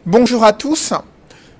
Bonjour à tous.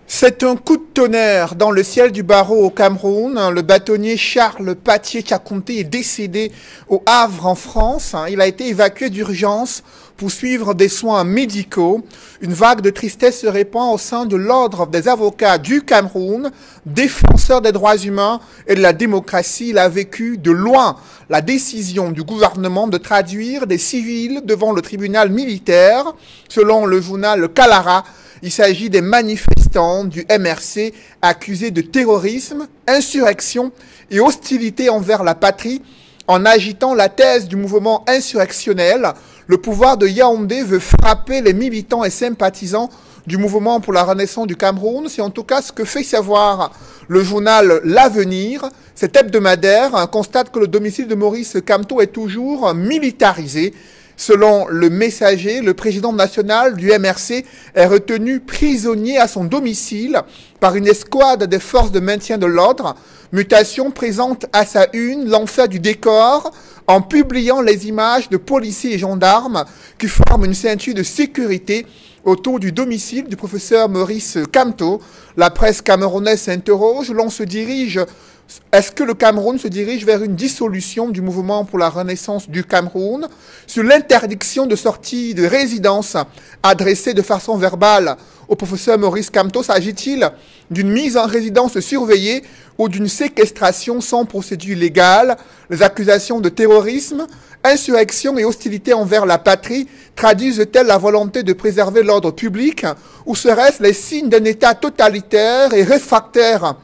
C'est un coup de tonnerre dans le ciel du barreau au Cameroun. Le bâtonnier Charles Patié-Tchakounté est décédé au Havre en France. Il a été évacué d'urgence pour suivre des soins médicaux. Une vague de tristesse se répand au sein de l'ordre des avocats du Cameroun, défenseur des droits humains et de la démocratie. Il a vécu de loin la décision du gouvernement de traduire des civils devant le tribunal militaire. Selon le journal Kalara, il s'agit des manifestants du MRC accusés de terrorisme, insurrection et hostilité envers la patrie. En agitant la thèse du mouvement insurrectionnel, le pouvoir de Yaoundé veut frapper les militants et sympathisants du mouvement pour la renaissance du Cameroun. C'est en tout cas ce que fait savoir le journal L'Avenir. Cet hebdomadaire constate que le domicile de Maurice Kamto est toujours militarisé. Selon le Messager, le président national du MRC est retenu prisonnier à son domicile par une escouade des forces de maintien de l'ordre. Mutation présente à sa une l'enfer du décor en publiant les images de policiers et gendarmes qui forment une ceinture de sécurité autour du domicile du professeur Maurice Kamto. La presse camerounaise s'interroge, est-ce que le Cameroun se dirige vers une dissolution du mouvement pour la renaissance du Cameroun? Sur l'interdiction de sortie de résidence adressée de façon verbale au professeur Maurice Kamto, s'agit-il d'une mise en résidence surveillée ou d'une séquestration sans procédure légale? Les accusations de terrorisme, insurrection et hostilité envers la patrie traduisent-elles la volonté de préserver l'ordre public ou seraient-ce les signes d'un État totalitaire et réfractaire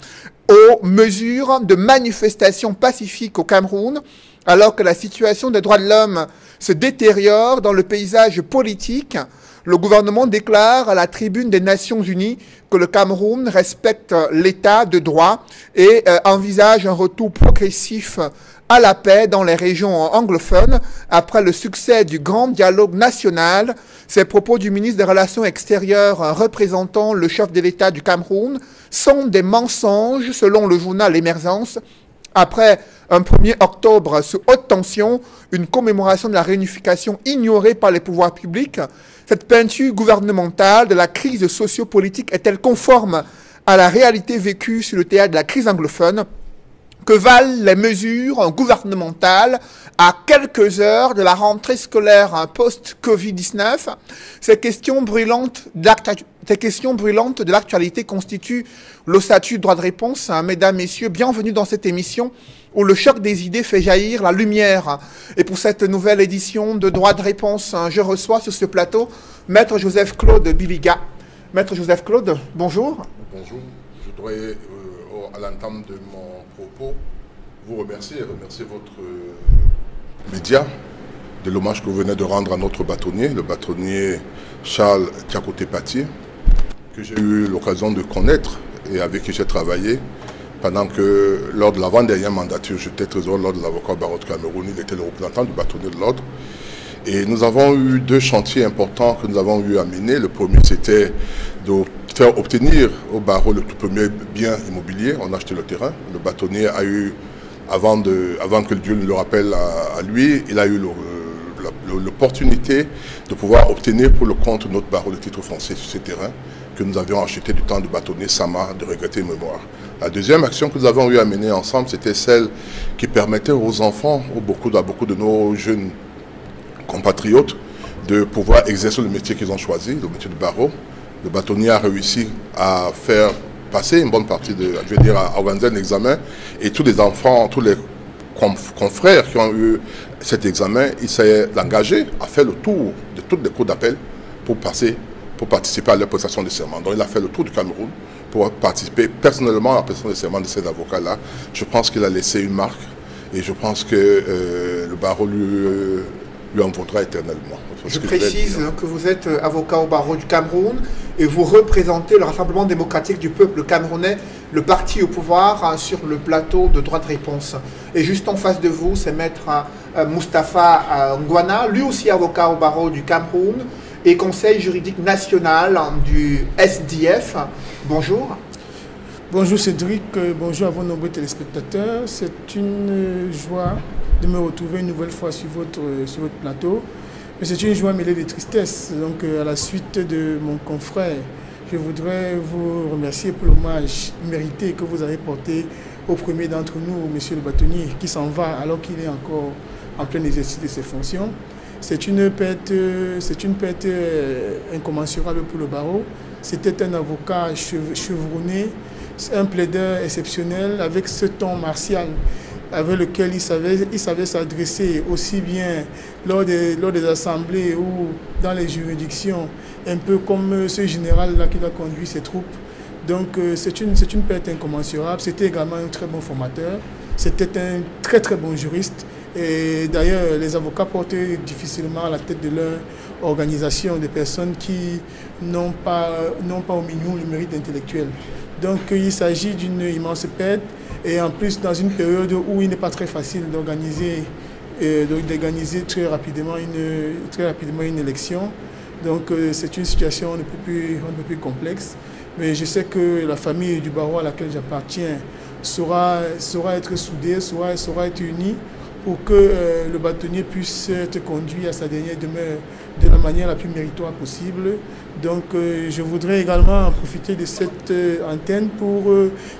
aux mesures de manifestation pacifique au Cameroun, alors que la situation des droits de l'homme se détériore dans le paysage politique? Le gouvernement déclare à la tribune des Nations Unies que le Cameroun respecte l'état de droit et envisage un retour progressif à la paix dans les régions anglophones après le succès du grand dialogue national. Ces propos du ministre des Relations extérieures représentant le chef de l'État du Cameroun sont des mensonges selon le journal Émergence. Après un 1er octobre sous haute tension, une commémoration de la réunification ignorée par les pouvoirs publics, cette peinture gouvernementale de la crise sociopolitique est-elle conforme à la réalité vécue sur le théâtre de la crise anglophone? Que valent les mesures gouvernementales à quelques heures de la rentrée scolaire post-Covid-19? Ces questions brûlantes de l'actualité constituent l'ossature droit de réponse. Mesdames, Messieurs, bienvenue dans cette émission où le choc des idées fait jaillir la lumière. Et pour cette nouvelle édition de droit de réponse, je reçois sur ce plateau Maître Joseph-Claude Biliga. Maître Joseph-Claude, bonjour. Bonjour. Je voudrais, à l'entame de mon propos, vous remercier votre média de l'hommage que vous venez de rendre à notre bâtonnier, le bâtonnier Charles Patié, que j'ai eu l'occasion de connaître et avec qui j'ai travaillé pendant que, lors de l'avant-dernière mandature, j'étais trésorier lors de l'avocat au barreau de Cameroun, il était le représentant du bâtonnier de l'ordre. Et nous avons eu deux chantiers importants que nous avons eu à mener. Le premier, c'était de faire obtenir au barreau le tout premier bien immobilier. On a acheté le terrain. Le bâtonnier a eu, avant que Dieu ne le rappelle à lui, il a eu l'opportunité de pouvoir obtenir pour le compte de notre barreau le titre foncier sur ce terrain que nous avions acheté du temps du bâtonnier Sama de regretter mémoire. La deuxième action que nous avons eu à mener ensemble, c'était celle qui permettait aux enfants, à beaucoup de nos jeunes compatriotes, de pouvoir exercer le métier qu'ils ont choisi, le métier de barreau. Le bâtonnier a réussi à faire passer une bonne partie à organiser un examen, et tous les enfants, tous les confrères qui ont eu cet examen, ils s'est engagé à faire le tour de toutes les cours d'appel pour participer à leur prestation de serment. Donc il a fait le tour du Cameroun pour participer personnellement à la prestation de serment de ces avocats-là. Je pense qu'il a laissé une marque et je pense que le barreau lui en vaudra éternellement. Je précise que vous êtes avocat au barreau du Cameroun et vous représentez le Rassemblement démocratique du peuple camerounais, le parti au pouvoir, sur le plateau de droit de réponse. Et juste en face de vous, c'est maître Moustapha Ngwana, lui aussi avocat au barreau du Cameroun et conseil juridique national du SDF. Bonjour. Bonjour Cédric, bonjour à vos nombreux téléspectateurs. C'est une joie de me retrouver une nouvelle fois sur votre plateau. Mais c'est une joie mêlée de tristesse. Donc à la suite de mon confrère je voudrais vous remercier pour l'hommage mérité que vous avez porté au premier d'entre nous, monsieur le bâtonnier, qui s'en va alors qu'il est encore en plein exercice de ses fonctions. C'est une perte incommensurable pour le barreau. C'était un avocat chevronné, un plaideur exceptionnel avec ce ton martial avec lequel il savait s'adresser aussi bien lors des assemblées ou dans les juridictions, un peu comme ce général-là qui a conduit ses troupes. Donc c'est une perte incommensurable. C'était également un très bon formateur. C'était un très très bon juriste. Et d'ailleurs, les avocats portent difficilement à la tête de leur organisation des personnes qui n'ont pas au minimum le mérite intellectuel. Donc il s'agit d'une immense perte. Et en plus, dans une période où il n'est pas très facile d'organiser très rapidement une élection. Donc c'est une situation un peu plus complexe. Mais je sais que la famille du barreau à laquelle j'appartiens saura être soudée, saura être unie pour que le bâtonnier puisse être conduit à sa dernière demeure de la manière la plus méritoire possible. Donc je voudrais également profiter de cette antenne pour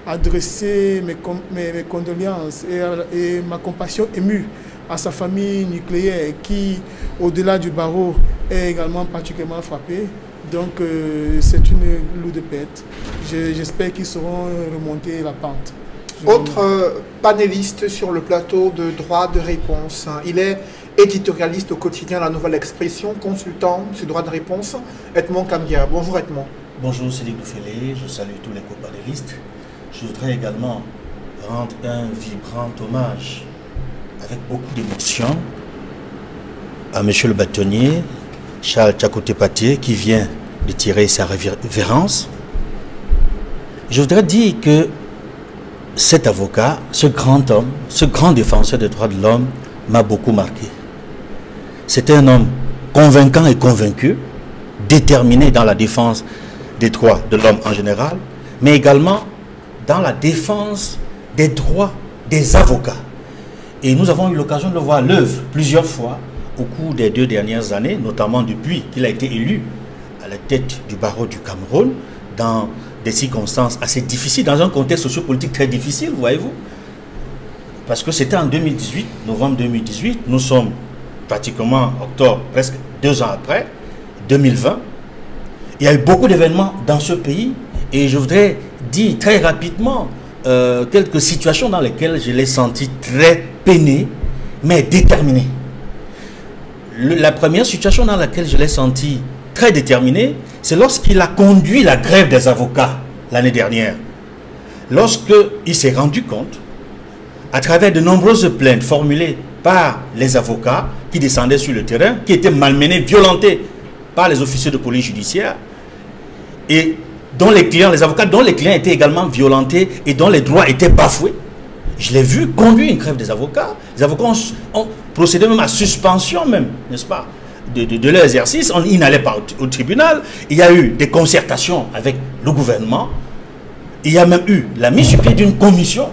adresser mes condoléances et ma compassion émue à sa famille nucléaire qui, au-delà du barreau, est également particulièrement frappée. Donc c'est une lourde perte. J'espère qu'ils sauront remonter la pente. Autre panéliste sur le plateau de droit de réponse. Il est éditorialiste au quotidien La Nouvelle Expression, consultant sur droit de réponse. Edmond Kambia. Bonjour Edmond. Bonjour Cédric Doufélé, je salue tous les copanélistes. Je voudrais également rendre un vibrant hommage avec beaucoup d'émotion à monsieur le bâtonnier Charles Tchakoté-Patié qui vient de tirer sa révérence. Je voudrais dire que cet avocat, ce grand homme, ce grand défenseur des droits de l'homme m'a beaucoup marqué. C'était un homme convaincant et convaincu, déterminé dans la défense des droits de l'homme en général, mais également dans la défense des droits des avocats. Et nous avons eu l'occasion de le voir à l'œuvre plusieurs fois au cours des 2 dernières années, notamment depuis qu'il a été élu à la tête du barreau du Cameroun, dans des circonstances assez difficiles, dans un contexte sociopolitique très difficile, voyez-vous. Parce que c'était en 2018, novembre 2018, nous sommes pratiquement octobre, presque 2 ans après, 2020. Il y a eu beaucoup d'événements dans ce pays et je voudrais dire très rapidement quelques situations dans lesquelles je l'ai senti très peiné, mais déterminé. La première situation dans laquelle je l'ai senti très déterminé, c'est lorsqu'il a conduit la grève des avocats l'année dernière. Lorsqu'il s'est rendu compte, à travers de nombreuses plaintes formulées par les avocats qui descendaient sur le terrain, qui étaient malmenés, violentés par les officiers de police judiciaire, et dont les avocats dont les clients étaient également violentés et dont les droits étaient bafoués. Je l'ai vu conduire une grève des avocats. Les avocats ont procédé même à suspension même, n'est-ce pas, de leur exercice. Ils n'allaient pas au tribunal. Il y a eu des concertations avec le gouvernement. Il y a même eu la mise sur pied d'une commission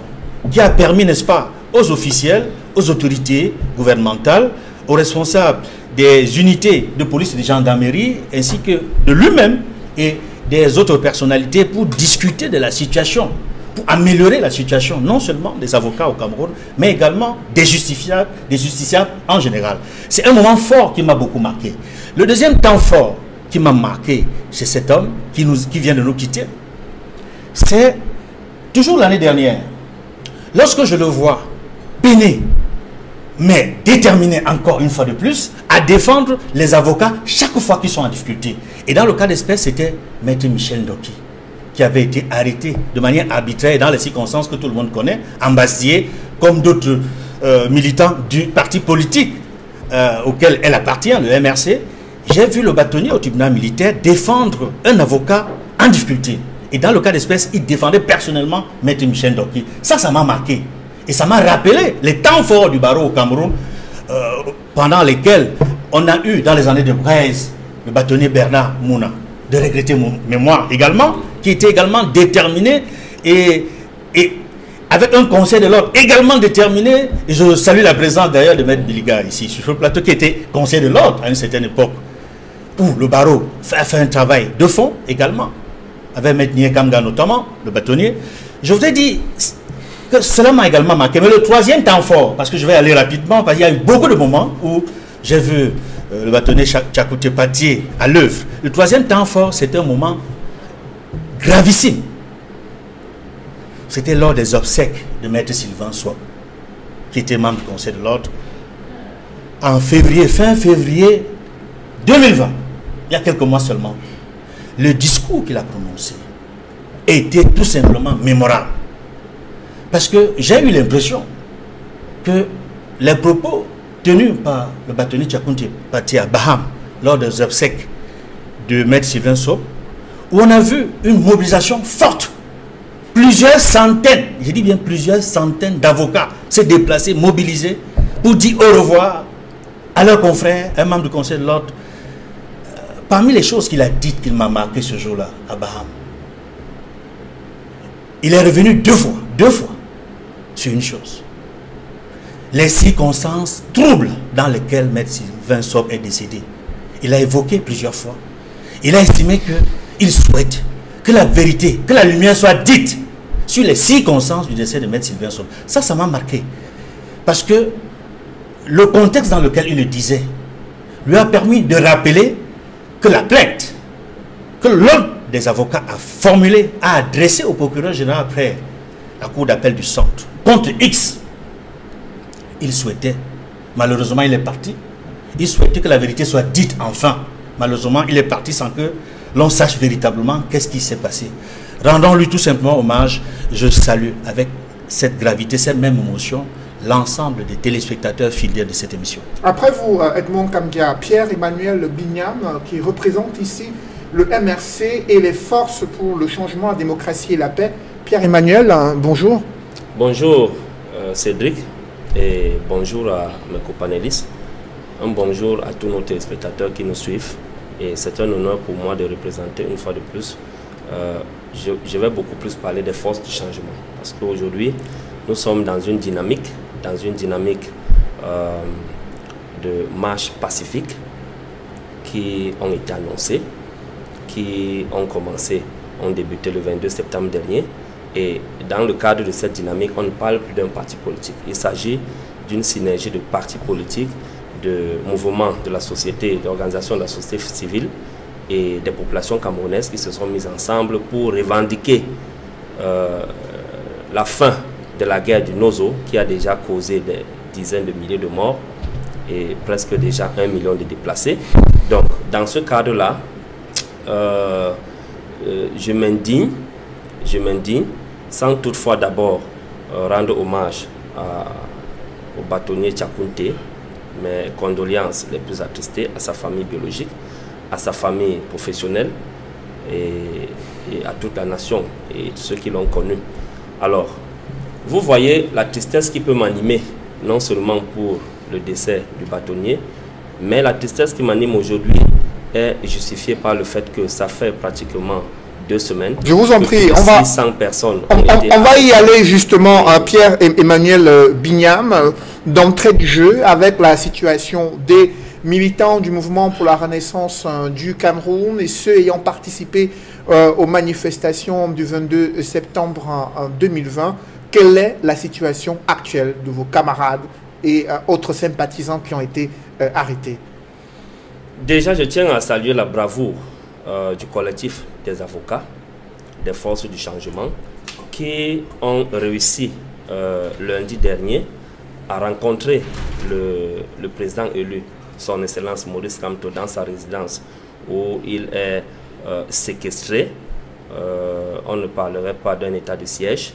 qui a permis, n'est-ce pas, aux officiels, aux autorités gouvernementales, aux responsables des unités de police et de gendarmerie, ainsi que de lui-même et des autres personnalités pour discuter de la situation, pour améliorer la situation, non seulement des avocats au Cameroun, mais également des justiciables en général. C'est un moment fort qui m'a beaucoup marqué. Le deuxième temps fort qui m'a marqué chez cet homme qui vient de nous quitter, c'est toujours l'année dernière, lorsque je le vois peiné, mais déterminé encore une fois de plus à défendre les avocats chaque fois qu'ils sont en difficulté. Et dans le cas d'espèce, c'était Maître Michel Ndoki, qui avait été arrêté de manière arbitraire dans les circonstances que tout le monde connaît, embastillé comme d'autres militants du parti politique auquel elle appartient, le MRC. J'ai vu le bâtonnier au tribunal militaire défendre un avocat en difficulté. Et dans le cas d'espèce, il défendait personnellement Maître Michel Ndoki. Ça m'a marqué. Et ça m'a rappelé les temps forts du barreau au Cameroun, pendant lesquels on a eu, dans les années de Braise, le bâtonnier Bernard Mouna, de regretter mon mémoire également, qui était également déterminé et avec un conseil de l'ordre également déterminé. Et je salue la présence d'ailleurs de Maître Biliga ici, sur le plateau, qui était conseil de l'ordre à une certaine époque, où le barreau a fait un travail de fond également. avec M. Kamga notamment, le bâtonnier, je vous ai dit que cela m'a également marqué. Mais le troisième temps fort, parce que je vais aller rapidement, parce qu'il y a eu beaucoup de moments où j'ai vu le bâtonnier Tchakoute Patié à l'œuvre. Le troisième temps fort, c'était un moment gravissime. C'était lors des obsèques de Maître Sylvain Sob, qui était membre du Conseil de l'Ordre, en février, fin février 2020, il y a quelques mois seulement. Le discours qu'il a prononcé était tout simplement mémorable. Parce que j'ai eu l'impression que les propos tenus par le bâtonnier Tchakoute Patié à Baham lors des obsèques de Maître Sylvain Sob, où on a vu une mobilisation forte. Plusieurs centaines, je dis bien plusieurs centaines d'avocats se déplacer, mobilisés pour dire au revoir à leurs confrères, un membre du Conseil de l'Ordre. Parmi les choses qu'il a dites qu'il m'a marqué ce jour-là à Baham, il est revenu deux fois sur une chose. Les circonstances troubles dans lesquelles M. Sylvain Sob est décédé. Il a évoqué plusieurs fois. Il a estimé qu'il souhaite que la vérité, que la lumière soit dite sur les circonstances du décès de M. Sylvain Sob. Ça m'a marqué. Parce que le contexte dans lequel il le disait lui a permis de rappeler que la plainte que l'un des avocats a formulée, a adressée au procureur général après la cour d'appel du centre contre X, il souhaitait, malheureusement il est parti, il souhaitait que la vérité soit dite enfin. Malheureusement il est parti sans que l'on sache véritablement qu'est-ce qui s'est passé. Rendons-lui tout simplement hommage. Je salue avec cette gravité, cette même émotion, l'ensemble des téléspectateurs fidèles de cette émission. Après vous, Edmond Kamga, Pierre-Emmanuel Bignam, qui représente ici le MRC et les forces pour le changement, la démocratie et la paix. Pierre-Emmanuel, bonjour. Bonjour Cédric et bonjour à mes copanélistes. Un bonjour à tous nos téléspectateurs qui nous suivent. Et c'est un honneur pour moi de représenter une fois de plus. Je vais beaucoup plus parler des forces du changement. Parce qu'aujourd'hui, nous sommes dans une dynamique de marche pacifique qui ont été annoncées, qui ont débuté le 22 septembre dernier. Et dans le cadre de cette dynamique, on ne parle plus d'un parti politique. Il s'agit d'une synergie de partis politiques, de mouvements de la société, d'organisations de la société civile et des populations camerounaises qui se sont mises ensemble pour revendiquer la fin de la guerre du Nozo qui a déjà causé des dizaines de milliers de morts et presque déjà 1 million de déplacés. Donc, dans ce cadre-là, je m'indigne, sans toutefois d'abord rendre hommage au bâtonnier Tchakoute, mes condoléances les plus attristées à sa famille biologique, à sa famille professionnelle et à toute la nation et ceux qui l'ont connu. Alors, vous voyez la tristesse qui peut m'animer, non seulement pour le décès du bâtonnier, mais la tristesse qui m'anime aujourd'hui est justifiée par le fait que ça fait pratiquement 2 semaines. Je vous en prie, on va 600 personnes on va y aller justement à Pierre-Emmanuel Bignam d'entrée du jeu avec la situation des militants du mouvement pour la renaissance du Cameroun et ceux ayant participé aux manifestations du 22 septembre 2020. Quelle est la situation actuelle de vos camarades et autres sympathisants qui ont été arrêtés? Déjà, je tiens à saluer la bravoure du collectif des avocats, des forces du changement, qui ont réussi lundi dernier à rencontrer le président élu, son Excellence Maurice Kamto, dans sa résidence où il est séquestré. On ne parlerait pas d'un état de siège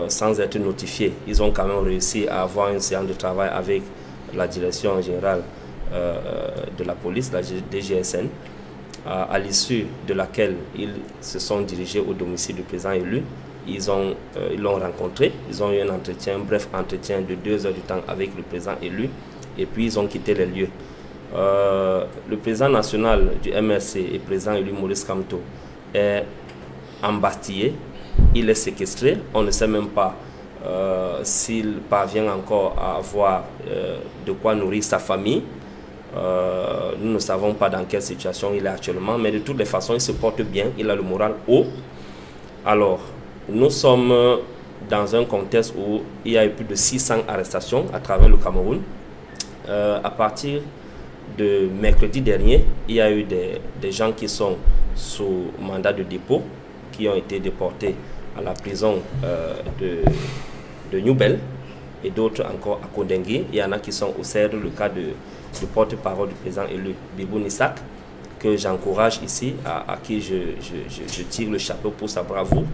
sans être notifié. Ils ont quand même réussi à avoir une séance de travail avec la direction générale de la police, la DGSN, à l'issue de laquelle ils se sont dirigés au domicile du président élu. Ils l'ont rencontré, ils ont eu un entretien, un bref entretien de 2 heures du temps avec le président élu, et puis ils ont quitté les lieux. Le président national du MRC et président élu Maurice Kamto est embastillé, il est séquestré, on ne sait même pas s'il parvient encore à avoir de quoi nourrir sa famille. Nous ne savons pas dans quelle situation il est actuellement, mais de toutes les façons, il se porte bien, il a le moral haut. Alors, nous sommes dans un contexte où il y a eu plus de 600 arrestations à travers le Cameroun. À partir de mercredi dernier, il y a eu des gens qui sont sous mandat de dépôt, qui ont été déportés à la prison de Newbel et d'autres encore à Kondengue. Il y en a qui sont au CER, le cas du porte-parole du président élu, Bibou Nissak, que j'encourage ici, à qui je tire le chapeau pour sa bravoure.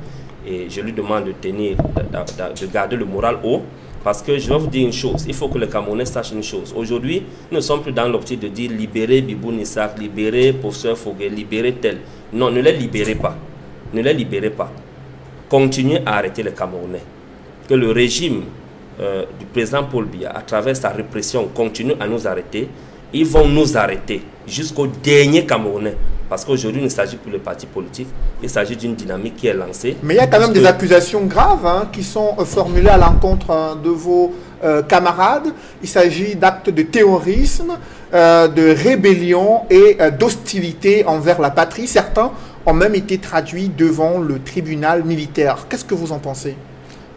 Et je lui demande de garder le moral haut, parce que je vais vous dire une chose, il faut que les Camerounais sachent une chose. Aujourd'hui, nous ne sommes plus dans l'optique de dire libérer Bibou Nissak, libérer professeur Foguet, libérer tel. Non, ne les libérez pas. Ne les libérez pas. Continuez à arrêter les Camerounais. Que le régime du président Paul Biya, à travers sa répression, continue à nous arrêter. Ils vont nous arrêter jusqu'au dernier Camerounais. Parce qu'aujourd'hui, il ne s'agit plus de partis politiques, il s'agit d'une dynamique qui est lancée. Mais il y a quand même des accusations graves qui sont formulées à l'encontre de vos camarades. Il s'agit d'actes de terrorisme, de rébellion et d'hostilité envers la patrie. Certains ont même été traduits devant le tribunal militaire. Qu'est-ce que vous en pensez?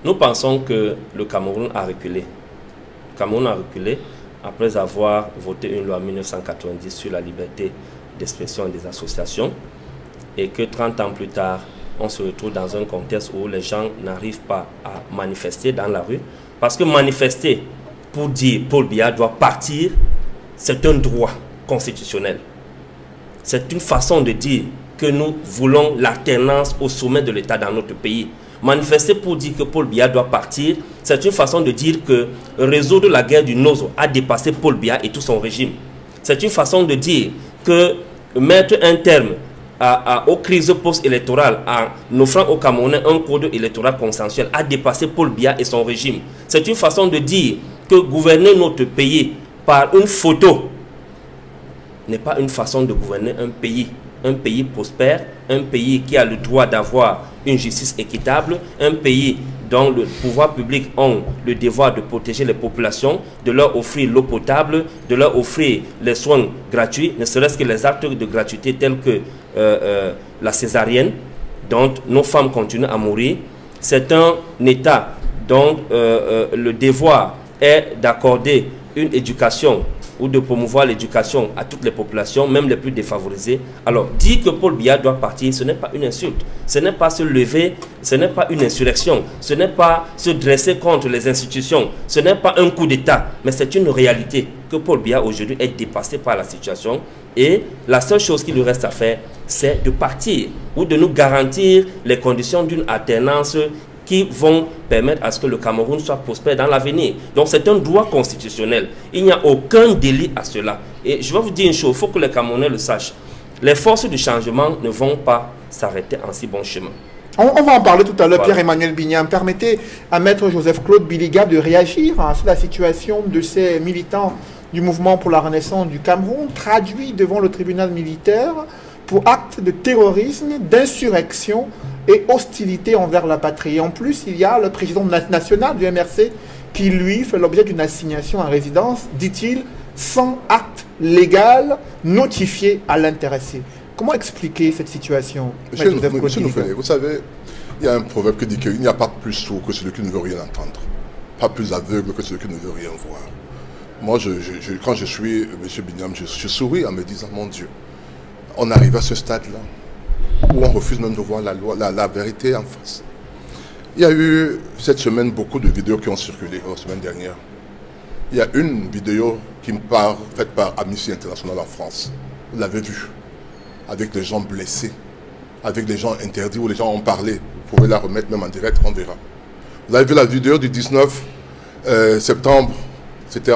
Nous pensons que le Cameroun a reculé. Le Cameroun a reculé après avoir voté une loi en 1990 sur la liberté d'expression et des associations, et que 30 ans plus tard, on se retrouve dans un contexte où les gens n'arrivent pas à manifester dans la rue, parce que manifester pour dire Paul Biya doit partir, c'est un droit constitutionnel. C'est une façon de dire que nous voulons l'alternance au sommet de l'État dans notre pays. Manifester pour dire que Paul Biya doit partir, c'est une façon de dire que résoudre la guerre du Nozo a dépassé Paul Biya et tout son régime. C'est une façon de dire que mettre un terme aux crises post-électorales en offrant aux Camerounais un code électoral consensuel a dépassé Paul Biya et son régime. C'est une façon de dire que gouverner notre pays par une photo n'est pas une façon de gouverner un pays prospère, un pays qui a le droit d'avoir une justice équitable, un pays dont le pouvoir public ont le devoir de protéger les populations, de leur offrir l'eau potable, de leur offrir les soins gratuits, ne serait-ce que les actes de gratuité tels que la césarienne, dont nos femmes continuent à mourir. C'est un État dont le devoir est d'accorder une éducation ou de promouvoir l'éducation à toutes les populations, même les plus défavorisées. Alors, dire que Paul Biya doit partir, ce n'est pas une insulte, ce n'est pas se lever, ce n'est pas une insurrection, ce n'est pas se dresser contre les institutions, ce n'est pas un coup d'État, mais c'est une réalité que Paul Biya aujourd'hui est dépassé par la situation, et la seule chose qui lui reste à faire, c'est de partir ou de nous garantir les conditions d'une alternance qui vont permettre à ce que le Cameroun soit prospère dans l'avenir. Donc c'est un droit constitutionnel. Il n'y a aucun délit à cela. Et je vais vous dire une chose, il faut que les Camerounais le sachent. Les forces du changement ne vont pas s'arrêter en si bon chemin. On va en parler tout à l'heure, voilà. Pierre-Emmanuel Bignam. Permettez à Maître Joseph-Claude Biliga de réagir sur la situation de ces militants du mouvement pour la renaissance du Cameroun, traduits devant le tribunal militaire pour actes de terrorisme, d'insurrection et hostilité envers la patrie. Et en plus, il y a le président national du MRC qui, lui, fait l'objet d'une assignation à résidence, dit-il, sans acte légal notifié à l'intéressé. Comment expliquer cette situation? Monsieur Noufélé, vous savez, il y a un proverbe qui dit qu'il n'y a pas plus sourd que celui qui ne veut rien entendre, pas plus aveugle que celui qui ne veut rien voir. Moi, quand je suis M. Bignam, je souris en me disant, mon Dieu, on arrive à ce stade-là où on refuse même de voir la vérité en face. Il y a eu cette semaine beaucoup de vidéos qui ont circulé la semaine dernière. Il y a une vidéo qui me parle, faite par Amnesty International en France. Vous l'avez vu, avec les gens blessés, avec les gens interdits où les gens ont parlé. Vous pouvez la remettre même en direct, on verra. Vous avez vu la vidéo du 19 septembre, c'était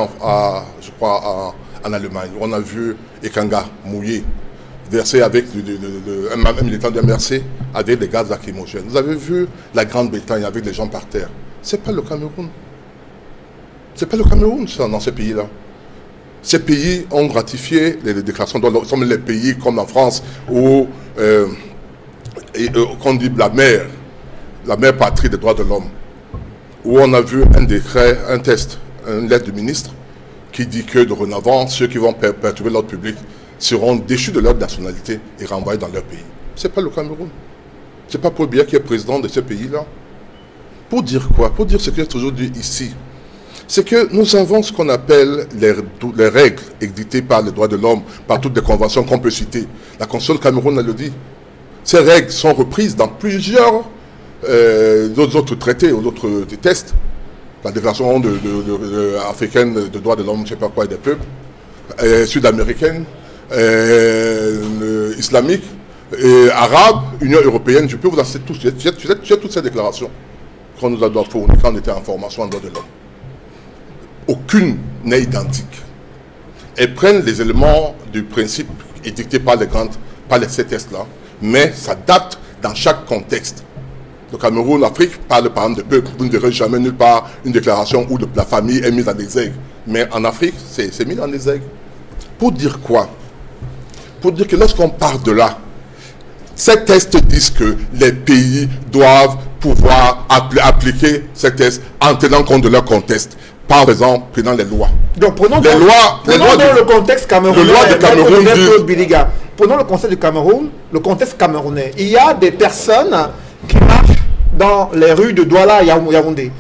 je crois en Allemagne, où on a vu Ekanga mouillé, versé avec un militant de MRC avec des gaz lacrymogènes. Vous avez vu la Grande-Bretagne avec des gens par terre. Ce n'est pas le Cameroun. Ce n'est pas le Cameroun, ça, dans ces pays-là. Ces pays ont ratifié les déclarations de l'ONU. Nous sommes les pays comme la France où qu'on dit la mère patrie des droits de l'homme, où on a vu un décret, un test, une lettre du ministre qui dit que dorénavant, ceux qui vont perturber l'ordre public seront déchus de leur nationalité et renvoyés dans leur pays. Ce n'est pas le Cameroun. Ce n'est pas Paul Biya qui est président de ce pays-là. Pour dire quoi? Pour dire ce que j'ai toujours dit ici. C'est que nous avons ce qu'on appelle les règles édictées par les droits de l'homme, par toutes les conventions qu'on peut citer. La Constitution du Cameroun, elle le dit. Ces règles sont reprises dans plusieurs autres traités ou d'autres textes. La Déclaration africaine de droits de l'homme, je ne sais pas quoi, et des peuples, sud-américaine, islamique, arabe, Union européenne. Je peux vous en citer tous. J'ai toutes ces déclarations qu'on nous a fournies quand on était en formation en droits de l'homme. Aucune n'est identique. Elles prennent les éléments du principe édictés par ces textes-là, mais s'adaptent dans chaque contexte. Le Cameroun, l'Afrique parle par exemple de peuple. Vous ne verrez jamais nulle part une déclaration où la famille est mise en exergue. Mais en Afrique, c'est mis en exergue. Pour dire quoi? Pour dire que lorsqu'on part de là, ces tests disent que les pays doivent pouvoir appliquer ces tests en tenant compte de leur contexte. Par exemple, prenant les lois. Donc prenons le contexte camerounais. Les lois du Cameroun prenons le contexte du Cameroun, le contexte camerounais. Il y a des personnes qui marchent dans les rues de Douala à Yaoundé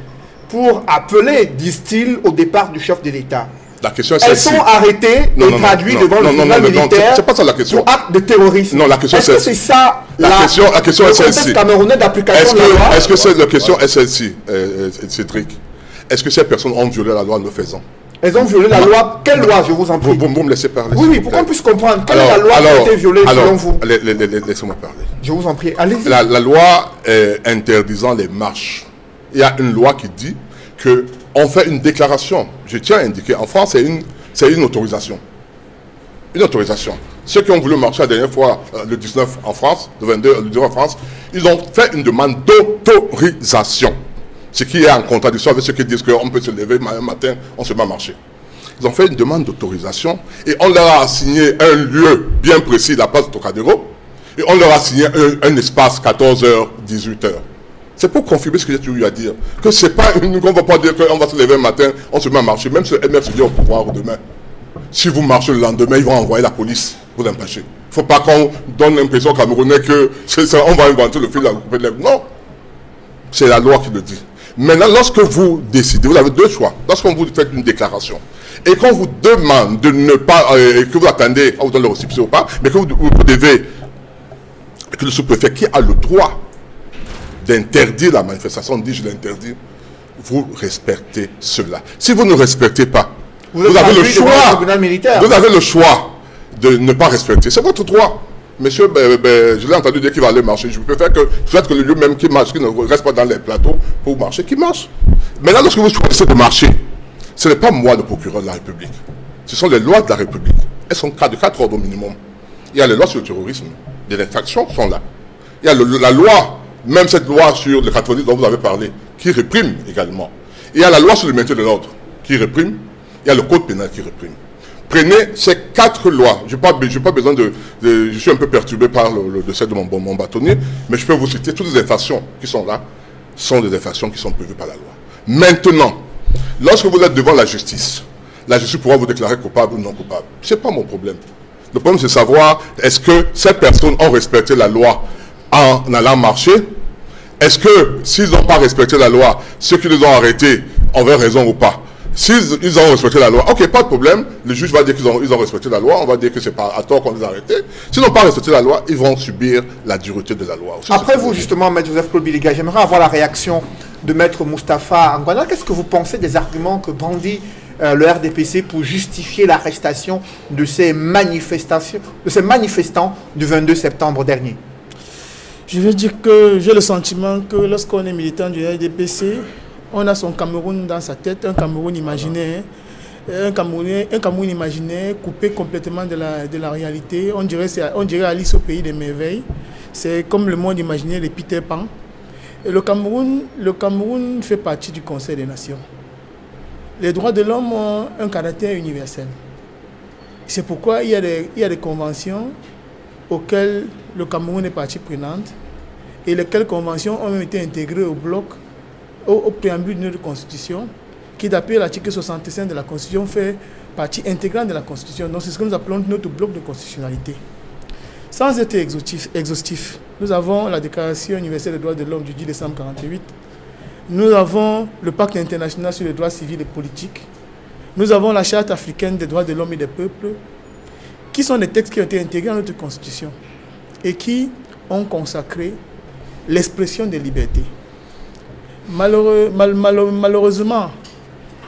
pour appeler, disent-ils, au départ du chef de l'État. La question est elles sont arrêtées et traduites devant le tribunal militaire c'est pas ça la question. pour acte de terrorisme. Non, la question est-ce que c'est ça la question est celle-ci. Le contexte camerounais d'application de la loi. Est-ce que la question est celle-ci, Cédric? Est-ce que ces personnes ont violé la loi en le faisant? Elles ont violé la loi. Quelle loi, je vous en prie? Vous me laissez parler. Oui, pour qu'on puisse comprendre. Quelle est la loi qui a été violée selon vous? Laissez-moi parler. Je vous en prie, allez-y. La loi interdisant les marches. Il y a une loi qui dit qu'on fait une déclaration. Je tiens à indiquer, en France, c'est une autorisation. Une autorisation. Ceux qui ont voulu marcher la dernière fois, le 19 en France, le 22, le 19 en France, ils ont fait une demande d'autorisation. Ce qui est en contradiction avec ceux qui disent qu'on peut se lever un matin, on se met à marcher. Ils ont fait une demande d'autorisation et on leur a assigné un lieu bien précis, la place de Trocadéro, et on leur a assigné un espace 14h, 18h. C'est pour confirmer ce que j'ai toujours eu à dire. Que c'est pas qu'on ne va pas dire qu'on va se lever un matin, on se met à marcher, même si le MF se dit au pouvoir demain. Si vous marchez le lendemain, ils vont envoyer la police pour l'empêcher. Il ne faut pas qu'on donne l'impression aux Camerounais qu'on va inventer le fil à couper de lèvres. Non. C'est la loi qui le dit. Maintenant, lorsque vous décidez, vous avez deux choix. Lorsqu'on vous fait une déclaration et qu'on vous demande de ne pas, que vous attendez, on vous donne le récépissé ou pas, mais que vous devez, que le sous-préfet qui a le droit d'interdire la manifestation dit je l'interdis, vous respectez cela. Si vous ne respectez pas, vous avez le choix. Vous avez le choix de ne pas respecter. C'est votre droit. Monsieur, je l'ai entendu dire qu'il va aller marcher. Je préfère que le lieu même qui marche, qui ne reste pas dans les plateaux pour marcher, qui marche. Maintenant, lorsque vous choisissez de marcher, ce n'est pas moi le procureur de la République. Ce sont les lois de la République. Elles sont de 4 ordres au minimum. Il y a les lois sur le terrorisme. Les infractions sont là. Il y a la loi, même cette loi sur le 90 dont vous avez parlé, qui réprime également. Il y a la loi sur le maintien de l'ordre qui réprime. Il y a le code pénal qui réprime. Prenez ces 4 lois. Je n'ai pas besoin je suis un peu perturbé par le décès de mon bâtonnier, mais je peux vous citer toutes les infractions qui sont là, sont des infractions qui sont prévues par la loi. Maintenant, lorsque vous êtes devant la justice pourra vous déclarer coupable ou non coupable. Ce n'est pas mon problème. Le problème, c'est de savoir, est-ce que ces personnes ont respecté la loi en allant marcher? Est-ce que, s'ils n'ont pas respecté la loi, ceux qui les ont arrêtés avaient raison ou pas? S'ils ont respecté la loi, ok, pas de problème. Le juge va dire qu'ils ont respecté la loi. On va dire que c'est pas à tort qu'on les a arrêtés. S'ils n'ont pas respecté la loi, ils vont subir la dureté de la loi. Après vous, justement, Maître Joseph Paul Biliga, j'aimerais avoir la réaction de Maître Moustapha Angwana. Qu'est-ce que vous pensez des arguments que brandit le RDPC pour justifier l'arrestation de ces manifestants du 22 septembre dernier? Je veux dire que j'ai le sentiment que lorsqu'on est militant du RDPC, on a son Cameroun dans sa tête, un Cameroun imaginaire, un Cameroun imaginaire coupé complètement de la réalité. On dirait Alice au pays des merveilles. C'est comme le monde imaginaire de Peter Pan. Et le Cameroun fait partie du Conseil des Nations. Les droits de l'homme ont un caractère universel. C'est pourquoi il y a des conventions auxquelles le Cameroun est partie prenante et lesquelles conventions ont même été intégrées au bloc, au préambule de notre constitution, qui d'après l'article 65 de la Constitution fait partie intégrante de la Constitution. Donc c'est ce que nous appelons notre bloc de constitutionnalité. Sans être exhaustif, nous avons la Déclaration universelle des droits de l'homme du 10 décembre 1948. Nous avons le Pacte international sur les droits civils et politiques. Nous avons la Charte africaine des droits de l'homme et des peuples, qui sont des textes qui ont été intégrés dans notre Constitution et qui ont consacré l'expression des libertés. Malheureusement,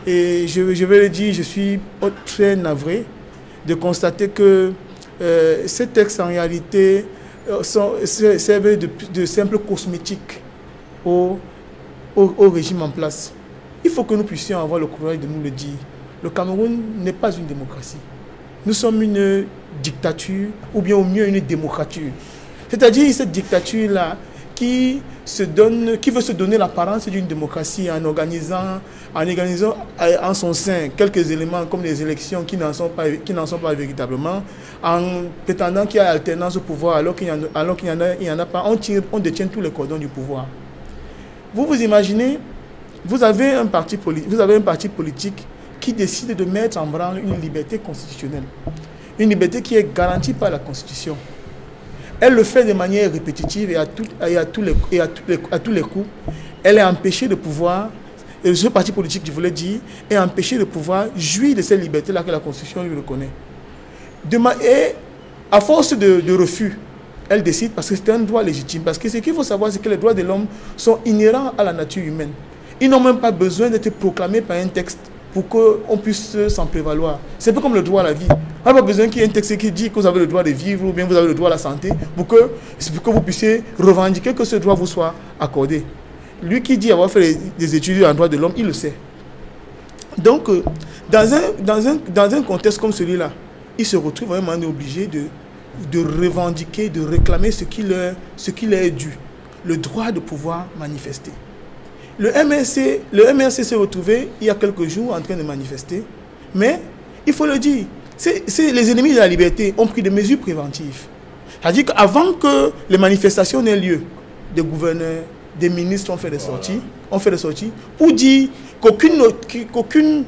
et je vais le dire, je suis très navré de constater que ces textes en réalité servent de simple cosmétique au régime en place. Il faut que nous puissions avoir le courage de nous le dire. Le Cameroun n'est pas une démocratie. Nous sommes une dictature, ou bien au mieux une démocrature. C'est-à-dire cette dictature-là qui veut se donner l'apparence d'une démocratie en organisant en son sein quelques éléments comme les élections qui n'en sont pas véritablement, en prétendant qu'il y a alternance au pouvoir alors qu'il n'y en a pas, on détient tous les cordons du pouvoir. Vous imaginez, vous avez un parti politique qui décide de mettre en branle une liberté constitutionnelle, une liberté qui est garantie par la Constitution. Elle le fait de manière répétitive et à tous les coups. Elle est empêchée de pouvoir, et ce parti politique, je voulais dire, est empêché de pouvoir jouir de cette liberté-là que la Constitution lui reconnaît. Et à force de refus, elle décide parce que c'est un droit légitime. Parce que ce qu'il faut savoir, c'est que les droits de l'homme sont inhérents à la nature humaine. Ils n'ont même pas besoin d'être proclamés par un texte pour qu'on puisse s'en prévaloir. C'est un peu comme le droit à la vie. On n'a pas besoin qu'il y ait un texte qui dit que vous avez le droit de vivre ou bien vous avez le droit à la santé pour que vous puissiez revendiquer que ce droit vous soit accordé. Lui qui dit avoir fait des études en droit de l'homme, il le sait. Donc, dans un contexte comme celui-là, il se retrouve vraiment obligé de revendiquer, de réclamer ce qui leur est dû, le droit de pouvoir manifester. Le MRC s'est retrouvé il y a quelques jours en train de manifester, mais il faut le dire, les ennemis de la liberté ont pris des mesures préventives. C'est-à-dire qu'avant que les manifestations n'aient lieu, des gouverneurs, des ministres ont fait des sorties, pour dire qu'aucune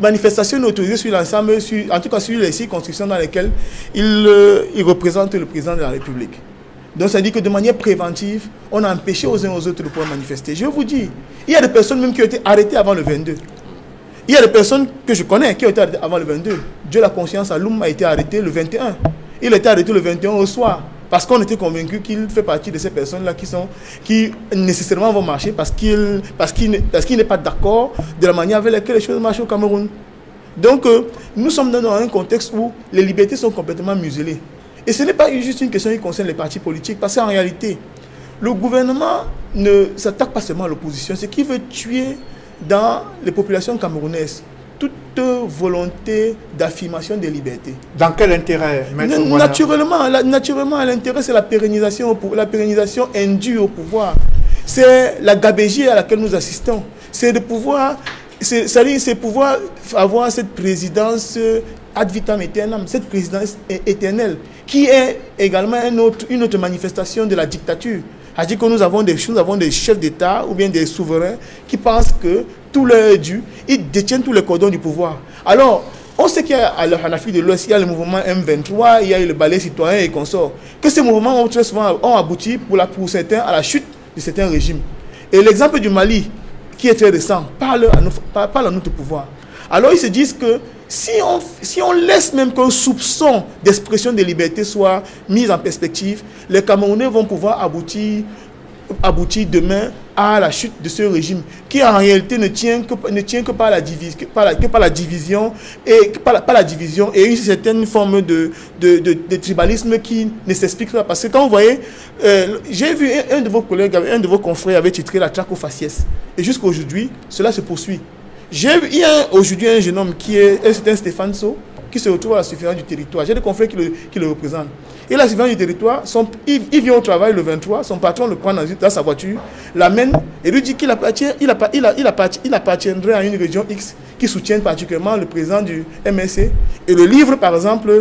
manifestation n'est autorisée sur l'ensemble, en tout cas sur les circonscriptions dans lesquelles il représente le président de la République. Donc ça dit que de manière préventive, on a empêché aux uns aux autres de pouvoir manifester. Je vous dis, il y a des personnes même qui ont été arrêtées avant le 22. Il y a des personnes que je connais qui ont été arrêtées avant le 22. Dieu la conscience, Aloum a été arrêté le 21. Il a été arrêté le 21 au soir. Parce qu'on était convaincu qu'il fait partie de ces personnes-là qui nécessairement vont marcher parce qu'il n'est pas d'accord de la manière avec laquelle les choses marchent au Cameroun. Donc, nous sommes dans un contexte où les libertés sont complètement muselées. Et ce n'est pas juste une question qui concerne les partis politiques, parce qu'en réalité, le gouvernement ne s'attaque pas seulement à l'opposition, c'est qu'il veut tuer dans les populations camerounaises toute volonté d'affirmation des libertés. Dans quel intérêt, Maître Ouana? Naturellement, l'intérêt, c'est la pérennisation indue au pouvoir. C'est la gabégie à laquelle nous assistons. C'est de pouvoir, c'est pouvoir avoir cette présidence ad vitam aeternam, cette présidence éternelle, qui est également une autre manifestation de la dictature. C'est-à-dire que nous avons des chefs d'État ou bien des souverains qui pensent que tout leur est dû, ils détiennent tous les cordons du pouvoir. Alors, on sait qu'il y a en Afrique de l'Ouest, il y a le mouvement M23, il y a le balai citoyen et consorts, que ces mouvements très souvent ont abouti pour certains à la chute de certains régimes. Et l'exemple du Mali, qui est très récent, parle à notre pouvoir. Alors ils se disent que si on laisse même qu'un soupçon d'expression de liberté soit mis en perspective, les Camerounais vont pouvoir aboutir demain à la chute de ce régime qui en réalité ne tient que par la division et une certaine forme de tribalisme qui ne s'explique pas. Parce que quand vous voyez, j'ai vu un de vos collègues, un de vos confrères avait titré la traque aux faciès. Et jusqu'à aujourd'hui, cela se poursuit. Il y a aujourd'hui un jeune homme qui est un certain Stéphane So, qui se retrouvent à la surveillance du territoire. J'ai des confrères qui le représentent. Et la surveillance du territoire, il vient au travail le 23, son patron le prend dans sa voiture, l'amène et lui dit qu'il appartiendrait à une région X qui soutient particulièrement le président du MSC et le livre par exemple,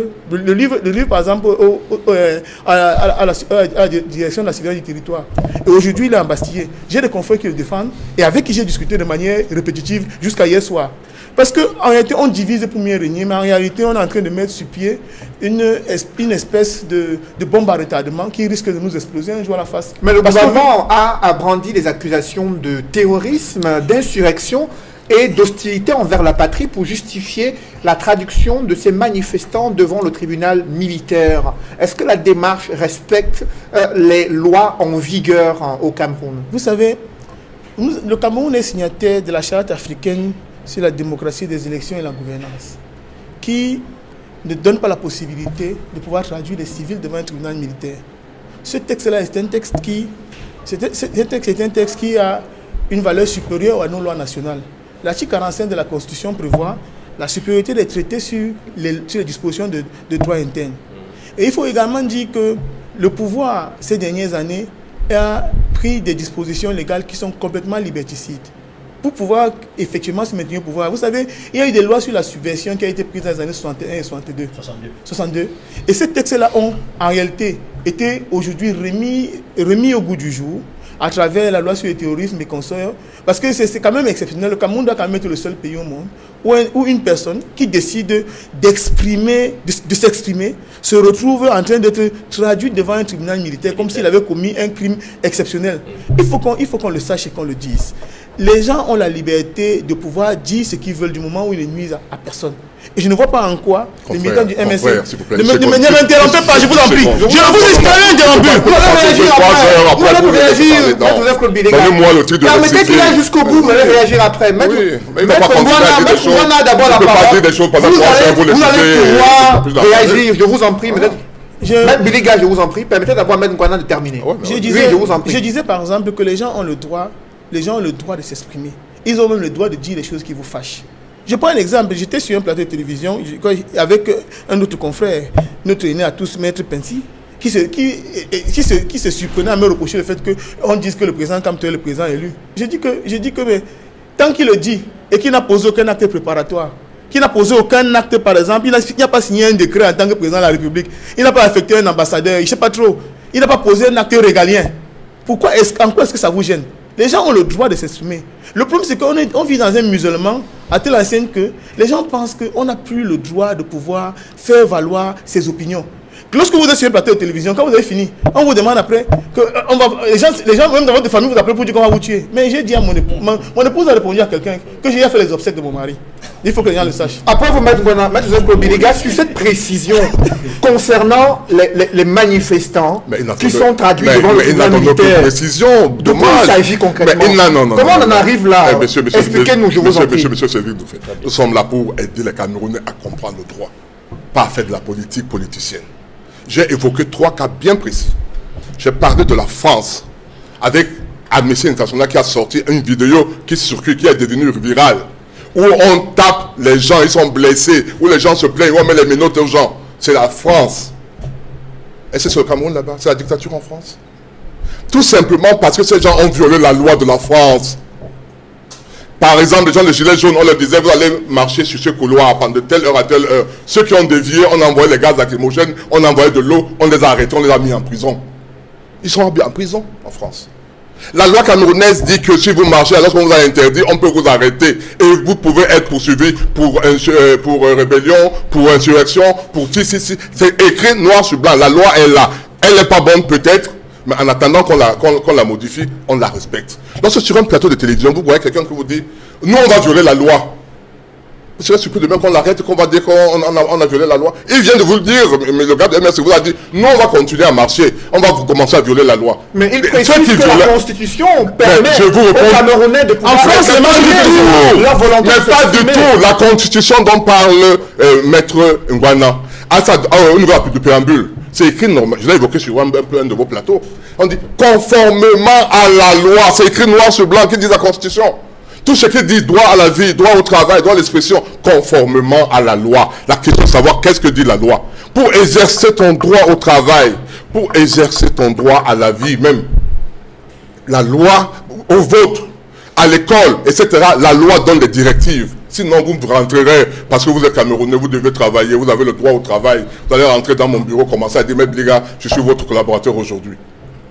à la direction de la surveillance du territoire. Et aujourd'hui, il est embastillé. J'ai des confrères qui le défendent et avec qui j'ai discuté de manière répétitive jusqu'à hier soir. Parce qu'en réalité, on divise pour mieux régner, mais en réalité, on est en train de mettre sur pied une espèce de bombe à retardement qui risque de nous exploser un jour à la face. Mais le gouvernement a brandi les accusations de terrorisme, d'insurrection et d'hostilité envers la patrie pour justifier la traduction de ces manifestants devant le tribunal militaire. Est-ce que la démarche respecte les lois en vigueur au Cameroun? Vous savez, le Cameroun est signataire de la charte africaine sur la démocratie des élections et la gouvernance, qui ne donne pas la possibilité de pouvoir traduire les civils devant un tribunal militaire. Ce texte-là est un texte qui a une valeur supérieure à nos lois nationales. L'article 45 de la Constitution prévoit la supériorité des traités sur les dispositions de droit interne. Et il faut également dire que le pouvoir, ces dernières années, a pris des dispositions légales qui sont complètement liberticides pour pouvoir effectivement se maintenir au pouvoir. Vous savez, il y a eu des lois sur la subversion qui ont été prises dans les années 61 et 62. Et ces textes-là ont en réalité été aujourd'hui remis au goût du jour à travers la loi sur le terrorisme et consorts, parce que c'est quand même exceptionnel. Le Cameroun doit quand même être le seul pays au monde où une personne qui décide de s'exprimer se retrouve en train d'être traduite devant un tribunal militaire comme s'il avait commis un crime exceptionnel. Il faut qu'on le sache et qu'on le dise. Les gens ont la liberté de pouvoir dire ce qu'ils veulent du moment où ils ne nuisent à personne. Et je ne vois pas en quoi les militants du MSC... Ne m'interrompez pas, je vous en prie. Je ne vous interromps plus. Vous allez réagir après. Donnez-moi le titre de permettez qu'il aille jusqu'au bout, vous allez réagir après. Maître Ngouana a d'abord la parole. Vous allez pouvoir réagir, je vous en prie. Maître Biliga, je vous en prie, permettez d'abord à Maître Ngouana de terminer. Je disais par exemple que les gens ont le droit de s'exprimer. Ils ont même le droit de dire les choses qui vous fâchent. Je prends un exemple. J'étais sur un plateau de télévision avec un autre confrère, notre aîné à tous, Maître Pensi, qui se surprenait à me reprocher le fait qu'on dise que le président Kamto est le président élu. J'ai dit que mais, tant qu'il le dit et qu'il n'a posé aucun acte préparatoire, qu'il n'a posé aucun acte, par exemple, il n'a pas signé un décret en tant que président de la République, il n'a pas affecté un ambassadeur, je ne sais pas trop, il n'a pas posé un acte régalien. En quoi est-ce que ça vous gêne? Les gens ont le droit de s'exprimer. Le problème, c'est qu'on vit dans un musulman à telle enseigne que les gens pensent qu'on n'a plus le droit de pouvoir faire valoir ses opinions. Lorsque vous êtes sur un plateau de télévision, quand vous avez fini, on vous demande après que les gens même dans votre famille vous appellent pour dire qu'on va vous tuer. Mais j'ai dit à mon épouse a répondu à quelqu'un que j'ai fait les obsèques de mon mari. Il faut que les gens le sachent. Après vous mettre Biliga sur cette précision concernant les manifestants qui sont traduits devant le tribunal militaire. Précision, de quoi il s'agit concrètement? Comment on en arrive là? Expliquez-nous, je vous en prie. Monsieur, nous sommes là pour aider les Camerounais à comprendre le droit, pas à faire de la politique politicienne. J'ai évoqué 3 cas bien précis. J'ai parlé de la France avec Amnesty International qui a sorti une vidéo qui circule, qui est devenue virale, où on tape les gens, ils sont blessés, où les gens se plaignent, où on met les menottes aux gens. C'est la France. Et c'est sur le Cameroun là-bas, c'est la dictature en France. Tout simplement parce que ces gens ont violé la loi de la France. Par exemple, les gens de Gilets jaunes, on leur disait, vous allez marcher sur ce couloir pendant de telle heure à telle heure. Ceux qui ont dévié, on a envoyé les gaz lacrymogènes, on a envoyé de l'eau, on les a arrêtés, on les a mis en prison. Ils sont en prison en France. La loi camerounaise dit que si vous marchez, alors qu'on vous a interdit, on peut vous arrêter. Et vous pouvez être poursuivi pour rébellion, pour insurrection, pour c'est écrit noir sur blanc. La loi est là. Elle n'est pas bonne peut-être, mais en attendant qu'on la modifie, on la respecte. Lorsque sur un plateau de télévision, vous voyez quelqu'un qui vous dit « Nous, on va violer la loi ». Vous serez surpris de même qu'on l'arrête, qu'on va dire qu'on a violé la loi. Il vient de vous le dire, mais le gars de MSC vous a dit « Nous, on va continuer à marcher, on va commencer à violer la loi ». Mais il précise que la Constitution permet aux Camerounais de pouvoir... En France, c'est pas du tout la Constitution dont parle Maître Ngouana. Au niveau du préambule. C'est écrit normal. Je l'ai évoqué sur un de vos plateaux. On dit conformément à la loi. C'est écrit noir sur blanc qui dit la Constitution. Tout ce qui dit droit à la vie, droit au travail, droit à l'expression, conformément à la loi. La question est de savoir qu'est-ce que dit la loi. Pour exercer ton droit au travail, pour exercer ton droit à la vie même, la loi au vote, à l'école, etc., la loi donne des directives. Sinon, vous rentrerez, parce que vous êtes Camerounais, vous devez travailler, vous avez le droit au travail. Vous allez rentrer dans mon bureau, commencer à dire, mais les gars, je suis votre collaborateur aujourd'hui.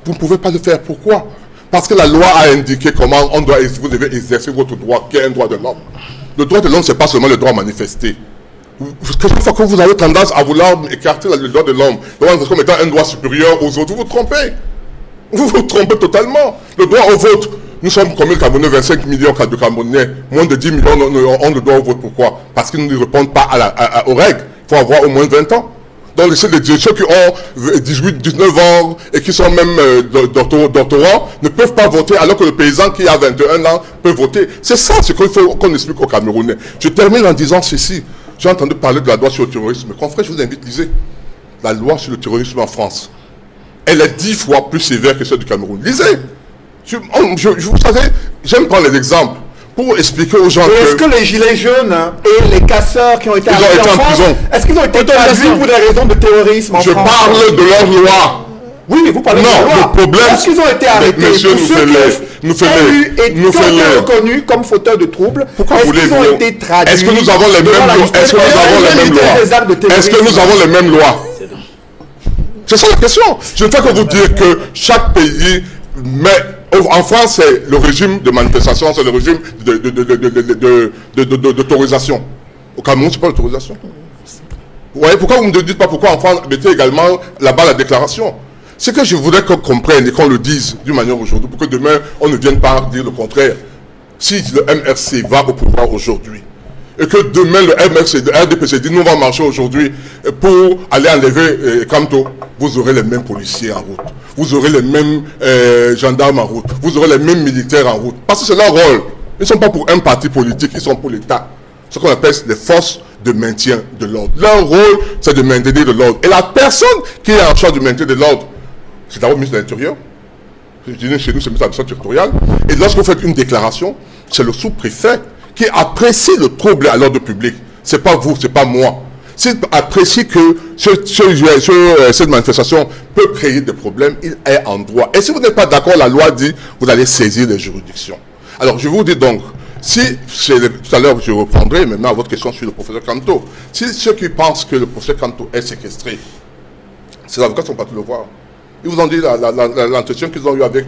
Vous ne pouvez pas le faire. Pourquoi? Parce que la loi a indiqué comment vous devez exercer votre droit, qui est un droit de l'homme. Le droit de l'homme, ce n'est pas seulement le droit à manifester. Chaque fois que vous avez tendance à vouloir écarter le droit de l'homme, comme étant un droit supérieur aux autres, vous vous trompez. Vous vous trompez totalement. Le droit au vote, nous sommes combien de Camerounais? 25 millions de Camerounais. Moins de 10 millions ont le droit au vote. Pourquoi? Parce qu'ils ne répondent pas aux règles. Il faut avoir au moins 20 ans. Donc, ceux qui ont 18, 19 ans et qui sont même doctorants ne peuvent pas voter, alors que le paysan qui a 21 ans peut voter. C'est ça ce qu'il faut qu'on explique aux Camerounais. Je termine en disant ceci. J'ai entendu parler de la loi sur le terrorisme. Confrères, je vous invite, lisez la loi sur le terrorisme en France. Elle est 10 fois plus sévère que celle du Cameroun. Lisez. Vous savez, j'aime prendre les exemples pour expliquer aux gens Est-ce que les gilets jaunes et les casseurs qui ont été arrêtés en France, est-ce qu'ils ont été traduits pour des raisons de terrorisme en France? Je parle de leur loi. Oui, vous parlez de leur loi. Non, le problème... Est-ce qu'ils ont été arrêtés? Monsieur, nous faisons reconnus comme fauteurs de troubles. Pourquoi voulez-vous? Est-ce qu'ils ont été traduits? Est-ce que nous avons les mêmes lois? Est-ce que nous avons les mêmes lois? Est-ce que nous avons les mêmes lois? C'est ça la question. Je ne fais que vous dire que chaque pays met... En France, c'est le régime de manifestation, c'est le régime d'autorisation. Au Cameroun, c'est pas l'autorisation. Vous voyez, pourquoi vous ne me dites pas pourquoi en France mettez également là-bas la déclaration? C'est que je voudrais qu'on comprenne et qu'on le dise d'une manière aujourd'hui, pour que demain, on ne vienne pas dire le contraire. Si le MRC va au pouvoir aujourd'hui, et que demain le RDPC dit nous on va marcher aujourd'hui pour aller enlever Kamto, vous aurez les mêmes policiers en route, vous aurez les mêmes gendarmes en route, vous aurez les mêmes militaires en route, parce que c'est leur rôle. Ils ne sont pas pour un parti politique, ils sont pour l'État. Ce qu'on appelle les forces de maintien de l'ordre. Leur rôle, c'est de maintenir de l'ordre. Et la personne qui est en charge du maintien de l'ordre, c'est d'abord le ministre de l'Intérieur. Chez nous, c'est le ministre de l'administration territoriale. Et lorsque vous faites une déclaration, c'est le sous-préfet qui apprécie le trouble à l'ordre public. Ce n'est pas vous, ce n'est pas moi. S'il apprécie que cette manifestation peut créer des problèmes, il est en droit. Et si vous n'êtes pas d'accord, la loi dit, vous allez saisir les juridictions. Alors, je vous dis donc, si, tout à l'heure, je reprendrai maintenant à votre question sur le professeur Kamto. Si ceux qui pensent que le professeur Kamto est séquestré, ces avocats ne sont pas tous le voir. Ils vous ont dit l'entretien qu'ils ont eu avec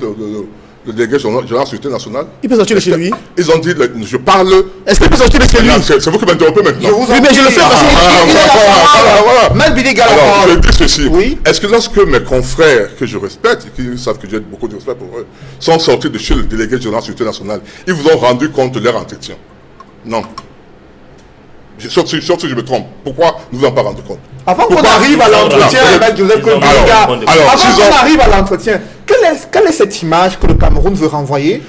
le délégué général de la Sécurité nationale. Il peut sortir de chez lui. Ils ont dit, je parle... Est-ce qu'il peut sortir de chez lui? C'est vous qui m'interrompez maintenant. Oui, mais je le fais parce que... Alors, je dis ceci. Oui. Est-ce que lorsque mes confrères, que je respecte, et qui savent que j'ai beaucoup de respect pour eux, sont sortis de chez le délégué général de la Sécurité nationale, ils vous ont rendu compte de leur entretien? Non. Sauf si je me trompe. Pourquoi nous n'avons pas rendu compte? Avant qu'on arrive à l'entretien avec Joseph Kobiga, avant qu'on arrive à l'entretien, quelle est cette image que le Cameroun veut renvoyer?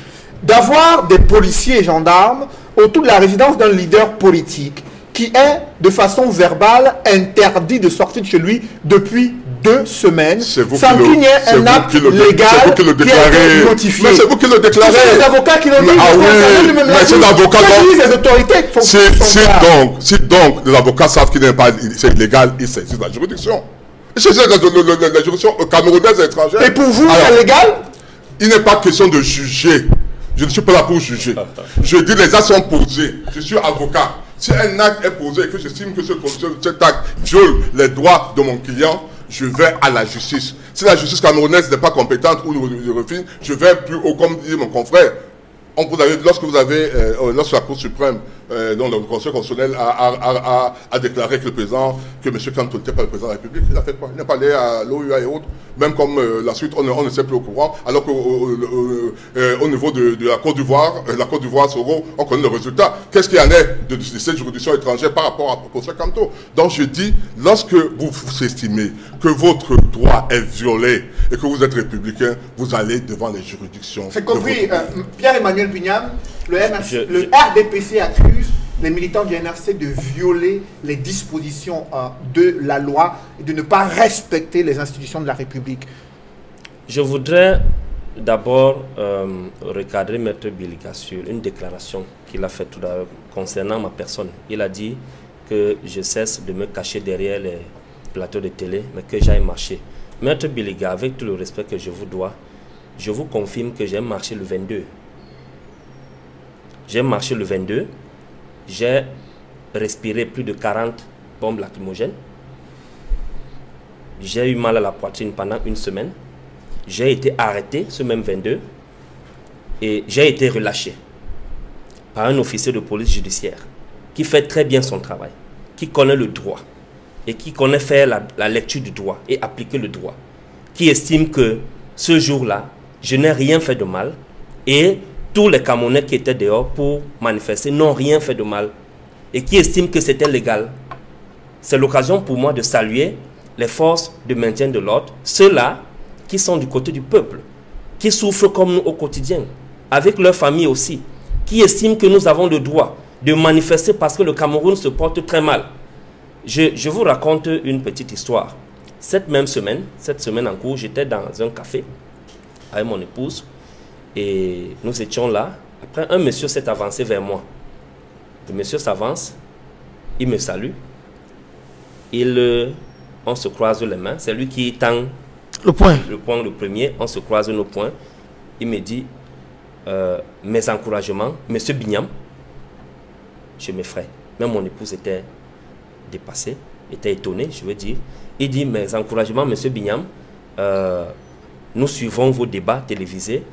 D'avoir des policiers et gendarmes autour de la résidence d'un leader politique qui est, de façon verbale, interdit de sortir de chez lui depuis 2 semaines, sans qu'il y ait un acte légal qui a été notifié. Mais c'est vous qui le déclarez. C'est les avocats qui l'ont dit. Ah oui, mais c'est l'avocat. Les autorités Si donc les avocats savent qu'il n'est pas illégal, ils saisissent la juridiction. Ils saisissent la juridiction camerounaise et étrangère. Et pour vous, c'est légal? Il n'est pas question de juger. Je ne suis pas là pour juger. Je dis les actes sont posés. Je suis avocat. Si un acte est posé et que j'estime que cet acte viole les droits de mon client, je vais à la justice. Si la justice camerounaise n'est pas compétente ou le refuse, je vais plus haut, comme dit mon confrère. Lorsque la Cour suprême, donc le Conseil constitutionnel a déclaré que M. Kamto n'était pas le président de la République, il a fait quoi? Il n'est pas allé à l'OUA et autres, même comme la suite, on ne sait plus au courant, alors qu'au niveau de la Côte d'Ivoire, Soro, on connaît le résultat. Qu'est-ce qu'il y en est de cette juridiction étrangère par rapport à M. Kamto? Donc je dis, lorsque vous estimez que votre droit est violé et que vous êtes républicain, vous allez devant les juridictions. C'est compris. Pierre-Emmanuel Bignam, le RDPC accuse les militants du NRC de violer les dispositions de la loi et de ne pas respecter les institutions de la République. Je voudrais d'abord recadrer Maître Biliga sur une déclaration qu'il a faite tout à l'heure concernant ma personne. Il a dit que je cesse de me cacher derrière les plateaux de télé, mais que j'aille marcher. Maître Biliga, avec tout le respect que je vous dois, je vous confirme que j'ai marché le 22. J'ai marché le 22, j'ai respiré plus de 40 bombes lacrymogènes. J'ai eu mal à la poitrine pendant une semaine. J'ai été arrêté ce même 22 et j'ai été relâché par un officier de police judiciaire qui fait très bien son travail, qui connaît le droit et qui connaît faire la lecture du droit et appliquer le droit, qui estime que ce jour-là, je n'ai rien fait de mal et tous les Camerounais qui étaient dehors pour manifester n'ont rien fait de mal et qui estime que c'était légal. C'est l'occasion pour moi de saluer les forces de maintien de l'ordre, ceux-là qui sont du côté du peuple, qui souffrent comme nous au quotidien, avec leurs familles aussi, qui estiment que nous avons le droit de manifester parce que le Cameroun se porte très mal. Je vous raconte une petite histoire. Cette semaine en cours, j'étais dans un café avec mon épouse et nous étions là. Après, un monsieur s'est avancé vers moi. Le monsieur s'avance, il me salue, on se croise les mains, c'est lui qui tend le point le premier, on se croise nos poings. Il me dit mes encouragements, monsieur Bignam. Je m'effraie. Même mon épouse était dépassée, était étonnée, je veux dire. Il dit mes encouragements, monsieur Bignam. Nous suivons vos débats télévisés.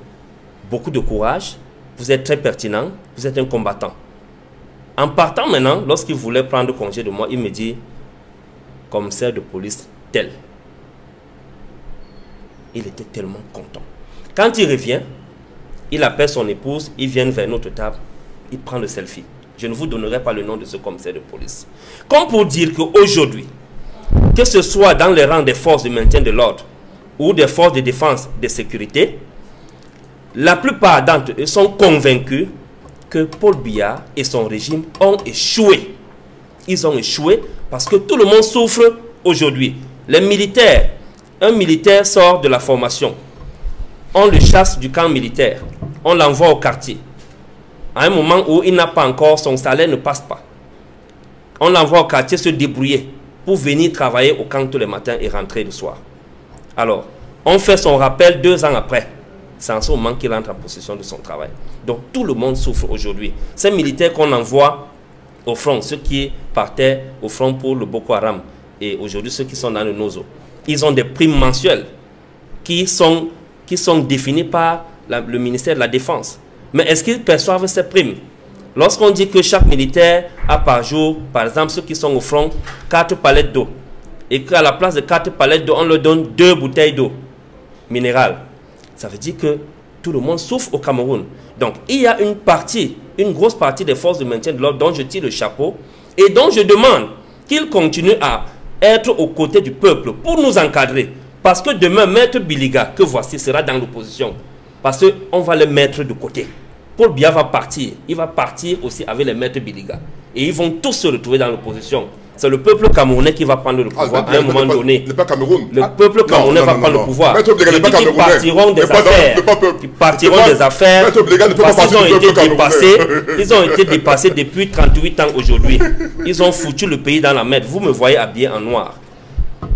Beaucoup de courage. Vous êtes très pertinent. Vous êtes un combattant. En partant maintenant, lorsqu'il voulait prendre congé de moi, il me dit commissaire de police tel. Il était tellement content. Quand il revient, il appelle son épouse, ils viennent vers notre table, il prend le selfie. Je ne vous donnerai pas le nom de ce commissaire de police. Comme pour dire qu'aujourd'hui, que ce soit dans les rangs des forces de maintien de l'ordre ou des forces de défense et de sécurité, la plupart d'entre eux sont convaincus que Paul Biya et son régime ont échoué. Ils ont échoué parce que tout le monde souffre aujourd'hui. Les militaires, un militaire sort de la formation, on le chasse du camp militaire, on l'envoie au quartier. À un moment où il n'a pas encore, son salaire ne passe pas. On l'envoie au quartier se débrouiller pour venir travailler au camp tous les matins et rentrer le soir. Alors, on fait son rappel 2 ans après. C'est en ce moment qu'il entre en possession de son travail. Donc tout le monde souffre aujourd'hui. Ces militaires qu'on envoie au front, ceux qui partaient au front pour le Boko Haram et aujourd'hui ceux qui sont dans le Nozo, ils ont des primes mensuelles qui sont définies par le ministère de la Défense. Mais est-ce qu'ils perçoivent ces primes? Lorsqu'on dit que chaque militaire a par jour, par exemple ceux qui sont au front, 4 palettes d'eau, et qu'à la place de 4 palettes d'eau, on leur donne 2 bouteilles d'eau minérale, ça veut dire que tout le monde souffre au Cameroun. Donc il y a une grosse partie des forces de maintien de l'ordre dont je tire le chapeau et dont je demande qu'ils continuent à être aux côtés du peuple pour nous encadrer. Parce que demain, Maître Biliga, que voici, sera dans l'opposition. Parce qu'on va le mettre de côté. Paul Biya va partir. Il va partir aussi avec les Maîtres Biliga. Et ils vont tous se retrouver dans l'opposition. C'est le peuple camerounais qui va prendre le pouvoir à un moment donné. Le peuple camerounais va prendre le pouvoir. Ils partiront des affaires. Ils partiront des affaires. Parce qu'ils ont été dépassés depuis 38 ans aujourd'hui. Ils ont foutu le pays dans la merde. Vous me voyez habillé en noir.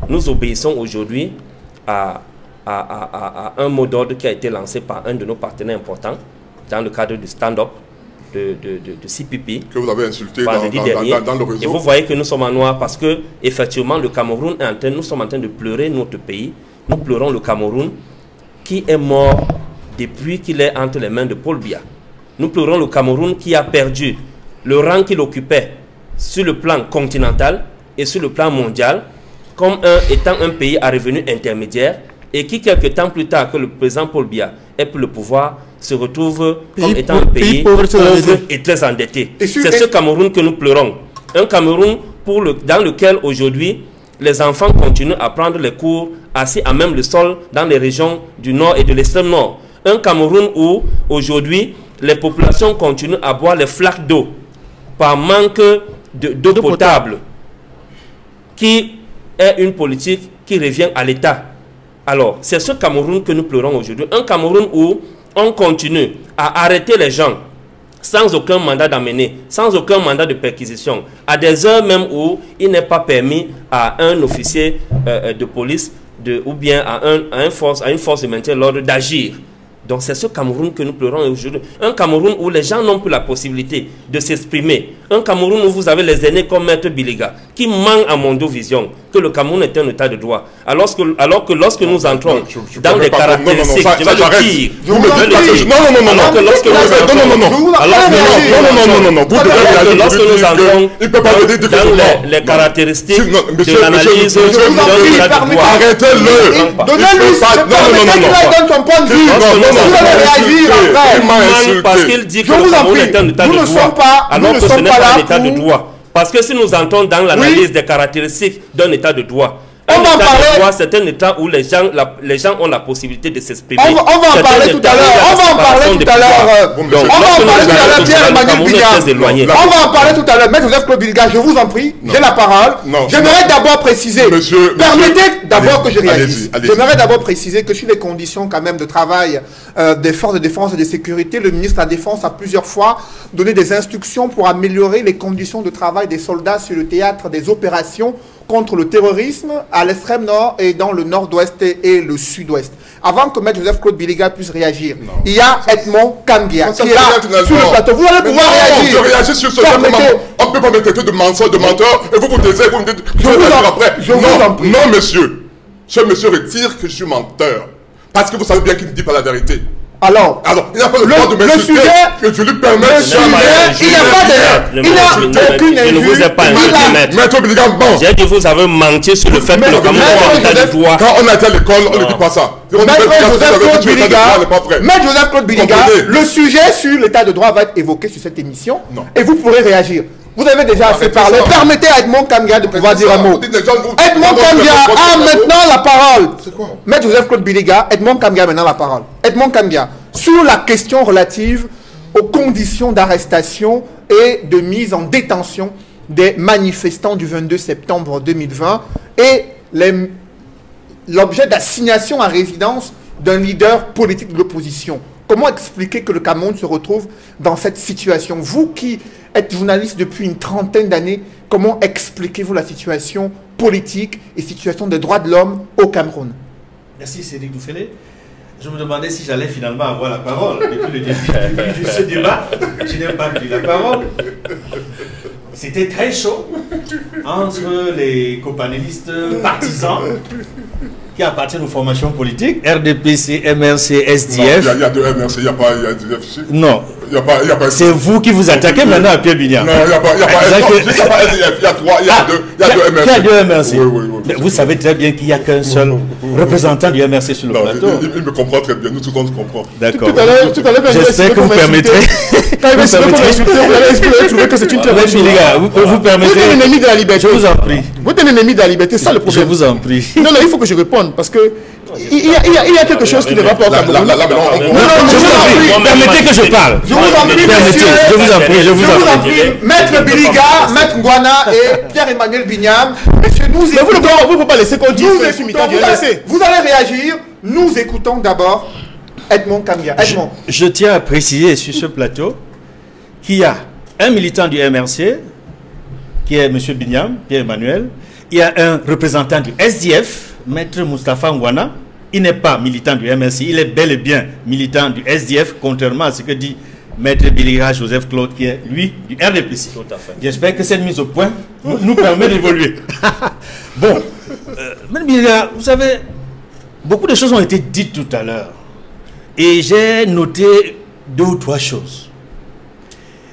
Nous obéissons aujourd'hui à un mot d'ordre qui a été lancé par un de nos partenaires importants dans le cadre du stand-up de CPP. Que vous avez insulté dans le réseau. Et vous voyez que nous sommes en noir parce que, effectivement, le Cameroun nous sommes en train de pleurer notre pays. Nous pleurons le Cameroun qui est mort depuis qu'il est entre les mains de Paul Biya. Nous pleurons le Cameroun qui a perdu le rang qu'il occupait sur le plan continental et sur le plan mondial comme étant un pays à revenu intermédiaire et qui, quelques temps plus tard que le président Paul Biya ait pris le pouvoir, se retrouve comme étant un pays pauvre et très endetté. C'est ce Cameroun que nous pleurons. Un Cameroun dans lequel aujourd'hui les enfants continuent à prendre les cours assis à même le sol dans les régions du nord et de l'extrême nord. Un Cameroun où aujourd'hui les populations continuent à boire les flaques d'eau par manque d'eau potable, qui est une politique qui revient à l'État. Alors, c'est ce Cameroun que nous pleurons aujourd'hui. Un Cameroun où on continue à arrêter les gens sans aucun mandat d'amener, sans aucun mandat de perquisition, à des heures même où il n'est pas permis à un officier de police ou bien à une force de maintien de l'ordre d'agir. Donc c'est ce Cameroun que nous pleurons aujourd'hui. Un Cameroun où les gens n'ont plus la possibilité de s'exprimer. Un Cameroun où vous avez les aînés comme Maître Biliga qui manquent à Mondovision que le Cameroun est un état de droit. Alors que lorsque nous entrons dans les caractéristiques, je vais le dire. Lorsque nous entrons dans les caractéristiques de l'analyse d'un état de droit. Arrêtez-le. Vous allez réagir après. Parce qu'il dit que le Cameroun est un état de droit, alors que ce n'est pas un état de droit. Parce que si nous entrons dans l'analyse des caractéristiques d'un état de droit, c'est un état où les gens ont la possibilité de s'exprimer. On va en parler tout à l'heure. On va en parler tout à l'heure. Pierre-Emmanuel Bignam. On va en parler tout à l'heure. Maître Joseph-Claude Biliga, je vous en prie, j'ai la parole. J'aimerais d'abord préciser. Permettez d'abord que je réagisse. J'aimerais d'abord préciser que sur les conditions quand même de travail des forces de défense et de sécurité, le ministre de la Défense a plusieurs fois donné des instructions pour améliorer les conditions de travail des soldats sur le théâtre des opérations contre le terrorisme à l'extrême nord et dans le nord-ouest et le sud-ouest. Avant que Maître Joseph-Claude Biliga puisse réagir, il y a Edmond Kambia qui est là sur le plateau. Vous allez pouvoir réagir. Je réagis sur ce thème. On ne peut pas me traiter de menteur et vous taisez, vous me dites je vous après. Non, monsieur. Ce monsieur retire que je suis menteur. Parce que vous savez bien qu'il ne dit pas la vérité. Alors, il n'a pas le droit de m'insulter que je lui permette. Il n'y a pas de... Il n'a aucune injure. Je ne vous ai pas insulté, Maître Biliga, bon. J'ai dit vous avez menti sur le fait que le Cameroun est en état de droit. Quand on a été à l'école, on ne dit pas ça. Maître Joseph-Claude Biliga, le sujet sur l'état de droit va être évoqué sur cette émission. Et vous pourrez réagir. Vous avez déjà assez parlé. Permettez à Edmond Kambia de pouvoir dire un mot. Edmond Kambia a maintenant la parole. Maître Joseph-Claude Biliga, Edmond Kambia a maintenant la parole. Edmond Kambia, sur la question relative aux conditions d'arrestation et de mise en détention des manifestants du 22 septembre 2020 et l'objet d'assignation à résidence d'un leader politique de l'opposition. Comment expliquer que le Cameroun se retrouve dans cette situation? Vous qui êtes journaliste depuis une trentaine d'années, comment expliquez-vous la situation politique et situation des droits de l'homme au Cameroun? Merci Cédric Doufélé. Je me demandais si j'allais finalement avoir la parole depuis le début de ce débat. Je n'ai pas pris la parole. C'était très chaud entre les copanélistes partisans qui appartiennent aux formations politiques, RDPC, MRC, SDF. Il y a deux MRC, il n'y a pas SDF ici. Non. C'est vous qui vous attaquez maintenant à Pierre Bignam. Non, il n'y a pas SDF, il y a trois, il y a deux MRC. Il y a deux MRC. Oui. Mais vous savez très bien qu'il n'y a qu'un seul représentant du MRC sur le plateau. Il me comprend très bien, nous tous on se comprend. D'accord. J'espère que vous permettrez. Quand il vous allez trouver que c'est une très bonne chose. Vous permettez. Vous êtes un ennemi de la liberté. Je vous en prie. Vous êtes un ennemi de la liberté, c'est ça le problème. Je vous en prie. Non, il faut que je réponde parce que il y a quelque chose qui ne va pas au Cameroun. Permettez que je parle. Je vous en prie, je vous en prie. Maître Biliga, Maître Ngwana et Pierre-Emmanuel Bignam. Monsieur, vous ne pouvez pas laisser qu'on dise que je suis militant du MRC. Vous allez réagir. Nous écoutons d'abord Edmond Kambia. Edmond. Je tiens à préciser sur ce plateau qu'il y a un militant du MRC, qui est M. Bignam, Pierre-Emmanuel. Il y a un représentant du SDF, Maître Moustapha Ngwana. Il n'est pas militant du MRC, il est bel et bien militant du SDF, contrairement à ce que dit Maître Biliga Joseph-Claude, qui est, lui, du RDPC. J'espère que cette mise au point nous permet d'évoluer. Bon, Maître Biliga, vous savez, beaucoup de choses ont été dites tout à l'heure. Et j'ai noté 2 ou 3 choses.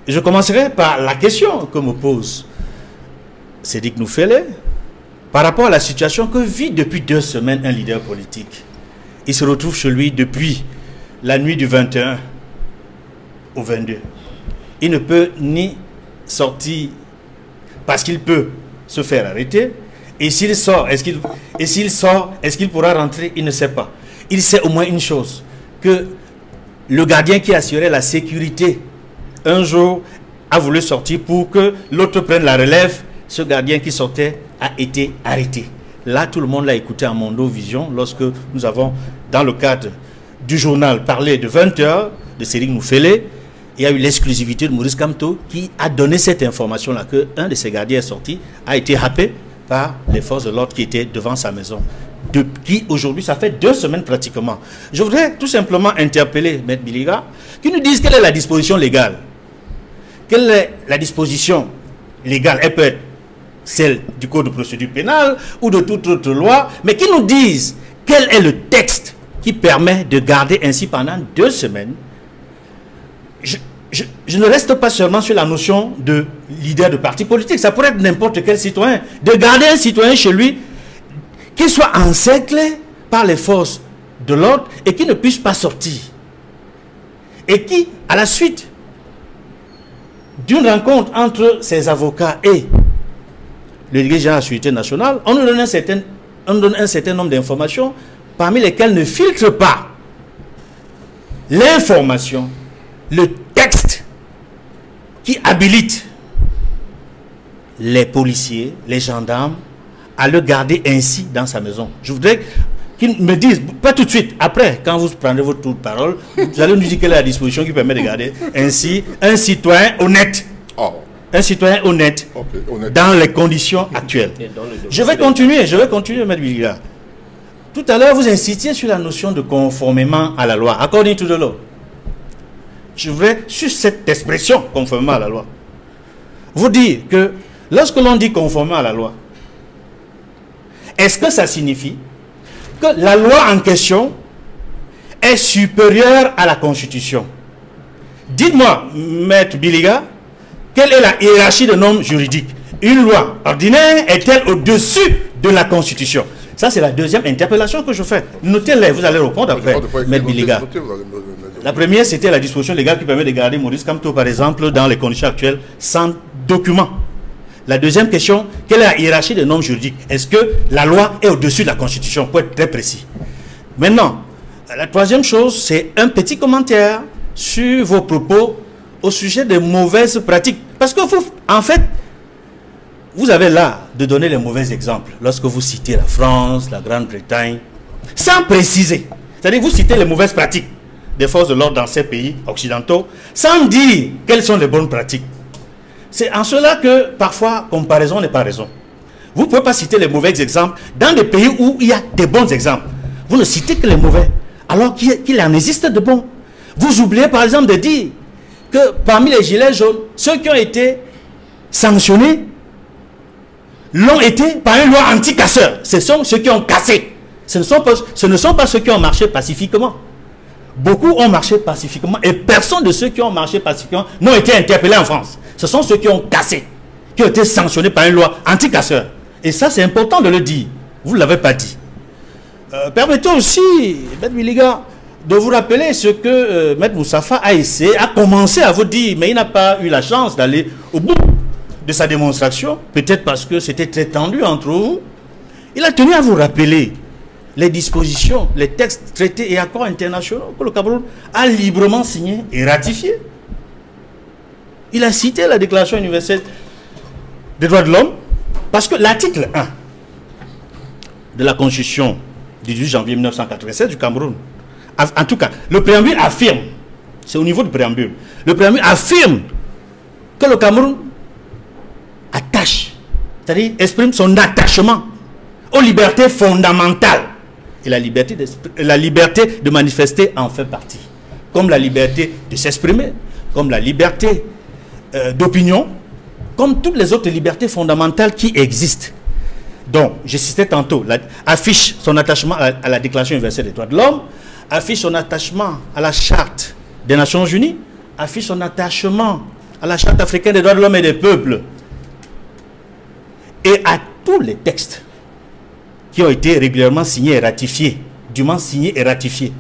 Et je commencerai par la question que me pose Cédric Doufélé par rapport à la situation que vit depuis 2 semaines un leader politique. Il se retrouve chez lui depuis la nuit du 21 au 22. Il ne peut ni sortir parce qu'il peut se faire arrêter. Et s'il sort, est-ce qu'il pourra rentrer? Il ne sait pas. Il sait au moins une chose, que le gardien qui assurait la sécurité un jour a voulu sortir pour que l'autre prenne la relève. Ce gardien qui sortait a été arrêté. Là, tout le monde l'a écouté à Mondo Vision lorsque nous avons, dans le cadre du journal, parlé de 20 heures de Cédric Noufélé. Il y a eu l'exclusivité de Maurice Kamto qui a donné cette information-là, qu'un de ses gardiens est sorti, a été happé par les forces de l'ordre qui étaient devant sa maison. Depuis aujourd'hui, ça fait 2 semaines pratiquement. Je voudrais tout simplement interpeller M. Biliga, qui nous dise quelle est la disposition légale. Quelle est la disposition légale? Elle peut être celle du Code de procédure pénale ou de toute autre loi, mais qui nous dise quel est le texte qui permet de garder ainsi pendant 2 semaines. Je ne reste pas seulement sur la notion de leader de parti politique, ça pourrait être n'importe quel citoyen. De garder un citoyen chez lui qui soit encerclé par les forces de l'ordre et qui ne puisse pas sortir. Et qui, à la suite d'une rencontre entre ses avocats et le dirigeant de la Sécurité nationale, on nous donne un certain nombre d'informations, parmi lesquelles ne filtre pas l'information, le texte qui habilite les policiers, les gendarmes, à le garder ainsi dans sa maison. Je voudrais qu'ils me disent, pas tout de suite, après, quand vous prendrez votre tour de parole, vous allez nous dire quelle est la disposition qui permet de garder ainsi un citoyen honnête. Oh. Un citoyen honnête, okay, honnête dans les conditions actuelles. Je vais continuer, M. Biliga. Tout à l'heure, vous insistiez sur la notion de conformément à la loi, according to the law. Je voudrais, sur cette expression, conformément à la loi, vous dire que lorsque l'on dit conformément à la loi, est-ce que ça signifie que la loi en question est supérieure à la Constitution? Dites-moi, Maître Biliga, quelle est la hiérarchie des normes juridiques? Une loi ordinaire est-elle au-dessus de la Constitution? Ça, c'est la deuxième interpellation que je fais. Notez-les, vous allez répondre après, Maître Biliga. La première, c'était la disposition légale qui permet de garder Maurice Kamto, par exemple, dans les conditions actuelles, sans document. La deuxième question, quelle est la hiérarchie des normes juridiques? Est-ce que la loi est au-dessus de la Constitution? Pour être très précis. Maintenant, la troisième chose, c'est un petit commentaire sur vos propos au sujet des mauvaises pratiques. Parce que vous, en fait, vous avez l'art de donner les mauvais exemples lorsque vous citez la France, la Grande-Bretagne, sans préciser. C'est-à-dire que vous citez les mauvaises pratiques des forces de l'ordre dans ces pays occidentaux, sans dire quelles sont les bonnes pratiques. C'est en cela que, parfois, comparaison n'est pas raison. Vous ne pouvez pas citer les mauvais exemples dans des pays où il y a des bons exemples. Vous ne citez que les mauvais, alors qu'il en existe de bons. Vous oubliez, par exemple, de dire que parmi les gilets jaunes, ceux qui ont été sanctionnés l'ont été par une loi anti-casseur. Ce sont ceux qui ont cassé. Ce ne sont pas ceux qui ont marché pacifiquement. Beaucoup ont marché pacifiquement et personne de ceux qui ont marché pacifiquement n'ont été interpellés en France. Ce sont ceux qui ont cassé, qui ont été sanctionnés par une loi anti-casseur. Et ça, c'est important de le dire. Vous ne l'avez pas dit. Permettez aussi, M. Biliga, de vous rappeler ce que M. Moustapha a essayé, a commencé à vous dire, mais il n'a pas eu la chance d'aller au bout de sa démonstration, peut-être parce que c'était très tendu entre vous. Il a tenu à vous rappeler les dispositions, les textes, traités et accords internationaux que le Cameroun a librement signés et ratifiés. Il a cité la Déclaration universelle des droits de l'homme parce que l'article 1 de la Constitution du 18 janvier 1987 du Cameroun, en tout cas, le préambule affirme, c'est au niveau du préambule, le préambule affirme que le Cameroun attache, c'est-à-dire exprime son attachement aux libertés fondamentales. Et la liberté de manifester en fait partie. Comme la liberté de s'exprimer, comme la liberté d'opinion, comme toutes les autres libertés fondamentales qui existent. Donc, je citais tantôt, affiche son attachement à la Déclaration universelle des droits de l'homme, affiche son attachement à la Charte des Nations Unies, affiche son attachement à la Charte africaine des droits de l'homme et des peuples, et à tous les textes qui ont été régulièrement signés et ratifiés, dûment signés et ratifiés.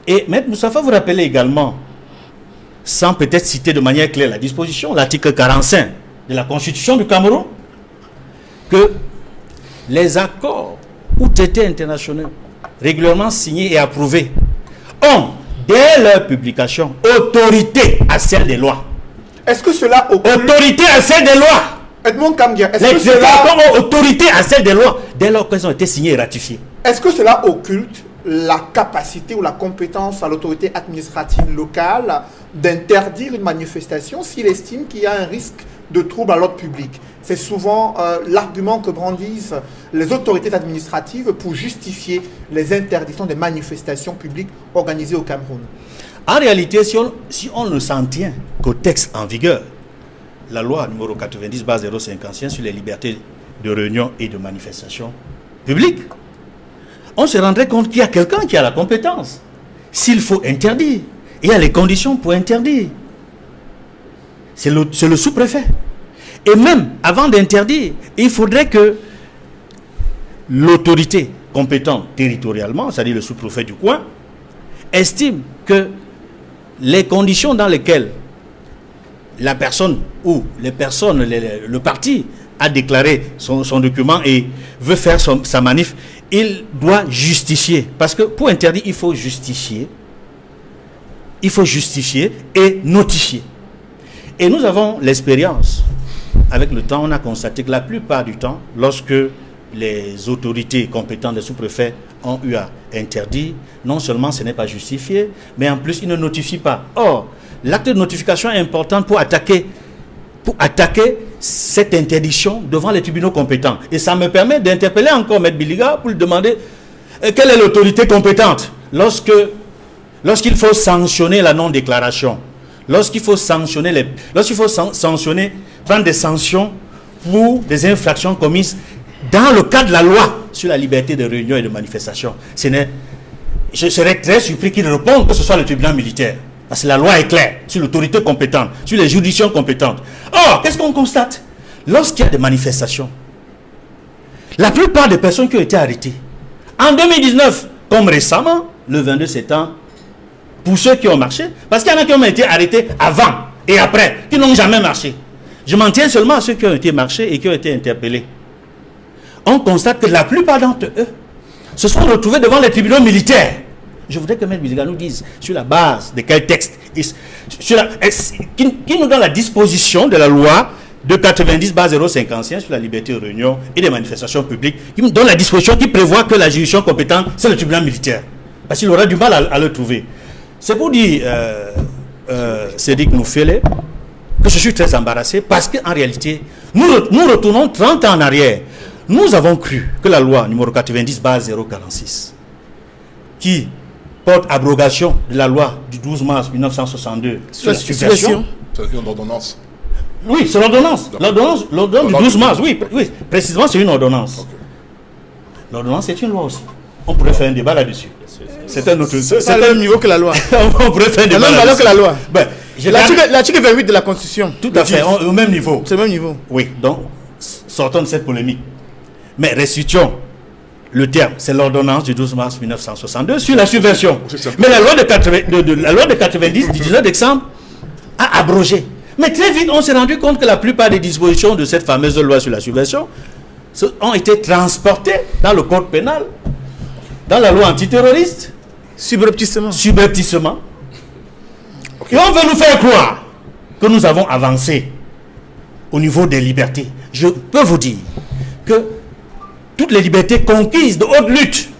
Et M. Moustapha vous rappelez également, sans peut-être citer de manière claire la disposition, l'article 45 de la Constitution du Cameroun, que les accords ou traités internationaux régulièrement signés et approuvés ont, dès leur publication, autorité à celle des lois. Est-ce que cela autorité à celle des lois. Edmond Kamdia, est-ce que cela ont autorité à celle des lois. dès lors qu'elles ont été signées et ratifiées. Est-ce que cela occulte la capacité ou la compétence à l'autorité administrative locale d'interdire une manifestation s'il estime qu'il y a un risque de trouble à l'ordre public? C'est souvent l'argument que brandissent les autorités administratives pour justifier les interdictions des manifestations publiques organisées au Cameroun. En réalité, si on ne s'en tient qu'au texte en vigueur, la loi numéro 90/051 sur les libertés de réunion et de manifestation publique, on se rendrait compte qu'il y a quelqu'un qui a la compétence. S'il faut interdire, il y a les conditions pour interdire. C'est le sous-préfet. Et même avant d'interdire, il faudrait que l'autorité compétente territorialement, c'est-à-dire le sous-préfet du coin, estime que les conditions dans lesquelles la personne ou les personnes, le parti a déclaré son document et veut faire sa manif, il doit justifier. Parce que pour interdire, il faut justifier. Il faut justifier et notifier. Et nous avons l'expérience. Avec le temps, on a constaté que la plupart du temps, lorsque les autorités compétentes des sous-préfets ont eu à interdire, non seulement ce n'est pas justifié, mais en plus, ils ne notifient pas. Or, l'acte de notification est important pour attaquer cette interdiction devant les tribunaux compétents. Et ça me permet d'interpeller encore M. Biliga pour lui demander quelle est l'autorité compétente lorsqu'il faut sanctionner la non-déclaration, lorsqu'il faut sanctionner prendre des sanctions pour des infractions commises dans le cadre de la loi sur la liberté de réunion et de manifestation. Je serais très surpris qu'il réponde que ce soit le tribunal militaire. Parce que la loi est claire sur l'autorité compétente, sur les juridictions compétentes. Or, qu'est-ce qu'on constate? Lorsqu'il y a des manifestations, la plupart des personnes qui ont été arrêtées, en 2019, comme récemment, le 22 septembre, pour ceux qui ont marché, parce qu'il y en a qui ont été arrêtés avant et après, qui n'ont jamais marché. Je m'en tiens seulement à ceux qui ont été marchés et qui ont été interpellés. On constate que la plupart d'entre eux se sont retrouvés devant les tribunaux militaires. Je voudrais que M. Biliga nous dise sur la base de quel texte, qui nous donne la disposition de la loi de 90/051 sur la liberté de réunion et des manifestations publiques, qui nous donne la disposition qui prévoit que la juridiction compétente, c'est le tribunal militaire. Parce qu'il aura du mal à le trouver. C'est pour dire, Cédric Noufele, que je suis très embarrassé parce qu'en réalité, nous retournons 30 ans en arrière. Nous avons cru que la loi numéro 90/046, qui porte abrogation de la loi du 12 mars 1962 sur la subversion. C'est une ordonnance. Oui, c'est l'ordonnance. L'ordonnance du 12 mars, oui, précisément c'est une ordonnance. Okay. L'ordonnance c'est une loi aussi. On pourrait faire un débat là-dessus. C'est un autre. C'est le même niveau que la loi. On pourrait faire un débat. La même valeur que la loi. Ben, L'article 28 de la Constitution. Tout à fait, au même niveau. C'est le même niveau. Oui, donc sortons de cette polémique. Mais restituons le terme, c'est l'ordonnance du 12 mars 1962 sur la subversion. Mais la loi de 90 du 19 décembre a abrogé. Mais très vite, on s'est rendu compte que la plupart des dispositions de cette fameuse loi sur la subversion ont été transportées dans le code pénal, dans la loi antiterroriste. Subrepticement. Okay. Et on veut nous faire croire que nous avons avancé au niveau des libertés. Je peux vous dire que toutes les libertés conquises de haute lutte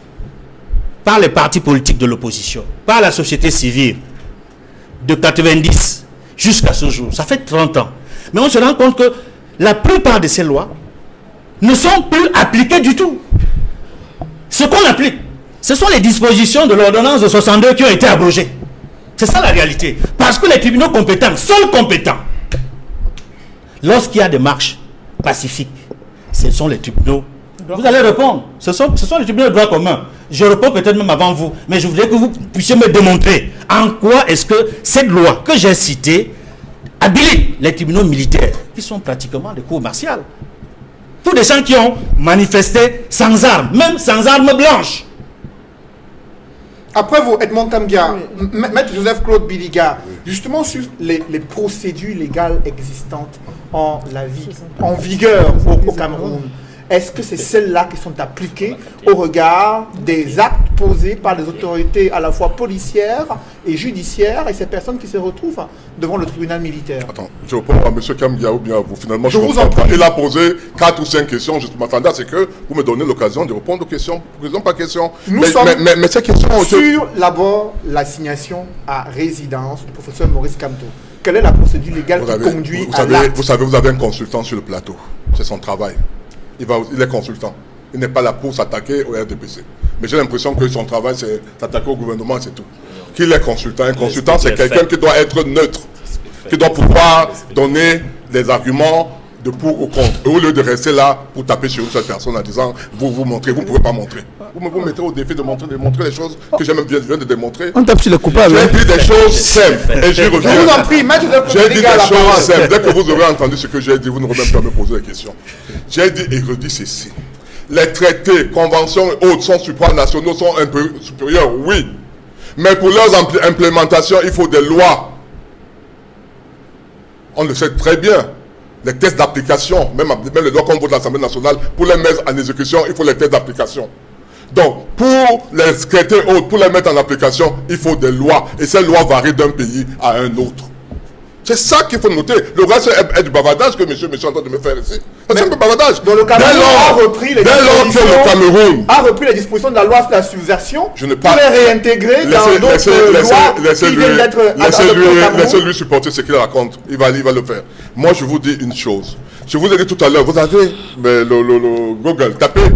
par les partis politiques de l'opposition, par la société civile, de 90 jusqu'à ce jour, ça fait 30 ans. Mais on se rend compte que la plupart de ces lois ne sont plus appliquées du tout. Ce qu'on applique, ce sont les dispositions de l'ordonnance de 62 qui ont été abrogées. C'est ça la réalité. Parce que les tribunaux compétents, seuls compétents, lorsqu'il y a des marches pacifiques, ce sont les tribunaux. Vous allez répondre, ce sont les tribunaux de droit commun. Je réponds peut-être même avant vous, mais je voudrais que vous puissiez me démontrer en quoi est-ce que cette loi que j'ai citée habilite les tribunaux militaires, qui sont pratiquement des cours martiales, pour des gens qui ont manifesté sans armes, même sans armes blanches. Après vous, Edmond Tambia, Maître Joseph-Claude Biliga, justement sur les procédures légales existantes en vigueur au Cameroun, est-ce que c'est celles-là qui sont appliquées au regard des actes posées par les autorités à la fois policières et judiciaires et ces personnes qui se retrouvent devant le tribunal militaire. Attends, je réponds à M. Kamgia ou bien à vous. Finalement, je vous en prie. Il a posé 4 ou 5 questions. Je m'attendais à ce que vous me donnez l'occasion de répondre aux questions, question par question. Nous sommes mais ces questions ont été... sur d'abord l'assignation à résidence du professeur Maurice Kamto. Quelle est la procédure légale qui conduit à l'acte? Vous savez, vous avez un consultant sur le plateau. C'est son travail. Il est consultant. Il n'est pas là pour s'attaquer au RDPC. Mais j'ai l'impression que son travail, c'est s'attaquer au gouvernement, c'est tout. Qu'il est consultant. Un consultant, c'est quelqu'un qui doit être neutre, qui doit pouvoir donner des arguments de pour ou contre. Et au lieu de rester là pour taper sur cette personne en disant vous montrez, vous ne pouvez pas montrer. Vous mettez au défi de montrer les choses que j'ai même bien de démontrer. On tape sur les coupables. J'ai dit des choses simples et j'y reviens. Je vous en prie, j'ai dit des choses simples. Dès que vous aurez entendu ce que j'ai dit, vous n'aurez même pas à me poser des questions. J'ai dit et redit ceci. Les traités, conventions et autres sont supranationaux, sont un peu supérieurs, oui. Mais pour leurs implémentations, il faut des lois. On le sait très bien. Les tests d'application, même les lois qu'on vote de l'Assemblée nationale, pour les mettre en exécution, il faut les tests d'application. Donc, pour les traiter autres, pour les mettre en application, il faut des lois. Et ces lois varient d'un pays à un autre. C'est ça qu'il faut noter. Le reste est du bavardage que monsieur est en train de me faire ici. C'est un peu bavardage. Donc le Cameroun a repris les dispositions de la loi sur la subversion pour les réintégrer dans d'autres lois qui viennent d'être adoptées. Laissez-lui supporter ce qu'il raconte. Il va le faire. Moi, je vous dis une chose. Je vous ai dit tout à l'heure, vous avez le Google, tapez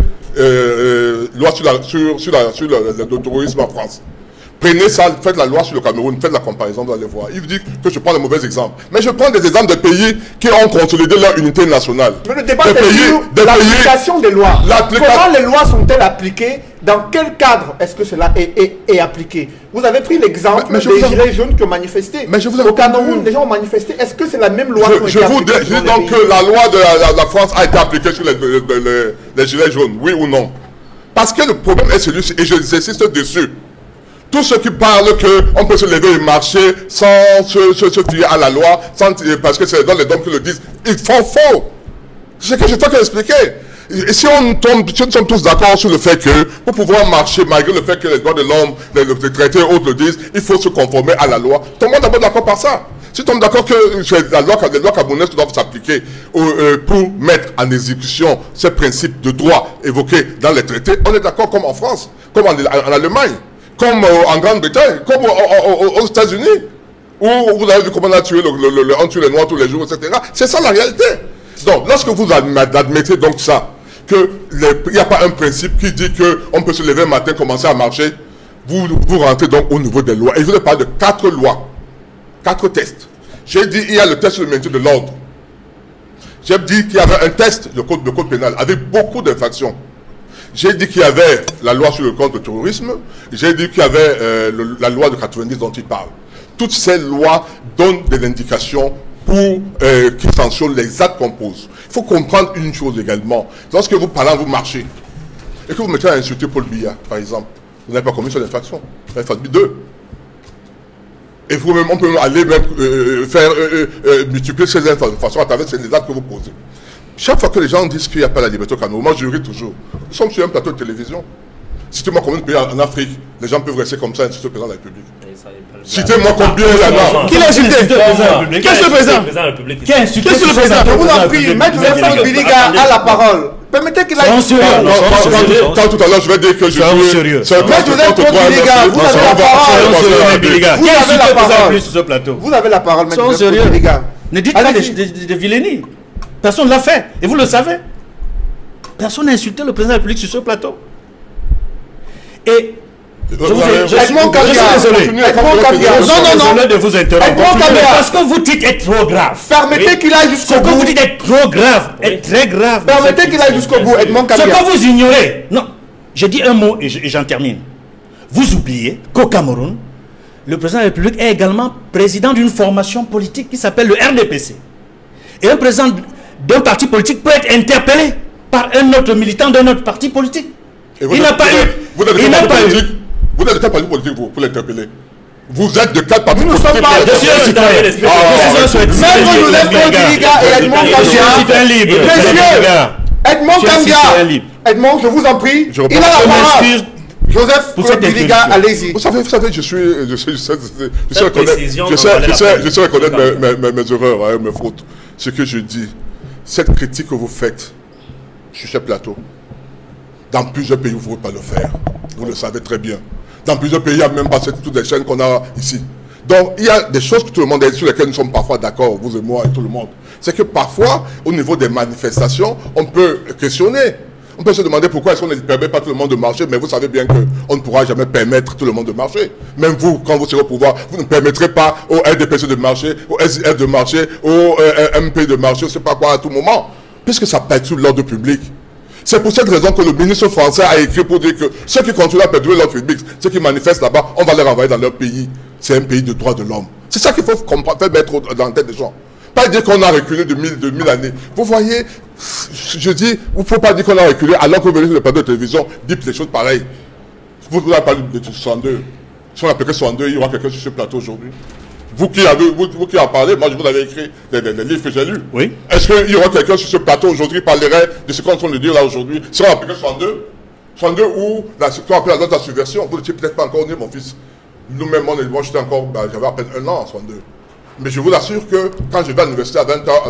loi sur le terrorisme en France. Prenez ça, faites la loi sur le Cameroun, faites la comparaison, vous allez voir. Il vous dit que je prends de mauvais exemples. Mais je prends des exemples de pays qui ont consolidé leur unité nationale. Mais le débat c'est sur l'application des lois. Comment les lois sont-elles appliquées? Dans quel cadre est-ce que cela est appliqué? Vous avez pris l'exemple des gilets jaunes qui ont manifesté. Au Cameroun, les gens ont manifesté. Est-ce que c'est la même loi Je vous dis donc que la loi de la France a été appliquée sur les gilets jaunes, oui ou non? Parce que le problème est celui-ci, et j'insiste dessus. Tous ceux qui parlent qu'on peut se lever et marcher sans se fier à la loi, parce que c'est dans les dons qui le disent, ils font faux. C'est ce que je t'ai expliqué. Et si nous sommes tous d'accord sur le fait que pour pouvoir marcher, malgré le fait que les droits de l'homme, les traités et autres le disent, il faut se conformer à la loi. Tout le monde est d'abord d'accord par ça. Si nous sommes d'accord que les lois camerounaises doivent s'appliquer pour mettre en exécution ces principes de droit évoqués dans les traités, on est d'accord comme en France, comme en Allemagne, comme en Grande-Bretagne, comme aux États-Unis, où vous avez vu comment on a tué on tue les Noirs tous les jours, etc. C'est ça la réalité. Donc, lorsque vous admettez donc ça, qu'il n'y a pas un principe qui dit qu'on peut se lever un matin, commencer à marcher, vous rentrez donc au niveau des lois. Et je vous parle de 4 lois, 4 tests. J'ai dit il y a le test sur le maintien de l'ordre. J'ai dit qu'il y avait un test, le code pénal, avec beaucoup d'infractions. J'ai dit qu'il y avait la loi sur le contre-terrorisme. J'ai dit qu'il y avait la loi de 90 dont il parle. Toutes ces lois donnent des indications pour qui sanctionnent les actes qu'on pose. Il faut comprendre une chose également. Lorsque vous parlez, vous marchez, et que vous mettez à insulter Paul Biya, par exemple, vous n'avez pas commis sur l'infraction. Vous avez fait 2. Et vous-même, on peut aller même faire multiplier ces infractions à travers les actes que vous posez. Chaque fois que les gens disent qu'il n'y a pas la liberté au Cameroun, moi je ris toujours. Nous sommes sur un plateau de télévision. Citez-moi combien de pays en Afrique, les gens peuvent rester comme ça et insulter le président de la République. Citez-moi combien il y en a. Qui l'a insulté? Qui est ce président? Qui a insulté le président? Je vous en prie, Maître Joseph Biliga a la parole. Permettez qu'il aille. Quand tout à l'heure je vais dire que je suis sérieux. Maître Joseph Biliga, vous avez la parole. Vous avez la parole, Maître Joseph Biliga. Ne dites pas de vilainie. Personne ne l'a fait. Et vous le savez. Personne n'a insulté le président de la République sur ce plateau. Et je suis désolé. Désolé de vous interrompre. Parce que vous dites est trop grave. Permettez qu'il aille jusqu'au bout. Ce que vous dites est trop grave. Est très grave. Permettez qu'il aille jusqu'au bout. Ce que vous ignorez. Non. Je dis un mot et j'en termine. Vous oubliez qu'au Cameroun, le président de la République est également président d'une formation politique qui s'appelle le RDPC. Et un président d'un parti politique peut être interpellé par un autre militant d'un autre parti politique. Il n'a pas eu. Vous n'êtes pas parti politique pour l'interpeller. Vous êtes de 4 partis politiques. Nous ne sommes pas je suis un citoyen. Maître Joseph Biliga et Edmond Kamgia. Edmond Kamgia. Edmond, je vous en prie. Il a la parole. Joseph Biliga, allez-y. Vous savez, je sais reconnaître mes erreurs, hein, mes fautes. Ce que je dis, cette critique que vous faites sur ce plateau, dans plusieurs pays, vous ne pouvez pas le faire. Vous le savez très bien. Dans plusieurs pays, il n'y a même pas toutes les chaînes qu'on a ici. Donc, il y a des choses que tout le monde est sur lesquelles nous sommes parfois d'accord, vous et moi et tout le monde. C'est que parfois, au niveau des manifestations, on peut questionner. On peut se demander pourquoi est-ce qu'on ne permet pas tout le monde de marcher, mais vous savez bien qu'on ne pourra jamais permettre tout le monde de marcher. Même vous, quand vous serez au pouvoir, vous ne permettrez pas au RDPC de marcher, au SIR de marcher, au MP de marcher, je ne sais pas quoi à tout moment, puisque ça perturbe l'ordre public. C'est pour cette raison que le ministre français a écrit pour dire que ceux qui continuent à perturber l'ordre public, ceux qui manifestent là-bas, on va les renvoyer dans leur pays. C'est un pays de droits de l'homme. C'est ça qu'il faut faire mettre dans la tête des gens. Pas dire qu'on a reculé de 1000 années. Vous voyez, je dis, il ne faut pas dire qu'on a reculé alors que vous venez sur le plateau de télévision, dites les choses pareilles. Vous avez parlé de 62. Si on appelait 62, il y aura quelqu'un sur ce plateau aujourd'hui. Vous qui en parlez, moi je vous avais écrit des livres que j'ai lus. Oui. Est-ce qu'il y aura quelqu'un sur ce plateau aujourd'hui qui parlerait de ce qu'on est en train de dire là aujourd'hui? Si on appelait 62 ou ce qu'on appelle la note à subversion, vous n'étiez peut-être pas encore né, mon fils. Nous-mêmes, moi j'étais encore, j'avais à peine 1 an en 62. Mais je vous assure que quand je vais à l'université à 20 ans,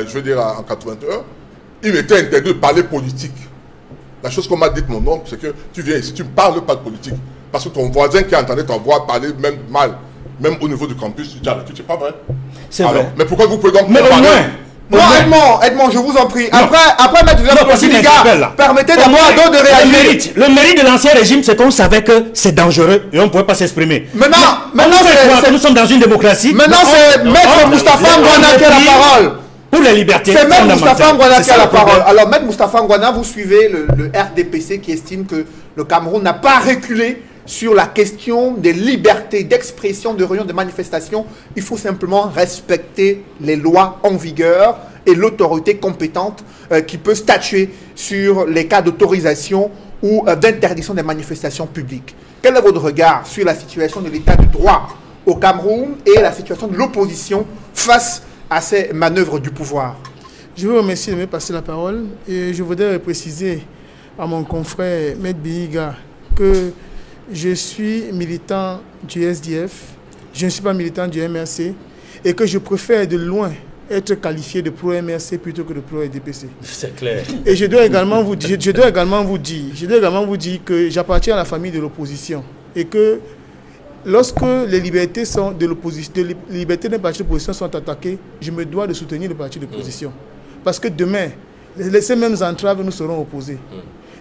je veux dire en 81, il m'était interdit de parler politique. La chose qu'on m'a dit mon oncle, c'est que tu viens ici, tu ne parles pas de politique. Parce que ton voisin qui entendait ton voix parler même mal, même au niveau du campus, tu dis, ah, c'est pas vrai. C'est vrai. Mais pourquoi vous pouvez donc mais parler? Non, Edmond, je vous en prie. Après Maître Biliga, permettez d'abord à d'autres de réagir. Le mérite de l'ancien régime, c'est qu'on savait que c'est dangereux et on ne pouvait pas s'exprimer. Maintenant, nous sommes dans une démocratie. Maintenant, c'est Maître Moustapha Ngouana qui a la parole. Pour les libertés. C'est Maître Moustapha Ngouana qui a la parole. Alors, Maître Moustapha Ngouana, vous suivez le RDPC qui estime que le Cameroun n'a pas reculé sur la question des libertés d'expression, de réunion, de manifestation. Il faut simplement respecter les lois en vigueur et l'autorité compétente qui peut statuer sur les cas d'autorisation ou d'interdiction des manifestations publiques. Quel est votre regard sur la situation de l'état de droit au Cameroun et la situation de l'opposition face à ces manœuvres du pouvoir? Je vous remercie de me passer la parole et je voudrais préciser à mon confrère Maître Biliga que je suis militant du SDF, je ne suis pas militant du MRC et que je préfère de loin être qualifié de pro-MRC plutôt que de pro-RDPC. C'est clair. Et je dois également vous dire que j'appartiens à la famille de l'opposition et que lorsque les libertés de l'opposition, les libertés d'un parti d'opposition sont attaquées, je me dois de soutenir le parti d'opposition. Parce que demain, ces mêmes entraves nous seront opposées.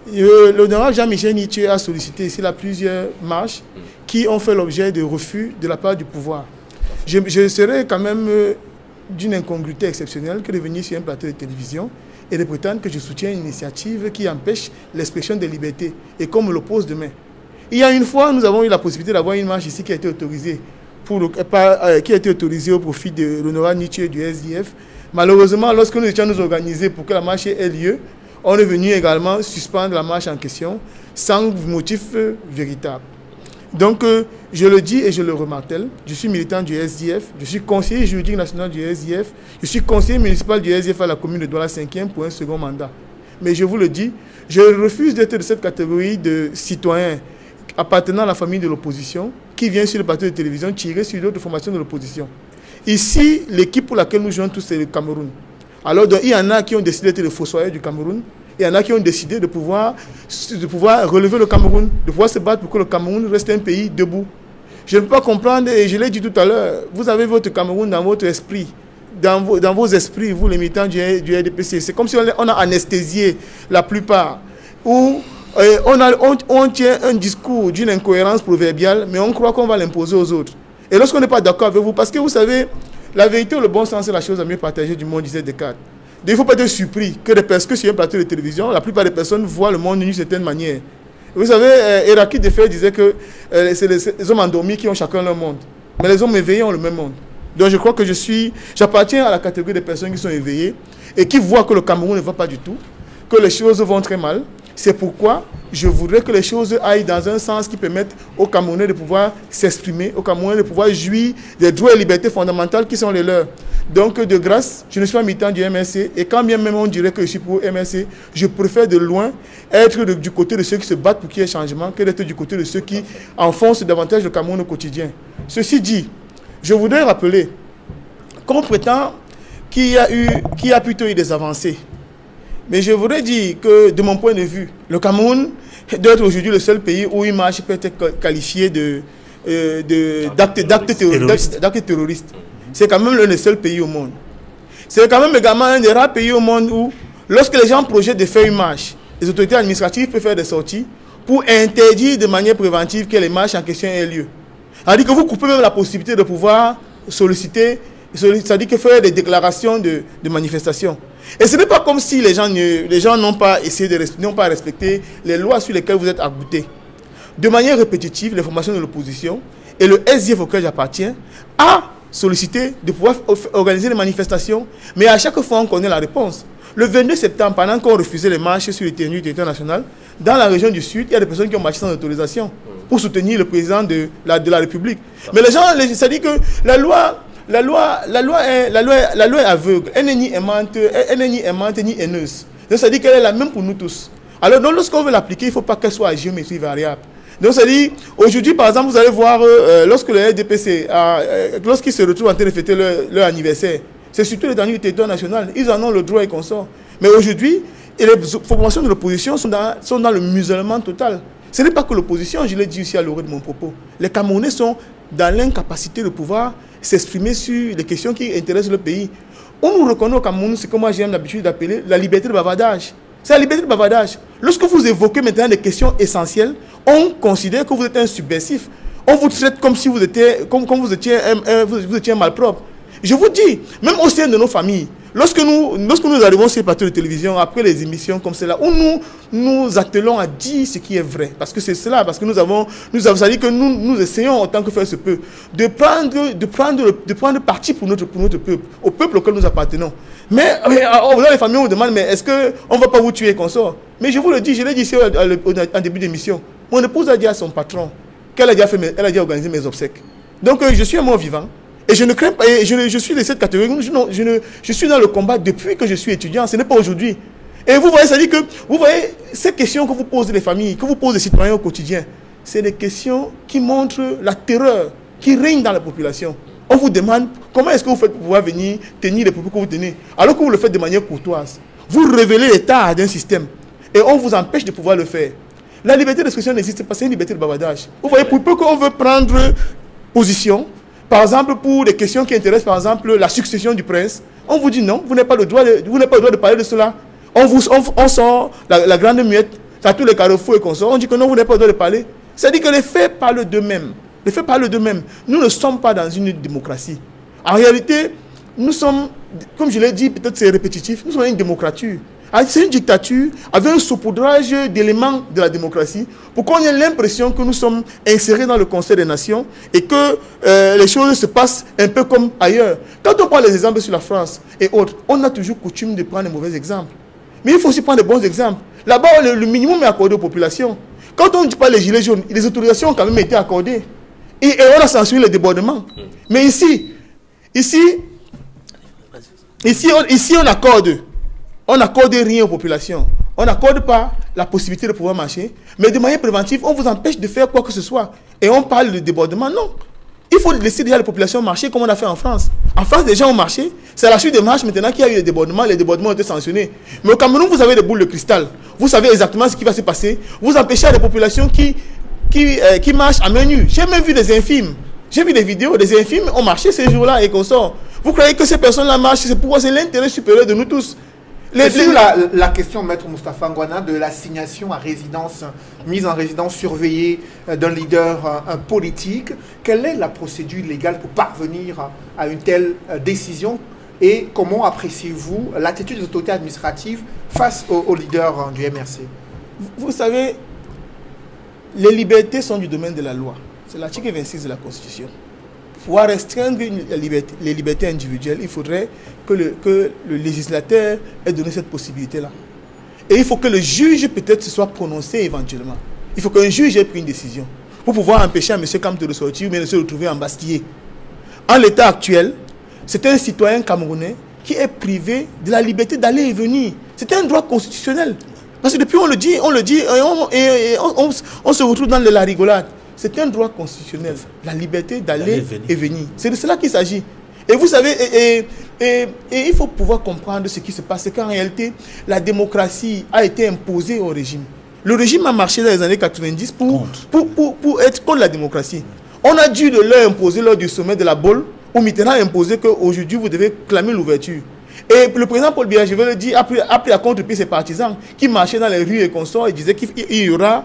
L'honorable Jean-Michel Nitié a sollicité ici plusieurs marches qui ont fait l'objet de refus de la part du pouvoir. Je serais quand même d'une incongruité exceptionnelle que de venir sur un plateau de télévision et de prétendre que je soutiens une initiative qui empêche l'expression des libertés et qu'on me l'oppose demain. Il y a une fois, nous avons eu la possibilité d'avoir une marche ici qui a été autorisée, au profit de l'honorable Nitié du SDF. Malheureusement, lorsque nous étions nous organisés pour que la marche ait lieu, on est venu également suspendre la marche en question sans motif véritable. Donc, je le dis et je le remartèle, je suis militant du SDF, je suis conseiller juridique national du SDF, je suis conseiller municipal du SDF à la commune de Douala 5e pour un second mandat. Mais je vous le dis, je refuse d'être de cette catégorie de citoyens appartenant à la famille de l'opposition qui vient sur le plateau de télévision tirer sur d'autres formations de l'opposition. Ici, l'équipe pour laquelle nous jouons tous, c'est le Cameroun. Alors, il y en a qui ont décidé d'être les fossoyeurs du Cameroun. Il y en a qui ont décidé de pouvoir relever le Cameroun, de pouvoir se battre pour que le Cameroun reste un pays debout. Je ne peux pas comprendre, et je l'ai dit tout à l'heure, vous avez votre Cameroun dans votre esprit, dans vos esprits, vous les militants du RDPC. C'est comme si on a anesthésié la plupart, où on tient un discours d'une incohérence proverbiale, mais on croit qu'on va l'imposer aux autres. Et lorsqu'on n'est pas d'accord avec vous, parce que vous savez, la vérité ou le bon sens, c'est la chose la mieux partagée du monde, disait Descartes. Il ne faut pas être surpris que sur un plateau de télévision, la plupart des personnes voient le monde d'une certaine manière. Vous savez, Héraclite de Fer disait que c'est les hommes endormis qui ont chacun leur monde. Mais les hommes éveillés ont le même monde. Donc je crois que j'appartiens à la catégorie des personnes qui sont éveillées et qui voient que le Cameroun ne va pas du tout, que les choses vont très mal. C'est pourquoi je voudrais que les choses aillent dans un sens qui permette aux Camerounais de pouvoir s'exprimer, aux Camerounais de pouvoir jouir des droits et libertés fondamentales qui sont les leurs. Donc, de grâce, je ne suis pas militant du MRC. Et quand bien même on dirait que je suis pour MRC, je préfère de loin être du côté de ceux qui se battent pour qu'il y ait changement que d'être du côté de ceux qui enfoncent davantage le Cameroun au quotidien. Ceci dit, je voudrais rappeler qu'on prétend qu'il y a plutôt eu des avancées. Mais je voudrais dire que, de mon point de vue, le Cameroun doit être aujourd'hui le seul pays où une marche peut être qualifiée d'acte terroriste. C'est quand même l'un des seuls pays au monde. C'est quand même également un des rares pays au monde où, lorsque les gens projettent de faire une marche, les autorités administratives peuvent faire des sorties pour interdire de manière préventive que les marches en question aient lieu. C'est-à-dire que vous coupez même la possibilité de pouvoir solliciter, c'est-à-dire que faire des déclarations de manifestation. Et ce n'est pas comme si les gens n'ont pas essayé n'ont pas respecté les lois sur lesquelles vous êtes agoutés. De manière répétitive, les formations de l'opposition et le SDF auquel j'appartiens a sollicité de pouvoir organiser les manifestations, mais à chaque fois on connaît la réponse. Le 22 septembre, pendant qu'on refusait les marches sur le territoire national, dans la région du Sud, il y a des personnes qui ont marché sans autorisation pour soutenir le président de la République. Mais les gens, ça dit que la loi est aveugle, elle n'est ni aimante ni haineuse. Donc ça dit qu'elle est la même pour nous tous. Alors donc, lorsqu'on veut l'appliquer, il ne faut pas qu'elle soit à géométrie variable. Donc ça dit, aujourd'hui par exemple, vous allez voir, lorsque le RDPC, lorsqu'ils se retrouvent en train de fêter leur anniversaire, c'est surtout les derniers du territoire national, ils en ont le droit et consort. Mais aujourd'hui, les formations de l'opposition sont dans le musulman total. Ce n'est pas que l'opposition, je l'ai dit aussi à l'orée de mon propos. Les Camerounais sont dans l'incapacité de pouvoir s'exprimer sur les questions qui intéressent le pays. On nous reconnaît au Cameroun, c'est comme moi j'ai l'habitude d'appeler la liberté de bavardage. C'est la liberté de bavardage. Lorsque vous évoquez maintenant des questions essentielles, on considère que vous êtes un subversif. On vous traite comme si vous étiez un malpropre. Je vous dis, même au sein de nos familles, lorsque nous arrivons sur les plateaux de télévision, après les émissions comme celle-là, où nous attelons à dire ce qui est vrai, parce que c'est cela, parce que nous avons dit que nous essayons, autant que faire se peut, de prendre parti pour notre peuple, au peuple auquel nous appartenons. Mais dans les familles, on vous demande, mais est-ce qu'on ne va pas vous tuer qu'on sort? Mais je vous le dis, je l'ai dit ici en début d'émission, mon épouse a dit à son patron qu'elle a déjà organisé mes obsèques. Donc je suis un mort vivant. Et je ne crains pas, et je suis de cette catégorie, je suis dans le combat depuis que je suis étudiant, ce n'est pas aujourd'hui. Et vous voyez, ça dit que, vous voyez, ces questions que vous posez les familles, que vous posez les citoyens au quotidien, c'est des questions qui montrent la terreur qui règne dans la population. On vous demande, comment est-ce que vous faites pour pouvoir venir tenir les propos que vous tenez, alors que vous le faites de manière courtoise. Vous révélez l'état d'un système, et on vous empêche de pouvoir le faire. La liberté d'expression n'existe pas, c'est une liberté de bavardage. Vous voyez, pour peu qu'on veut prendre position, par exemple, pour des questions qui intéressent, par exemple, la succession du prince, on vous dit non, vous n'avez pas le droit de parler de cela. On sort la grande muette, à tous les carrefours et qu'on sort, on dit que non, vous n'avez pas le droit de parler. C'est-à-dire que les faits parlent d'eux-mêmes. Les faits parlent d'eux-mêmes. Nous ne sommes pas dans une démocratie. En réalité, nous sommes, comme je l'ai dit, peut-être c'est répétitif, nous sommes une démocrature. C'est une dictature avec un saupoudrage d'éléments de la démocratie pour qu'on ait l'impression que nous sommes insérés dans le Conseil des Nations et que les choses se passent un peu comme ailleurs. Quand on prend les exemples sur la France et autres, on a toujours coutume de prendre des mauvais exemples. Mais il faut aussi prendre des bons exemples. Là-bas, le minimum est accordé aux populations. Quand on ne dit pas les gilets jaunes, les autorisations ont quand même été accordées. Et on a censuré les débordements. Mais ici on accorde. On n'accorde rien aux populations. On n'accorde pas la possibilité de pouvoir marcher. Mais de manière préventive, on vous empêche de faire quoi que ce soit. Et on parle de débordement. Non. Il faut laisser déjà les populations marcher comme on a fait en France. En France, les gens ont marché. C'est à la suite des marches maintenant qu'il y a eu les débordements. Les débordements ont été sanctionnés. Mais au Cameroun, vous avez des boules de cristal. Vous savez exactement ce qui va se passer. Vous empêchez les populations qui marchent à main nue. J'ai même vu des infimes. J'ai vu des vidéos. Des infimes ont marché ces jours-là et qu'on sort. Vous croyez que ces personnes-là marchent? C'est pourquoi c'est l'intérêt supérieur de nous tous. La question, Maître Moustapha Ngouana, de l'assignation à résidence, mise en résidence surveillée d'un leader politique, quelle est la procédure légale pour parvenir à une telle décision et comment appréciez-vous l'attitude des autorités administratives face au leader du MRC? Vous savez, les libertés sont du domaine de la loi. C'est l'article 26 de la Constitution. Pour restreindre les libertés individuelles, il faudrait que le législateur ait donné cette possibilité-là. Et il faut que le juge peut-être se soit prononcé éventuellement. Il faut qu'un juge ait pris une décision pour pouvoir empêcher à M. Kamto de sortir mais de se retrouver embastillé. En l'état actuel, c'est un citoyen camerounais qui est privé de la liberté d'aller et venir. C'est un droit constitutionnel. Parce que depuis on le dit, et on se retrouve dans la rigolade. C'est un droit constitutionnel, la liberté d'aller et venir. C'est de cela qu'il s'agit. Et vous savez, et il faut pouvoir comprendre ce qui se passe. C'est qu'en réalité, la démocratie a été imposée au régime. Le régime a marché dans les années 90 pour être contre la démocratie. On a dû leur imposer lors du sommet de la Baule, où Mitterrand a imposé qu'aujourd'hui, vous devez clamer l'ouverture. Et le président Paul Biya, je veux le dire, a pris à contre-pied ses partisans qui marchaient dans les rues et consorts et disaient qu'il n'y aura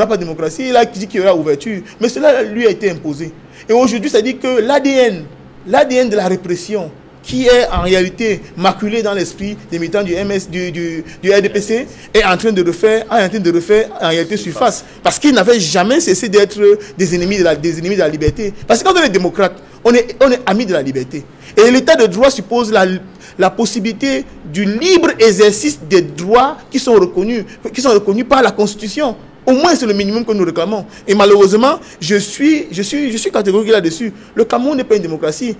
pas de démocratie. Il a dit qu'il y aura ouverture. Mais cela lui a été imposé. Et aujourd'hui, ça dit que l'ADN de la répression, qui est en réalité maculé dans l'esprit des militants du RDPC, est en train de refaire en réalité surface. Parce qu'ils n'avaient jamais cessé d'être des ennemis de la liberté. Parce que quand on est démocrate, on est amis de la liberté. Et l'état de droit suppose la possibilité du libre exercice des droits qui sont reconnus par la Constitution. Au moins, c'est le minimum que nous réclamons. Et malheureusement, je suis catégorique là-dessus. Le Cameroun n'est pas une démocratie.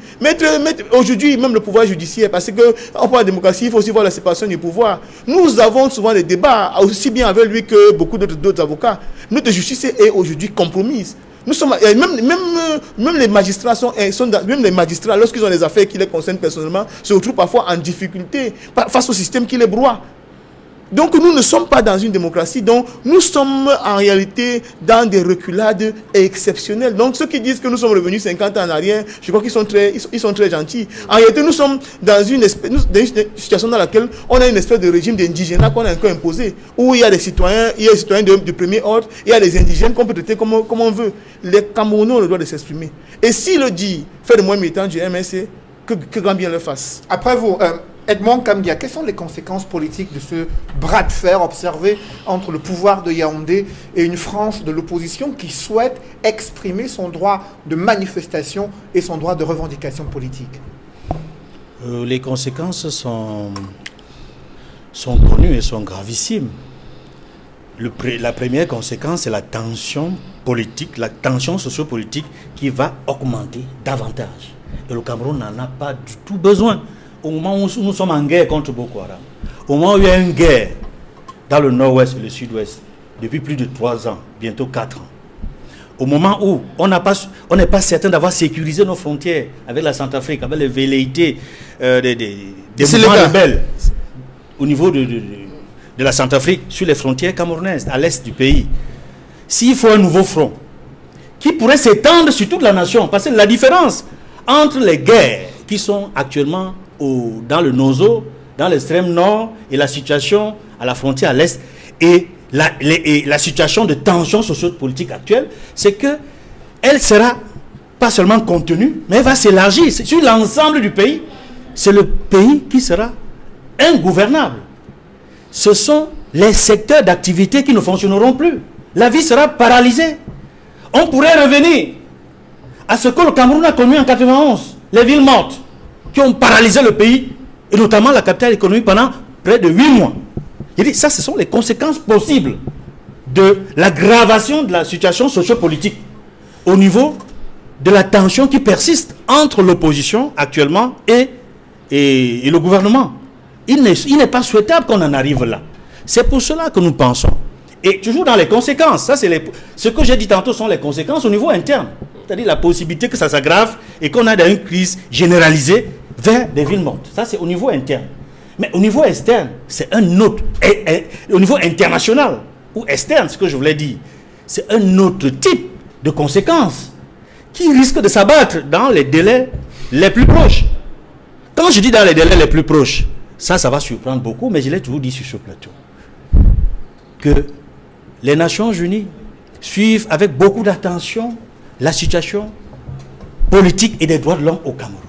Aujourd'hui, même le pouvoir judiciaire, parce qu'on parle de démocratie, il faut aussi voir la séparation du pouvoir. Nous avons souvent des débats, aussi bien avec lui que beaucoup d'autres avocats. Notre justice est aujourd'hui compromise. Nous sommes, même les magistrats même les magistrats, lorsqu'ils ont des affaires qui les concernent personnellement, se retrouvent parfois en difficulté face au système qui les broie. Donc nous ne sommes pas dans une démocratie, donc nous sommes en réalité dans des reculades exceptionnelles. Donc ceux qui disent que nous sommes revenus 50 ans en arrière, je crois qu'ils sont très gentils. En réalité, nous sommes dans une situation dans laquelle on a une espèce de régime d'indigénat qu'on a encore imposé, où il y a des citoyens, de premier ordre, il y a des indigènes qu'on peut traiter comme on veut. Les Camerounais ont le droit de s'exprimer. Et s'il le dit, fait de moi militant du MSC, que grand bien le fasse. Après vous, Edmond Kambia, quelles sont les conséquences politiques de ce bras de fer observé entre le pouvoir de Yaoundé et une frange de l'opposition qui souhaite exprimer son droit de manifestation et son droit de revendication politique? Les conséquences sont connues et sont gravissimes. La première conséquence, c'est la tension politique, la tension sociopolitique qui va augmenter davantage. Et le Cameroun n'en a pas du tout besoin. Au moment où nous sommes en guerre contre Boko Haram, au moment où il y a une guerre dans le nord-ouest et le sud-ouest, depuis plus de 3 ans, bientôt 4 ans, au moment où on n'est pas certain d'avoir sécurisé nos frontières avec la Centrafrique, avec les velléités des mouvements rebelles au niveau de la Centrafrique, sur les frontières camerounaises, à l'est du pays, s'il faut un nouveau front qui pourrait s'étendre sur toute la nation, parce que la différence entre les guerres qui sont actuellement dans le Nozo, dans l'extrême nord, et la situation à la frontière à l'est, et la situation de tension sociopolitique actuelle, c'est qu'elle sera pas seulement contenue, mais elle va s'élargir sur l'ensemble du pays. C'est le pays qui sera ingouvernable. Ce sont les secteurs d'activité qui ne fonctionneront plus. La vie sera paralysée. On pourrait revenir à ce que le Cameroun a connu en 91, les villes mortes, qui ont paralysé le pays, et notamment la capitale économique pendant près de 8 mois. Je dis, ça, ce sont les conséquences possibles de l'aggravation de la situation sociopolitique au niveau de la tension qui persiste entre l'opposition actuellement et le gouvernement. Il n'est pas souhaitable qu'on en arrive là. C'est pour cela que nous pensons. Et toujours dans les conséquences, ça c'est ce que j'ai dit tantôt sont les conséquences au niveau interne. C'est-à-dire la possibilité que ça s'aggrave et qu'on a une crise généralisée vers des villes mortes. Ça c'est au niveau interne. Mais au niveau externe, c'est un autre. Au niveau international ou externe, ce que je voulais dire, c'est un autre type de conséquences qui risque de s'abattre dans les délais les plus proches. Quand je dis dans les délais les plus proches, ça va surprendre beaucoup, mais je l'ai toujours dit sur ce plateau, que les Nations Unies suivent avec beaucoup d'attention la situation politique et des droits de l'homme au Cameroun.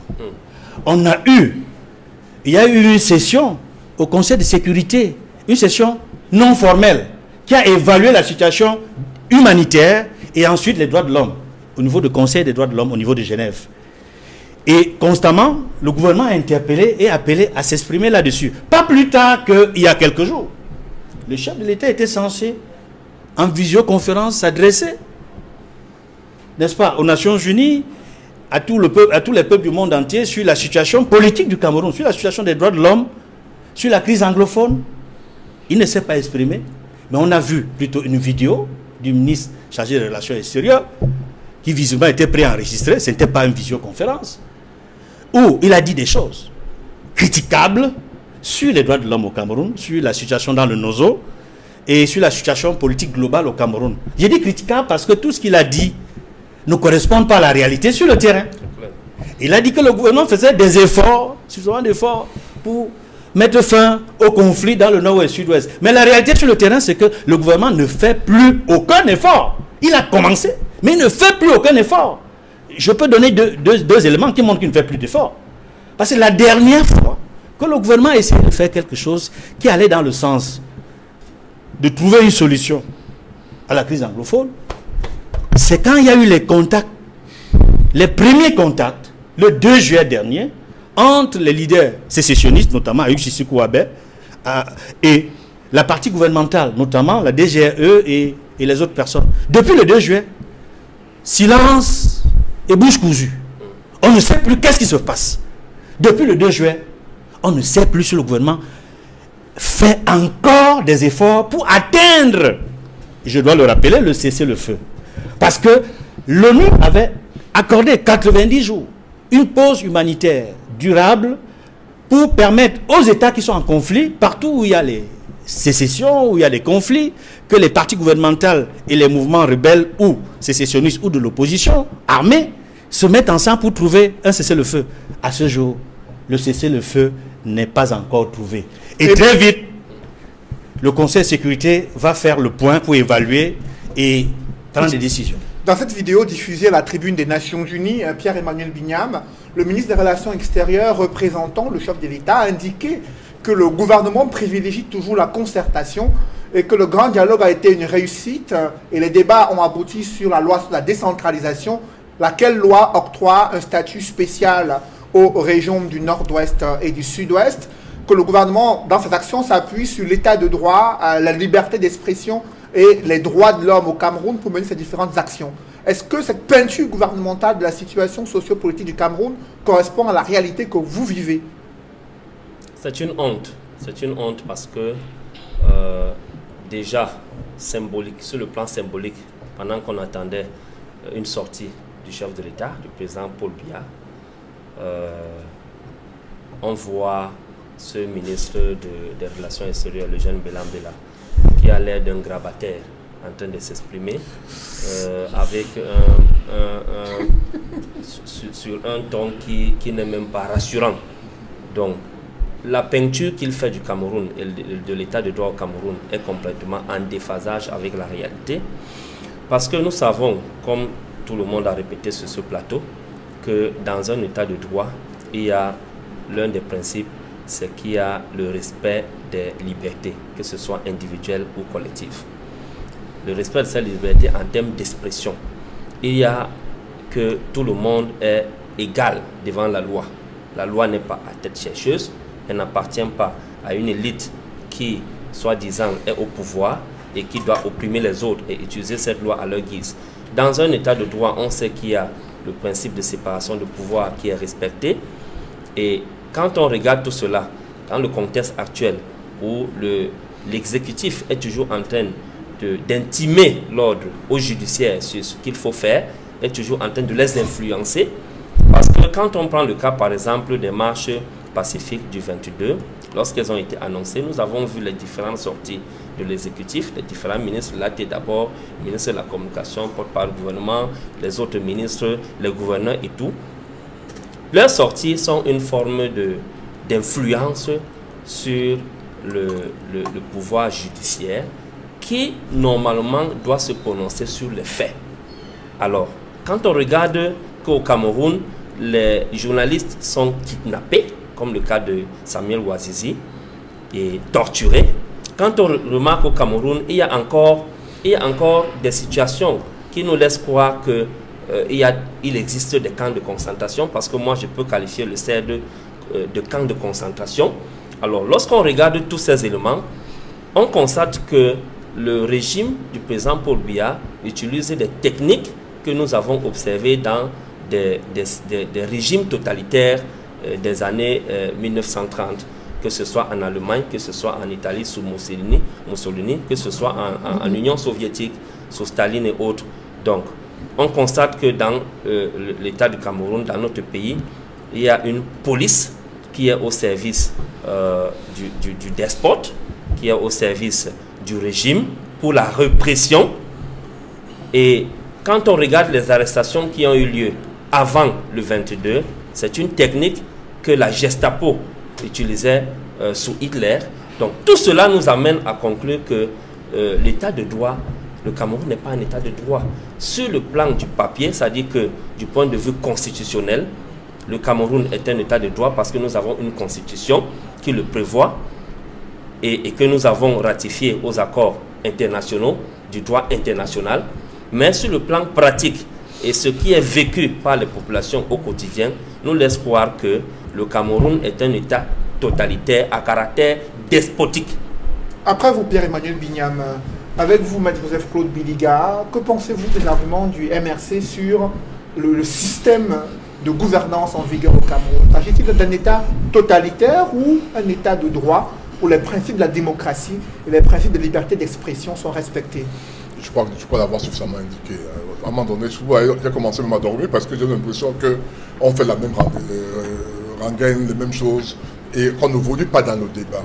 Il y a eu une session au Conseil de sécurité, une session non formelle, qui a évalué la situation humanitaire et ensuite les droits de l'homme, au niveau du Conseil des droits de l'homme, au niveau de Genève. Et constamment, le gouvernement a interpellé et appelé à s'exprimer là-dessus. Pas plus tard qu'il y a quelques jours. Le chef de l'État était censé, en visioconférence, s'adresser, n'est-ce pas, aux Nations Unies, à tous les peuples du monde entier sur la situation politique du Cameroun, sur la situation des droits de l'homme, sur la crise anglophone. Il ne s'est pas exprimé, mais on a vu plutôt une vidéo du ministre chargé des Relations extérieures qui visiblement était préenregistrée, ce n'était pas une visioconférence, où il a dit des choses critiquables sur les droits de l'homme au Cameroun, sur la situation dans le Nozo et sur la situation politique globale au Cameroun. J'ai dit critiquable parce que tout ce qu'il a dit ne correspond pas à la réalité sur le terrain. Il a dit que le gouvernement faisait des efforts, suffisamment d'efforts pour mettre fin au conflit dans le nord et le sud-ouest. Mais la réalité sur le terrain, c'est que le gouvernement ne fait plus aucun effort. Il a commencé, mais il ne fait plus aucun effort. Je peux donner deux éléments qui montrent qu'il ne fait plus d'efforts. Parce que la dernière fois que le gouvernement a essayé de faire quelque chose qui allait dans le sens de trouver une solution à la crise anglophone, c'est quand il y a eu les contacts, les premiers contacts, le 2 juillet dernier, entre les leaders sécessionnistes, notamment Ayuk Sissoko Abé, et la partie gouvernementale, notamment la DGRE et les autres personnes. Depuis le 2 juillet, silence et bouche cousue. On ne sait plus qu'est-ce qui se passe. Depuis le 2 juillet, on ne sait plus si le gouvernement fait encore des efforts pour atteindre, je dois le rappeler, le cessez-le-feu. Parce que l'ONU avait accordé 90 jours, une pause humanitaire durable pour permettre aux États qui sont en conflit, partout où il y a les sécessions, où il y a des conflits, que les partis gouvernementaux et les mouvements rebelles ou sécessionnistes ou de l'opposition armée se mettent ensemble pour trouver un cessez-le-feu. À ce jour, le cessez-le-feu n'est pas encore trouvé. Et très vite, le Conseil de sécurité va faire le point pour évaluer et prendre des décisions. Dans cette vidéo diffusée à la tribune des Nations Unies, Pierre-Emmanuel Bignam, le ministre des Relations extérieures représentant le chef de l'État, a indiqué que le gouvernement privilégie toujours la concertation et que le grand dialogue a été une réussite et les débats ont abouti sur la loi sur la décentralisation, laquelle loi octroie un statut spécial aux régions du nord-ouest et du sud-ouest, que le gouvernement, dans ses actions, s'appuie sur l'état de droit, la liberté d'expression et les droits de l'homme au Cameroun pour mener ces différentes actions. Est-ce que cette peinture gouvernementale de la situation sociopolitique du Cameroun correspond à la réalité que vous vivez? C'est une honte. C'est une honte parce que déjà, symbolique, sur le plan symbolique, pendant qu'on attendait une sortie du chef de l'État, du président Paul Biya, on voit ce ministre des Relations extérieures, le jeune Bellam Bella, qui a l'air d'un grabataire en train de s'exprimer avec sur un ton qui n'est même pas rassurant. Donc, la peinture qu'il fait du Cameroun et de l'état de droit au Cameroun est complètement en déphasage avec la réalité. Parce que nous savons, comme tout le monde a répété sur ce plateau, que dans un état de droit, il y a l'un des principes, c'est qu'il y a le respect des libertés, que ce soit individuelles ou collectives. Le respect de ces libertés en termes d'expression. Il y a que tout le monde est égal devant la loi. La loi n'est pas à tête chercheuse, elle n'appartient pas à une élite qui, soi-disant, est au pouvoir et qui doit opprimer les autres et utiliser cette loi à leur guise. Dans un état de droit, on sait qu'il y a le principe de séparation de pouvoir qui est respecté. Et quand on regarde tout cela, dans le contexte actuel où l'exécutif est toujours en train d'intimer l'ordre au judiciaire sur ce qu'il faut faire, est toujours en train de les influencer. Parce que quand on prend le cas, par exemple, des marches pacifiques du 22, lorsqu'elles ont été annoncées, nous avons vu les différentes sorties de l'exécutif, les différents ministres, là d'abord, le ministre de la communication, porte-parole du gouvernement, les autres ministres, les gouverneurs et tout. Leurs sorties sont une forme d'influence sur le pouvoir judiciaire qui, normalement, doit se prononcer sur les faits. Alors, quand on regarde qu'au Cameroun, les journalistes sont kidnappés, comme le cas de Samuel Ouazizi, et torturés. Quand on remarque au Cameroun, il y a encore des situations qui nous laissent croire que il existe des camps de concentration, parce que moi je peux qualifier le CED de camp de concentration. Alors lorsqu'on regarde tous ces éléments, on constate que le régime du président Paul Biya utilise des techniques que nous avons observées dans des régimes totalitaires des années 1930, que ce soit en Allemagne, que ce soit en Italie sous Mussolini, que ce soit en Union soviétique sous Staline et autres. Donc, on constate que dans l'État du Cameroun, dans notre pays, il y a une police qui est au service du despote, qui est au service du régime pour la répression. Et quand on regarde les arrestations qui ont eu lieu avant le 22, c'est une technique que la Gestapo utilisait sous Hitler. Donc tout cela nous amène à conclure que l'état de droit, le Cameroun n'est pas un état de droit. Sur le plan du papier, c'est-à-dire que du point de vue constitutionnel, le Cameroun est un état de droit parce que nous avons une constitution qui le prévoit et que nous avons ratifié aux accords internationaux du droit international. Mais sur le plan pratique et ce qui est vécu par les populations au quotidien, nous laisse croire que le Cameroun est un état totalitaire à caractère despotique. Après vous, Pierre-Emmanuel Bignam, avec vous, Maître Joseph Claude Biliga, que pensez-vous des arguments du MRC sur le système de gouvernance en vigueur au Cameroun? S'agit-il d'un état totalitaire ou un état de droit où les principes de la démocratie et les principes de liberté d'expression sont respectés? Je crois l'avoir suffisamment indiqué. À un moment donné, j'ai commencé même à dormir parce que j'ai l'impression qu'on fait la même rengaine, les mêmes choses et qu'on ne évolue pas dans nos débats.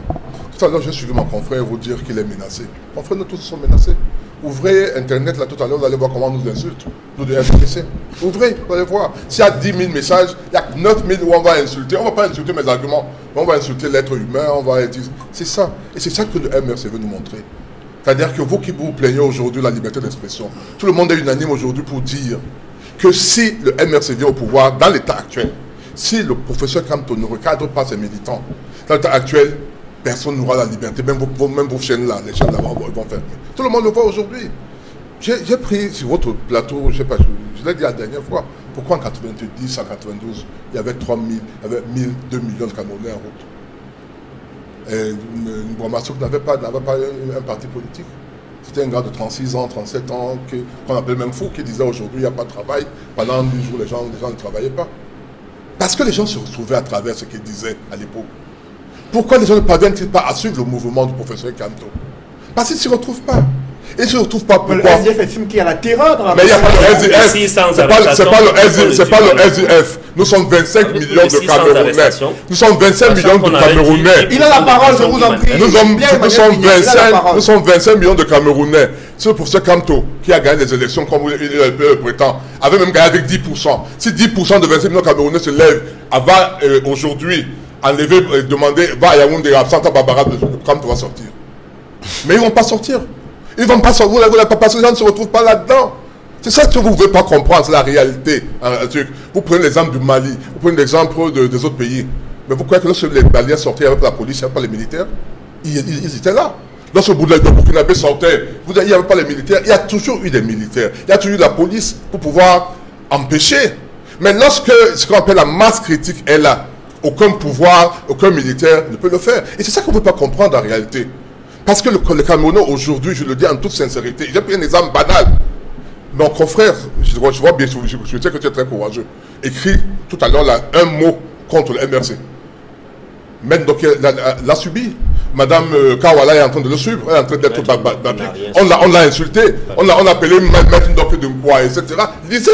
Tout à l'heure, j'ai suivi mon confrère vous dire qu'il est menacé. Mon frère, nous tous sommes menacés. Ouvrez Internet, là, tout à l'heure, vous allez voir comment on nous insulte. Nous de RDPC. Ouvrez, vous allez voir. S'il y a 10 000 messages, il y a 9 000 où on va insulter. On ne va pas insulter mes arguments, mais on va insulter l'être humain. C'est ça. Et c'est ça que le MRC veut nous montrer. C'est-à-dire que vous qui vous plaignez aujourd'hui de la liberté d'expression, tout le monde est unanime aujourd'hui pour dire que si le MRC vient au pouvoir dans l'état actuel, si le professeur Kamto ne recadre pas ses militants, dans l'état actuel, personne n'aura la liberté, même vos chaînes là, les chaînes là vont fermer. Tout le monde le voit aujourd'hui. J'ai pris sur votre plateau, je ne sais pas, je l'ai dit la dernière fois, pourquoi en 90, en 92, il y avait 3 000, il y avait 2 millions de Camerounais en route. Brahmassouk n'avait pas un parti politique. C'était un gars de 36 ans, 37 ans, qu'on appelle même fou, qui disait aujourd'hui il n'y a pas de travail. Pendant 10 jours, les gens ne travaillaient pas. Parce que les gens se retrouvaient à travers ce qu'il disait à l'époque. Pourquoi les gens ne parviennent-ils pas à suivre le mouvement du professeur Kamto? Parce qu'ils ne s'y retrouvent pas. Ils ne se retrouvent pas pourquoi. Le SDF estime qu'il y a la terreur dans la... Mais il n'y a pas le SDF. C'est pas le SDF. Nous sommes 25 millions de Camerounais. Nous sommes 25 millions de Camerounais. Il a la parole, je vous en prie. Nous sommes 25 millions de Camerounais. C'est pour ce Kamto qui a gagné les élections comme il le prétend, avait même gagné avec 10%. Si 10% de 25 millions de Camerounais se lèvent, va aujourd'hui enlever, demander, va à Yaoundé, absent à Barbara, Kamto va sortir. Mais ils ne vont pas sortir. Ils ne vont pas sortir, parce que les gens ne se retrouvent pas là-dedans. C'est ça que vous ne voulez pas comprendre, c'est la réalité. Vous prenez l'exemple du Mali, vous prenez l'exemple des autres pays. Mais vous croyez que lorsque les Maliens sortaient avec la police, il n'y avait pas les militaires? Ils étaient là. Lorsque le Burkinabé sortait, il n'y avait pas les militaires. Il y a toujours eu des militaires. Il y a toujours eu la police pour pouvoir empêcher. Mais lorsque ce qu'on appelle la masse critique est là, aucun pouvoir, aucun militaire ne peut le faire. Et c'est ça qu'on ne veut pas comprendre en réalité. Parce que le Camerounais aujourd'hui, je le dis en toute sincérité, j'ai pris un exemple banal. Mon confrère, je vois bien, je sais que tu es très courageux, écrit tout à l'heure un mot contre le MRC. Mais donc, l'a subi. Madame Kawala est en train de le suivre, elle est en train d'être battue. On l'a insulté, on a appelé Maître Ndoké de Mboua, etc. Lisez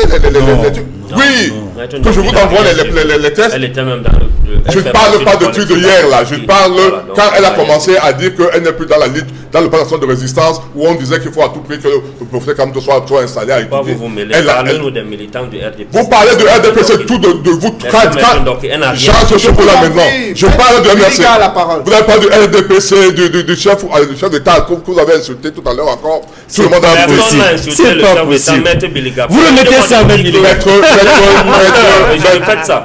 oui, que je vous envoie les tests. Elle était même dans le... Je ne parle pas de trucs de hier là, je parle quand elle a commencé à dire qu'elle n'est plus dans la lutte, dans le plan de résistance où on disait qu'il faut à tout prix que le professeur Kamto soit installé à Pourquoi vous mêlez? Parlez-nous des militants du RDPC. Vous parlez de RDPC, tout de vous. J'en suis pour là maintenant. Je parle de MRC. Vous n'avez pas de RDPC, du chef d'État que vous avez insulté tout à l'heure encore. Tout le monde a insulté. C'est pas possible. Vous le mettez ça,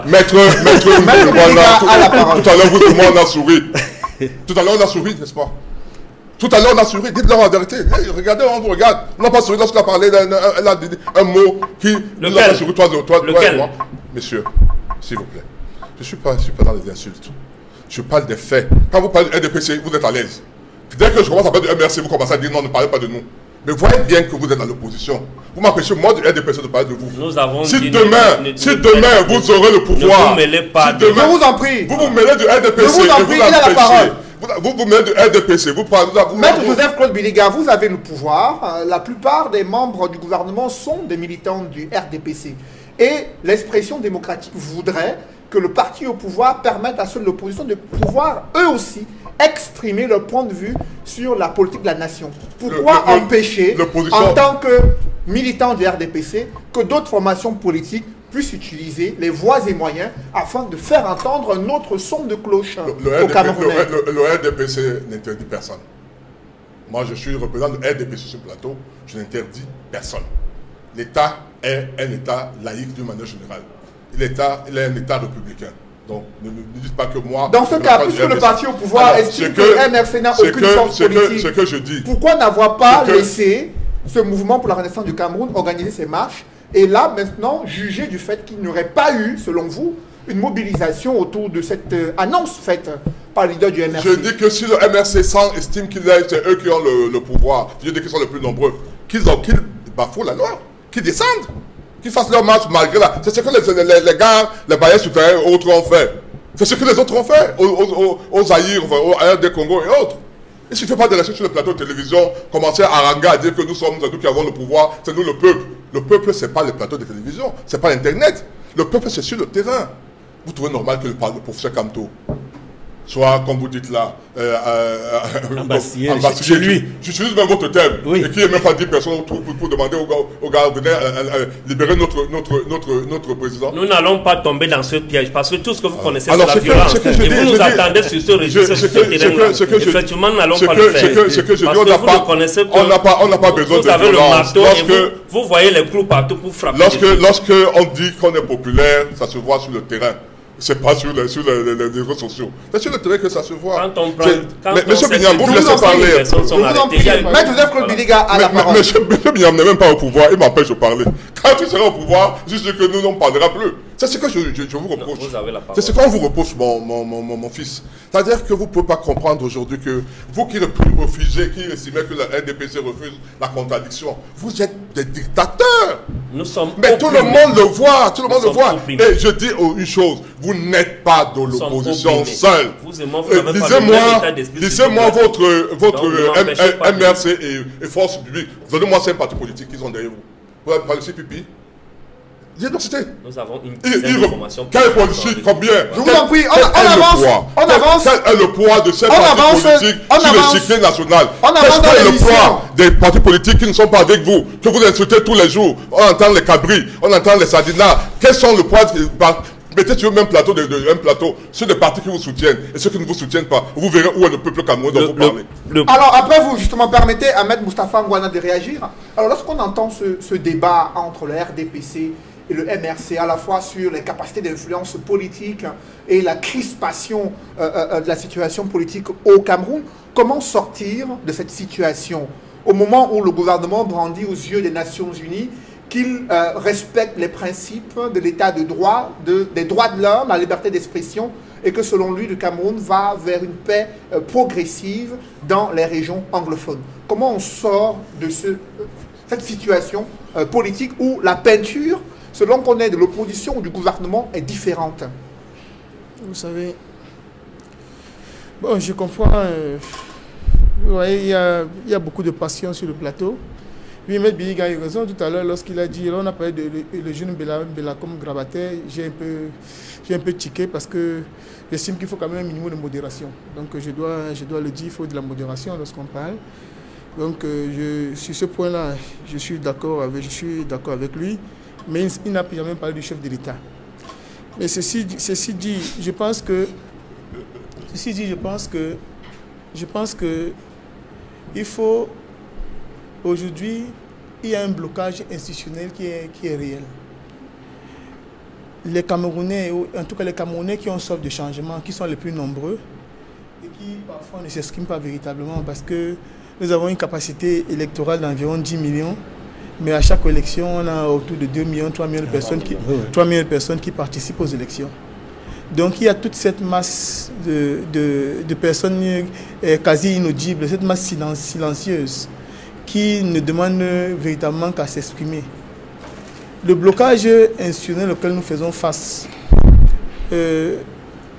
Maître, tout à l'heure, vous, tout le monde a souri. Tout à l'heure, on a souri, n'est-ce pas? Tout à l'heure, on a souri. Dites-leur la vérité. Regardez, on vous regarde. On n'a pas souri lorsqu'on a parlé elle a dit un mot qui nous a fait sourire, toi et moi. Messieurs, s'il vous plaît. Je ne suis pas dans les insultes. Je parle des faits. Quand vous parlez de RDPC, vous êtes à l'aise. Dès que je commence à parler de MRC, vous commencez à dire non, ne parlez pas de nous. Mais voyez bien que vous êtes dans l'opposition. Vous m'empêchez, moi, de RDPC, de parler de vous. Nous avons si dit demain, vous aurez le pouvoir, ne vous mêlez pas si demain, je vous en prie. Vous vous mêlez de RDPC, je vous en prie, il a la parole. Vous mêlez de RDPC, Maître Joseph-Claude Biliga, vous avez le pouvoir. La plupart des membres du gouvernement sont des militants du RDPC. Et l'expression démocratique voudrait que le parti au pouvoir permette à ceux de l'opposition de pouvoir, eux aussi, exprimer leur point de vue sur la politique de la nation. Pourquoi empêcher, en tant que militant du RDPC, que d'autres formations politiques puissent utiliser les voies et moyens afin de faire entendre un autre son de cloche au Camerounais? Le RDPC n'interdit personne. Moi, je suis représentant de RDPC sur ce plateau, je n'interdis personne. L'État est un État laïque d'une manière générale. L'État, il est un État républicain. Donc, ne dites pas que moi... Dans ce cas, puisque le parti au pouvoir estime que le MRC n'a aucune force politique, ce que je dis, pourquoi n'avoir pas laissé ce mouvement pour la renaissance du Cameroun organiser ses marches et là, maintenant, juger du fait qu'il n'y aurait pas eu, selon vous, une mobilisation autour de cette annonce faite par le leader du MRC? Je dis que si le MRC estime qu'ils c'est eux qui ont le pouvoir, je dis qu'ils sont les plus nombreux, qu'ils bafouent la loi, qu'ils descendent, qu'ils fassent leur marche malgré la... C'est ce que les gars, les bailleurs souterrains et autres ont fait. C'est ce que les autres ont fait aux Zaïre, aux RD Congo et autres. Il ne suffit pas de rester sur le plateau de télévision, commencer à haranguer, à dire que nous sommes nous qui avons le pouvoir, c'est nous le peuple. Le peuple, ce n'est pas le plateau de télévision, ce n'est pas Internet. Le peuple, c'est sur le terrain. Vous trouvez normal que le professeur Kamto soit, comme vous dites là, ambassadeur chez lui. J'utilise même votre thème. Oui. Et qui n'est même pas 10 personnes pour demander aux gars venez libérer notre président. Nous n'allons pas tomber dans ce piège parce que tout ce que vous connaissez, alors, c'est la violence. Et vous nous attendez sur ce registre, sur ce terrain-là. Effectivement, nous n'allons pas le faire. Ce que je dis, parce que vous connaissez que on n'a pas besoin de violence. Vous avez le marteau et vous voyez les clous partout pour frapper. Lorsque on dit qu'on est populaire, ça se voit sur le terrain. C'est pas sur les réseaux sociaux. C'est sur le terrain que ça se voit. Quand on prend... Monsieur Bignam, vous me laissez parler. Maître Joseph-Claude Biliga a la parole. Monsieur Bignam n'est même pas au pouvoir, il m'empêche de parler. Quand tu seras au pouvoir, je sais que nous n'en parlera plus. C'est ce que je vous reproche. C'est ce qu'on vous reproche, mon fils. C'est-à-dire que vous ne pouvez pas comprendre aujourd'hui que vous qui refusez, qui estimez que la RDPC refuse la contradiction, vous êtes des dictateurs. Nous sommes mais tout le monde le voit, tout le monde le voit. Et je dis une chose, vous n'êtes pas de l'opposition seule. Lisez-moi votre MRC et Force publique. Donnez-moi 5 partis politiques qui sont derrière vous. Vous avez parlé de pipi. Nous avons une dizaine d'informations. Quel politique, combien? Je vous en prie, on avance. Quel est le poids de ces partis politiques sur l'échiquier national? Quel est le poids des partis politiques qui ne sont pas avec vous, que vous insultez tous les jours? On entend les cabris, on entend les sardinats. Quels sont le poids mettez sur le même plateau, sur des partis qui vous soutiennent et ceux qui ne vous soutiennent pas. Vous verrez où est le peuple camerounais dont vous parlez. Alors après, vous justement permettez à Maître Moustapha Ngouana de réagir. Alors lorsqu'on entend ce débat entre le RDPC et le MRC, à la fois sur les capacités d'influence politique et la crispation de la situation politique au Cameroun, comment sortir de cette situation au moment où le gouvernement brandit aux yeux des Nations Unies qu'il respecte les principes de l'état de droit, des droits de l'homme, la liberté d'expression, et que selon lui, le Cameroun va vers une paix progressive dans les régions anglophones. Comment on sort de cette situation politique où la peinture, selon qu'on est de l'opposition ou du gouvernement, est différente? Vous savez, bon, je comprends. Vous voyez, il y a beaucoup de passion sur le plateau. Oui, M. Biliga a eu raison tout à l'heure lorsqu'il a dit, on a parlé de le jeune Belacom Gravater, j'ai un peu tiqué parce que j'estime qu'il faut quand même un minimum de modération. Donc je dois le dire, il faut de la modération lorsqu'on parle. Donc sur ce point-là, je suis d'accord avec lui, mais il n'a jamais parlé du chef de l'État. Mais ceci dit, je pense que il faut... Aujourd'hui, il y a un blocage institutionnel qui est réel. Les Camerounais, en tout cas les Camerounais qui ont soif de changement, qui sont les plus nombreux et qui parfois ne s'expriment pas véritablement parce que nous avons une capacité électorale d'environ 10 millions, mais à chaque élection, on a autour de 2 millions, 3 millions de personnes 3 millions de personnes qui participent aux élections. Donc il y a toute cette masse de personnes quasi inaudibles, cette masse silencieuse qui ne demandent véritablement qu'à s'exprimer. Le blocage institutionnel auquel nous faisons face,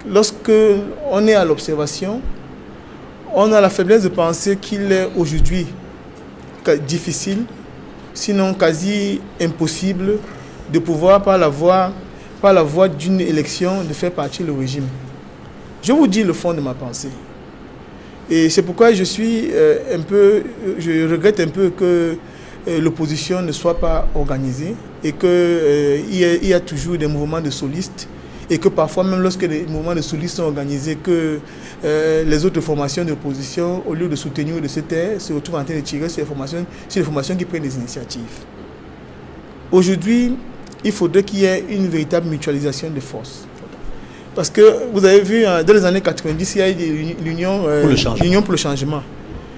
lorsque on est à l'observation, on a la faiblesse de penser qu'il est aujourd'hui difficile, sinon quasi impossible, de pouvoir par la voie d'une élection de faire partir le régime. Je vous dis le fond de ma pensée. Et c'est pourquoi je regrette un peu que l'opposition ne soit pas organisée et qu'il y a toujours des mouvements de solistes et que parfois, même lorsque les mouvements de solistes sont organisés, que les autres formations de l'opposition, au lieu de soutenir ou de se taire, se retrouvent en train de tirer sur les formations qui prennent des initiatives. Aujourd'hui, il faudrait qu'il y ait une véritable mutualisation des forces. Parce que vous avez vu, dans les années 90, il y a eu l'Union pour le changement.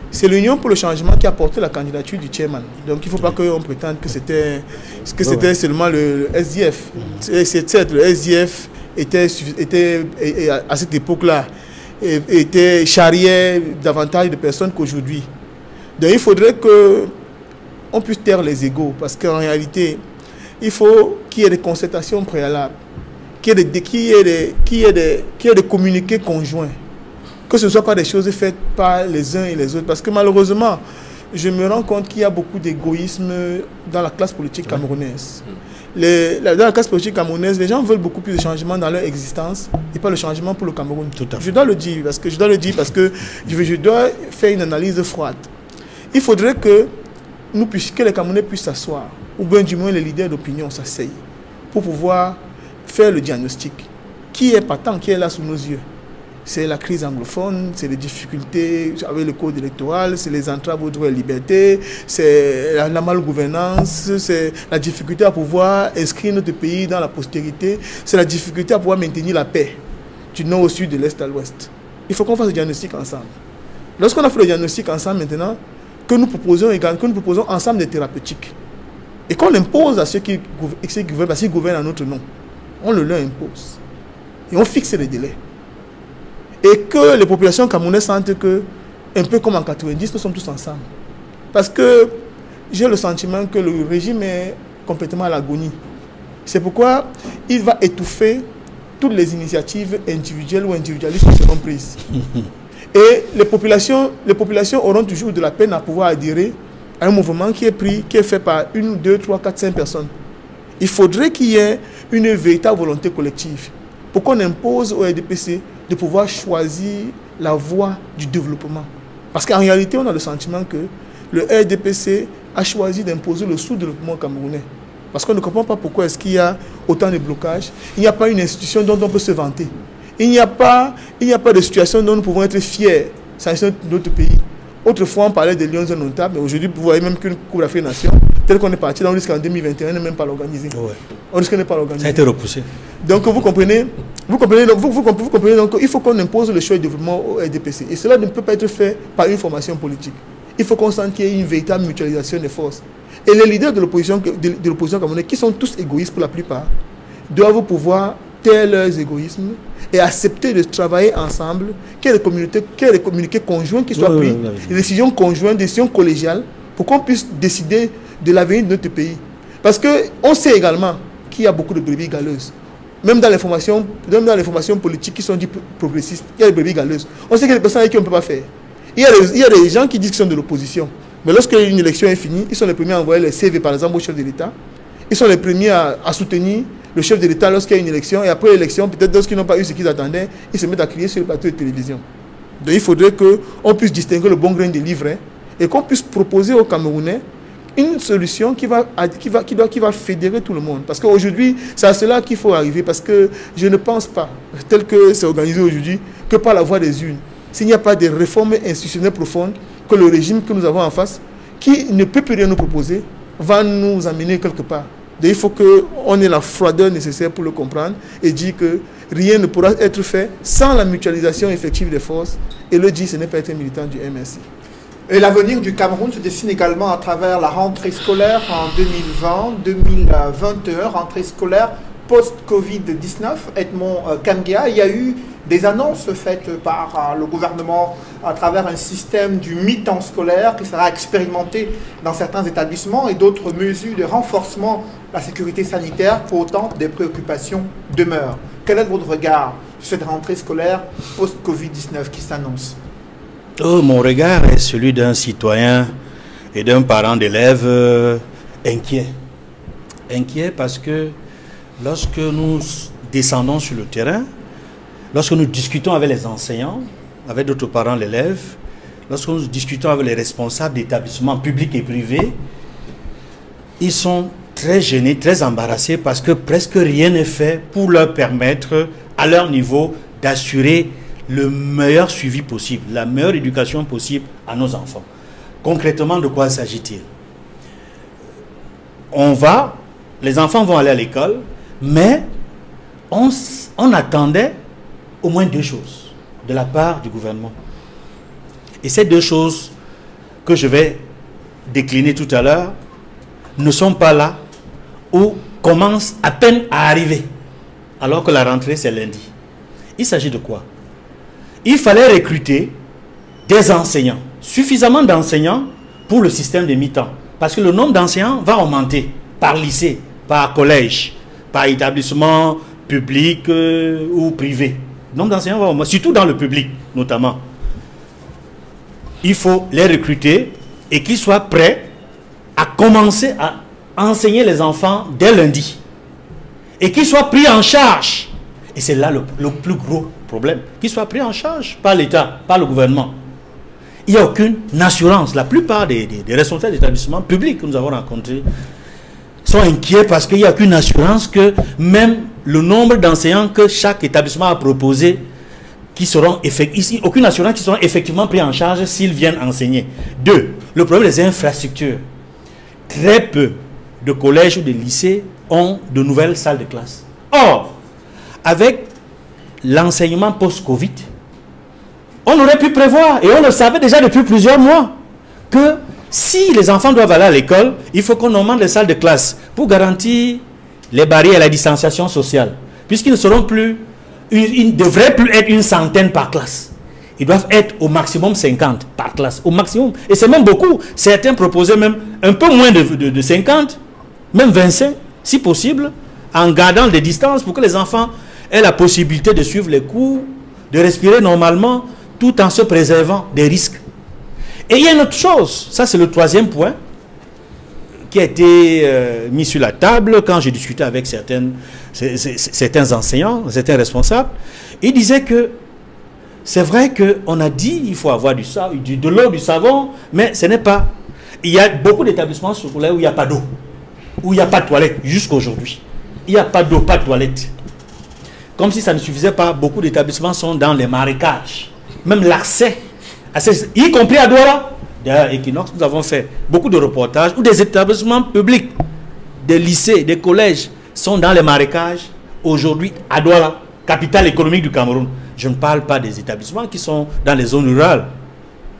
C'est l'Union pour le changement qui a porté la candidature du chairman. Donc il ne faut pas qu'on prétende que c'était seulement le SDF. C'est le SDF était à cette époque-là, était charriait davantage de personnes qu'aujourd'hui. Donc il faudrait qu'on puisse taire les égos, parce qu'en réalité, il faut qu'il y ait des concertations préalables, qu'il y ait des communiqués conjoints, que ce ne soit pas des choses faites par les uns et les autres. Parce que malheureusement, je me rends compte qu'il y a beaucoup d'égoïsme dans la classe politique camerounaise. Dans la classe politique camerounaise, les gens veulent beaucoup plus de changements dans leur existence et pas le changement pour le Cameroun. Je dois le dire parce que je dois faire une analyse froide. Il faudrait que les Camerounais puissent s'asseoir, ou bien du moins les leaders d'opinion s'asseyent pour pouvoir faire le diagnostic. Qui est patent, qui est là sous nos yeux? C'est la crise anglophone, c'est les difficultés avec le code électoral, c'est les entraves aux droits et libertés, c'est la malgouvernance, c'est la difficulté à pouvoir inscrire notre pays dans la postérité, c'est la difficulté à pouvoir maintenir la paix du nord au sud, de l'est à l'ouest. Il faut qu'on fasse le diagnostic ensemble. Lorsqu'on a fait le diagnostic ensemble maintenant, que nous proposons ensemble des thérapeutiques et qu'on impose à ceux qui gouvernent, parce qu'ils gouvernent à notre nom, on le leur impose et on fixe les délais. Et que les populations camerounaises sentent que, un peu comme en 90, nous sommes tous ensemble. Parce que j'ai le sentiment que le régime est complètement à l'agonie. C'est pourquoi il va étouffer toutes les initiatives individuelles ou individualistes qui seront prises. Et les populations auront toujours de la peine à pouvoir adhérer à un mouvement qui est fait par 1, 2, 3, 4, 5 personnes. Il faudrait qu'il y ait une véritable volonté collective pour qu'on impose au RDPC de pouvoir choisir la voie du développement. Parce qu'en réalité, on a le sentiment que le RDPC a choisi d'imposer le sous-développement camerounais. Parce qu'on ne comprend pas pourquoi est-ce qu'il y a autant de blocages. Il n'y a pas une institution dont on peut se vanter. Il n'y a pas de situation dont nous pouvons être fiers, s'agissant de notre pays. Autrefois, on parlait des lions indomptables, mais aujourd'hui, vous voyez même qu'une Coupe d'Afrique des Nations, tel qu'on est parti, là, on risque en 2021 de même pas l'organiser. Ouais. On risque de ne pas l'organiser. Ça a été repoussé. Donc, vous comprenez, donc, il faut qu'on impose le choix de développement au RDPC. Et cela ne peut pas être fait par une formation politique. Il faut qu'on sente qu'il y ait une véritable mutualisation des forces. Et les leaders de l'opposition camerounaise, qui sont tous égoïstes pour la plupart, doivent pouvoir taire leurs égoïsmes et accepter de travailler ensemble, qu'il y ait des communiqués conjoints qui soient pris, des décisions conjointes, des décisions collégiales, pour qu'on puisse décider de l'avenir de notre pays. Parce qu'on sait également qu'il y a beaucoup de brebis galeuses. Même dans les formations politiques qui sont dites progressistes, il y a des brebis galeuses. On sait qu'il y a des personnes avec qui on ne peut pas faire. Il y a des gens qui disent qu'ils sont de l'opposition. Mais lorsque une élection est finie, ils sont les premiers à envoyer les CV, par exemple, au chef de l'État. Ils sont les premiers à soutenir le chef de l'État lorsqu'il y a une élection. Et après l'élection, peut-être lorsqu'ils n'ont pas eu ce qu'ils attendaient, ils se mettent à crier sur le plateau de télévision. Donc il faudrait qu'on puisse distinguer le bon grain des livres et qu'on puisse proposer aux Camerounais une solution qui va fédérer tout le monde. Parce qu'aujourd'hui, c'est à cela qu'il faut arriver. Parce que je ne pense pas, tel que c'est organisé aujourd'hui, que par la voie des urnes. S'il n'y a pas de réformes institutionnelles profondes, que le régime que nous avons en face, qui ne peut plus rien nous proposer, va nous amener quelque part. Donc il faut qu'on ait la froideur nécessaire pour le comprendre et dire que rien ne pourra être fait sans la mutualisation effective des forces. Et le dire, ce n'est pas être militant du MRC. Et l'avenir du Cameroun se dessine également à travers la rentrée scolaire en 2020-2021, rentrée scolaire post-Covid-19. Edmond Kangia, il y a eu des annonces faites par le gouvernement à travers un système du mi-temps scolaire qui sera expérimenté dans certains établissements et d'autres mesures de renforcement de la sécurité sanitaire. Pour autant, des préoccupations demeurent. Quel est votre regard sur cette rentrée scolaire post-Covid-19 qui s'annonce? Mon regard est celui d'un citoyen et d'un parent d'élève inquiet. Inquiet parce que lorsque nous descendons sur le terrain, lorsque nous discutons avec les enseignants, avec d'autres parents d'élèves, lorsque nous discutons avec les responsables d'établissements publics et privés, ils sont très gênés, très embarrassés parce que presque rien n'est fait pour leur permettre, à leur niveau, d'assurer le meilleur suivi possible, la meilleure éducation possible à nos enfants. Concrètement, de quoi s'agit-il? Les enfants vont aller à l'école, mais on attendait au moins deux choses de la part du gouvernement. Et ces deux choses que je vais décliner tout à l'heure ne sont pas là ou commencent à peine à arriver, alors que la rentrée c'est lundi. Il s'agit de quoi? Il fallait recruter des enseignants, suffisamment d'enseignants pour le système de mi-temps. Parce que le nombre d'enseignants va augmenter par lycée, par collège, par établissement public ou privé. Le nombre d'enseignants va augmenter, surtout dans le public notamment. Il faut les recruter et qu'ils soient prêts à commencer à enseigner les enfants dès lundi. Et qu'ils soient pris en charge. Et c'est là le plus gros problème. Qu'ils soient pris en charge par l'État, par le gouvernement. Il n'y a aucune assurance. La plupart des responsables d'établissements publics que nous avons rencontrés sont inquiets parce qu'il n'y a aucune assurance que même le nombre d'enseignants que chaque établissement a proposé, qui seront aucune assurance qu'ils seront effectivement pris en charge s'ils viennent enseigner. Deux, le problème des infrastructures. Très peu de collèges ou de lycées ont de nouvelles salles de classe. Or, avec l'enseignement post-Covid, on aurait pu prévoir, et on le savait déjà depuis plusieurs mois, que si les enfants doivent aller à l'école, il faut qu'on augmente les salles de classe pour garantir les barrières à la distanciation sociale. Puisqu'ils ne seront plus, ils ne devraient plus être une centaine par classe. Ils doivent être au maximum 50 par classe, au maximum. Et c'est même beaucoup. Certains proposaient même un peu moins de 50, même 25, si possible, en gardant des distances pour que les enfants aient la possibilité de suivre les cours, de respirer normalement, tout en se préservant des risques. Et il y a une autre chose, ça c'est le troisième point, qui a été mis sur la table quand j'ai discuté avec certains enseignants, certains responsables. Ils disaient que c'est vrai qu'on a dit qu'il faut avoir de l'eau, du savon, mais ce n'est pas. Il y a beaucoup d'établissements scolaires où il n'y a pas d'eau, où il n'y a pas de toilette, jusqu'à aujourd'hui. Il n'y a pas d'eau, pas de toilette. Comme si ça ne suffisait pas, beaucoup d'établissements sont dans les marécages. Même l'accès, y compris à Douala. D'ailleurs, Equinox, nous avons fait beaucoup de reportages où des établissements publics, des lycées, des collèges sont dans les marécages aujourd'hui à Douala, capitale économique du Cameroun. Je ne parle pas des établissements qui sont dans les zones rurales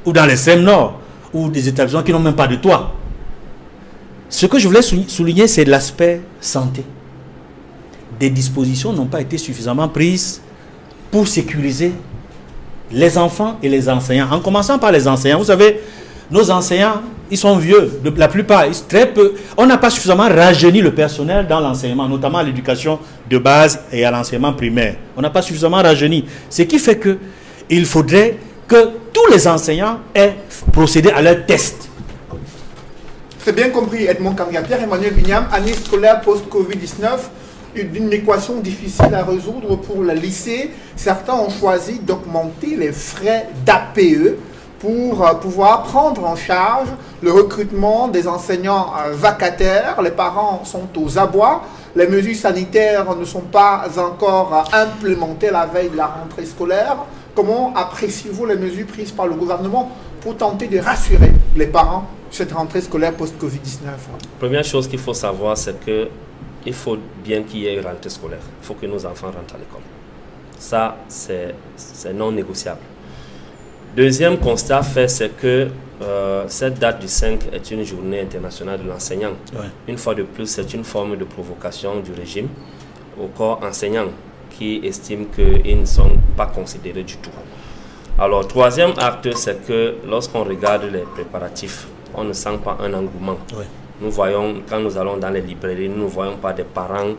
ou dans l'extrême nord ou des établissements qui n'ont même pas de toit. Ce que je voulais souligner, c'est l'aspect santé. Des dispositions n'ont pas été suffisamment prises pour sécuriser les enfants et les enseignants. En commençant par les enseignants, vous savez, nos enseignants, ils sont vieux, la plupart, très peu. On n'a pas suffisamment rajeuni le personnel dans l'enseignement, notamment à l'éducation de base et à l'enseignement primaire. On n'a pas suffisamment rajeuni. Ce qui fait qu'il faudrait que tous les enseignants aient procédé à leur test. C'est bien compris, Edmond Kanga. Pierre-Emmanuel Bignam, année scolaire post-Covid-19, une équation difficile à résoudre pour le lycée. Certains ont choisi d'augmenter les frais d'APE pour pouvoir prendre en charge le recrutement des enseignants vacataires. Les parents sont aux abois. Les mesures sanitaires ne sont pas encore implémentées la veille de la rentrée scolaire. Comment appréciez-vous les mesures prises par le gouvernement pour tenter de rassurer les parents sur cette rentrée scolaire post-Covid-19? Première chose qu'il faut savoir, c'est que il faut bien qu'il y ait une rentrée scolaire. Il faut que nos enfants rentrent à l'école. Ça, c'est non négociable. Deuxième constat fait, c'est que cette date du 5 est une journée internationale de l'enseignant. Ouais. Une fois de plus, c'est une forme de provocation du régime au corps enseignant. qui estiment qu'ils ne sont pas considérés du tout. Alors, troisième acte, c'est que lorsqu'on regarde les préparatifs, on ne sent pas un engouement. Oui. Nous voyons, quand nous allons dans les librairies, nous ne voyons pas des parents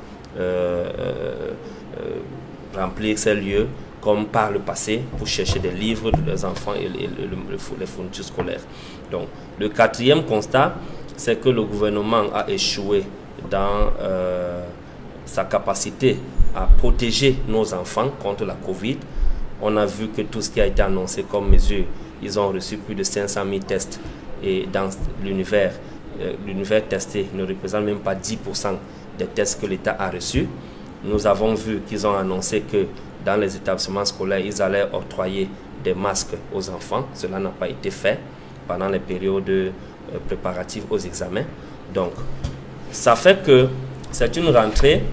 remplir ces lieux comme par le passé pour chercher des livres de leurs enfants et les fournitures scolaires. Donc, le quatrième constat, c'est que le gouvernement a échoué dans sa capacité à protéger nos enfants contre la Covid. On a vu que tout ce qui a été annoncé comme mesure, ils ont reçu plus de 500 000 tests et dans l'univers testé ne représente même pas 10% des tests que l'État a reçus. Nous avons vu qu'ils ont annoncé que dans les établissements scolaires, ils allaient octroyer des masques aux enfants. Cela n'a pas été fait pendant les périodes préparatives aux examens. Donc, ça fait que c'est une rentrée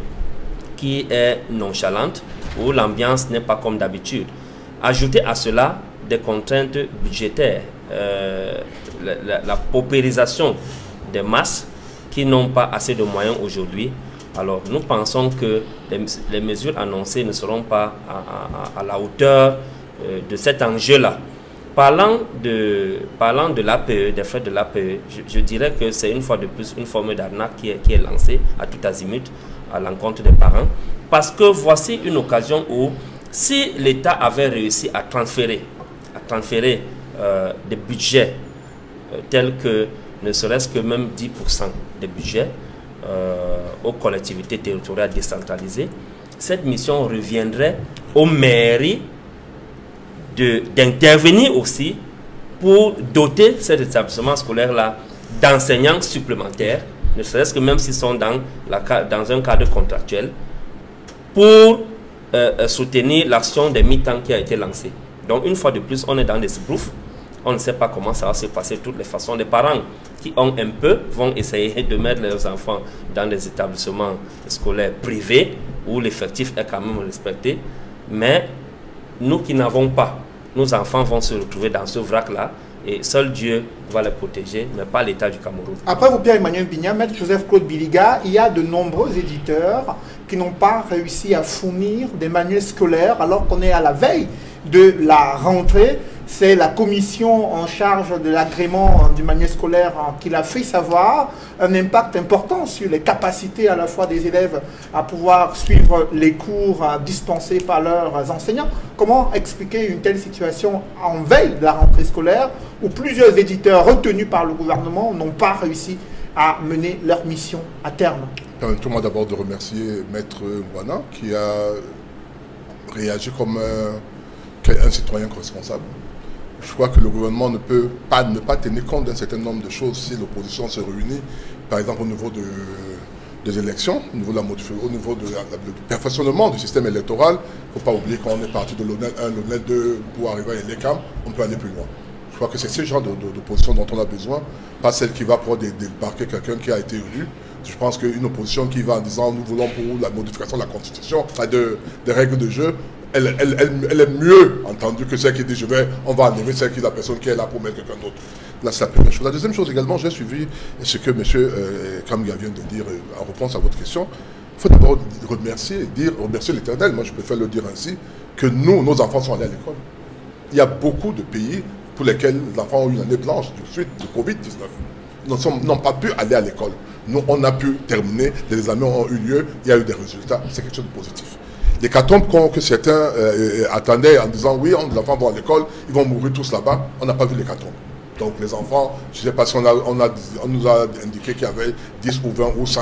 qui est nonchalante, où l'ambiance n'est pas comme d'habitude. Ajoutez à cela des contraintes budgétaires, la paupérisation des masses qui n'ont pas assez de moyens aujourd'hui. Alors nous pensons que les mesures annoncées ne seront pas à la hauteur de cet enjeu-là. Parlant de l'APE, des frais de l'APE, je dirais que c'est une fois de plus une forme d'arnaque qui est lancée à tout azimut à l'encontre des parents. Parce que voici une occasion où, si l'État avait réussi à transférer des budgets tels que ne serait-ce que même 10% des budgets aux collectivités territoriales décentralisées, cette mission reviendrait aux mairies d'intervenir aussi pour doter cet établissement scolaire-là d'enseignants supplémentaires, ne serait-ce que même s'ils sont dans un cadre contractuel, pour soutenir l'action des mi-temps qui a été lancée. Donc une fois de plus, on est dans des sbroufs. On ne sait pas comment ça va se passer de toutes les façons. Les parents qui ont un peu vont essayer de mettre leurs enfants dans des établissements scolaires privés où l'effectif est quand même respecté. Mais nous qui n'avons pas, nos enfants vont se retrouver dans ce vrac-là et seul Dieu va les protéger, mais pas l'État du Cameroun. Après vous, Pierre-Emmanuel Bignat, Maître Joseph-Claude Biliga, il y a de nombreux éditeurs qui n'ont pas réussi à fournir des manuels scolaires alors qu'on est à la veille de la rentrée. C'est la commission en charge de l'agrément du manuel scolaire qui l'a fait savoir un impact important sur les capacités à la fois des élèves à pouvoir suivre les cours dispensés par leurs enseignants. Comment expliquer une telle situation en veille de la rentrée scolaire où plusieurs éditeurs retenus par le gouvernement n'ont pas réussi à mener leur mission à terme? Permettez-moi d'abord de remercier Maître Mbwana qui a réagi comme un citoyen responsable. Je crois que le gouvernement ne peut pas ne pas tenir compte d'un certain nombre de choses si l'opposition se réunit, par exemple au niveau des élections, au niveau du perfectionnement du système électoral. Il ne faut pas oublier qu'on est parti de l'ONEL 1, l'ONEL 2 pour arriver à l'ECAM, on peut aller plus loin. Je crois que c'est ce genre d'opposition dont on a besoin, pas celle qui va pouvoir débarquer quelqu'un qui a été élu. Je pense qu'une opposition qui va en disant nous voulons pour la modification de la Constitution, des règles de jeu, elle est mieux entendue que celle qui dit on va enlever la personne qui est là pour mettre quelqu'un d'autre. Là, c'est la première chose. La deuxième chose également, j'ai suivi ce que M. Kamga vient de dire en réponse à votre question. Il faut d'abord remercier l'Éternel, moi je préfère le dire ainsi, que nos enfants sont allés à l'école. Il y a beaucoup de pays pour lesquels les enfants ont eu une année blanche du suite de Covid-19. N'ont pas pu aller à l'école. Nous, on a pu terminer, les examens ont eu lieu, il y a eu des résultats, c'est quelque chose de positif. L'hécatombe que certains attendaient en disant oui, les enfants vont à l'école, ils vont mourir tous là-bas, on n'a pas vu l'hécatombe. Donc les enfants, je ne sais pas si on nous a indiqué qu'il y avait 10 ou 20 ou 100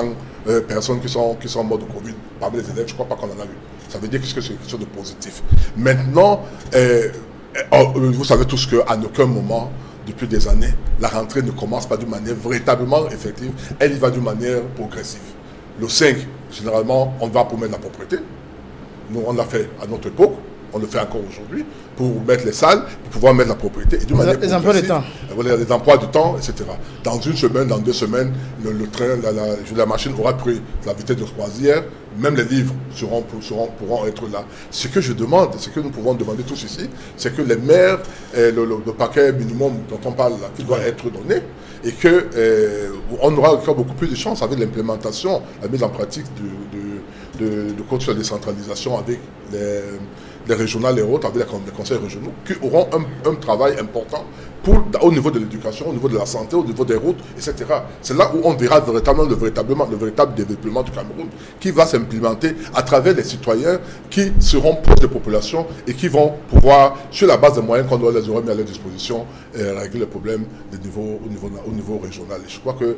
personnes qui sont mortes de Covid parmi les élèves, je ne crois pas qu'on en a vu. Ça veut dire que c'est quelque chose de positif. Maintenant, vous savez tous qu'à aucun moment, depuis des années, la rentrée ne commence pas d'une manière véritablement effective, elle y va d'une manière progressive. Le 5, généralement, on va pour mettre la propriété. Nous, on l'a fait à notre époque, on le fait encore aujourd'hui, pour mettre les salles, pour pouvoir mettre la propriété. Et d'une manière les emplois du temps. Voilà, les emplois du temps, etc. Dans une semaine, dans 2 semaines, le train, la machine aura pris la vitesse de croisière, même les livres pourront être là. Ce que je demande, ce que nous pouvons demander tous ici, c'est que les maires, le paquet minimum dont on parle là, qui doit être donné, et qu'on aura encore beaucoup plus de chance avec l'implémentation, la mise en pratique de code sur la décentralisation avec les régionales et autres, avec les conseils régionaux, qui auront un travail important au niveau de l'éducation, au niveau de la santé, au niveau des routes, etc. C'est là où on verra véritablement le véritable développement du Cameroun, qui va s'implémenter à travers les citoyens qui seront proches des populations et qui vont pouvoir, sur la base des moyens qu'on doit les aura mis à leur disposition, régler les problèmes au niveau régional. Et je crois que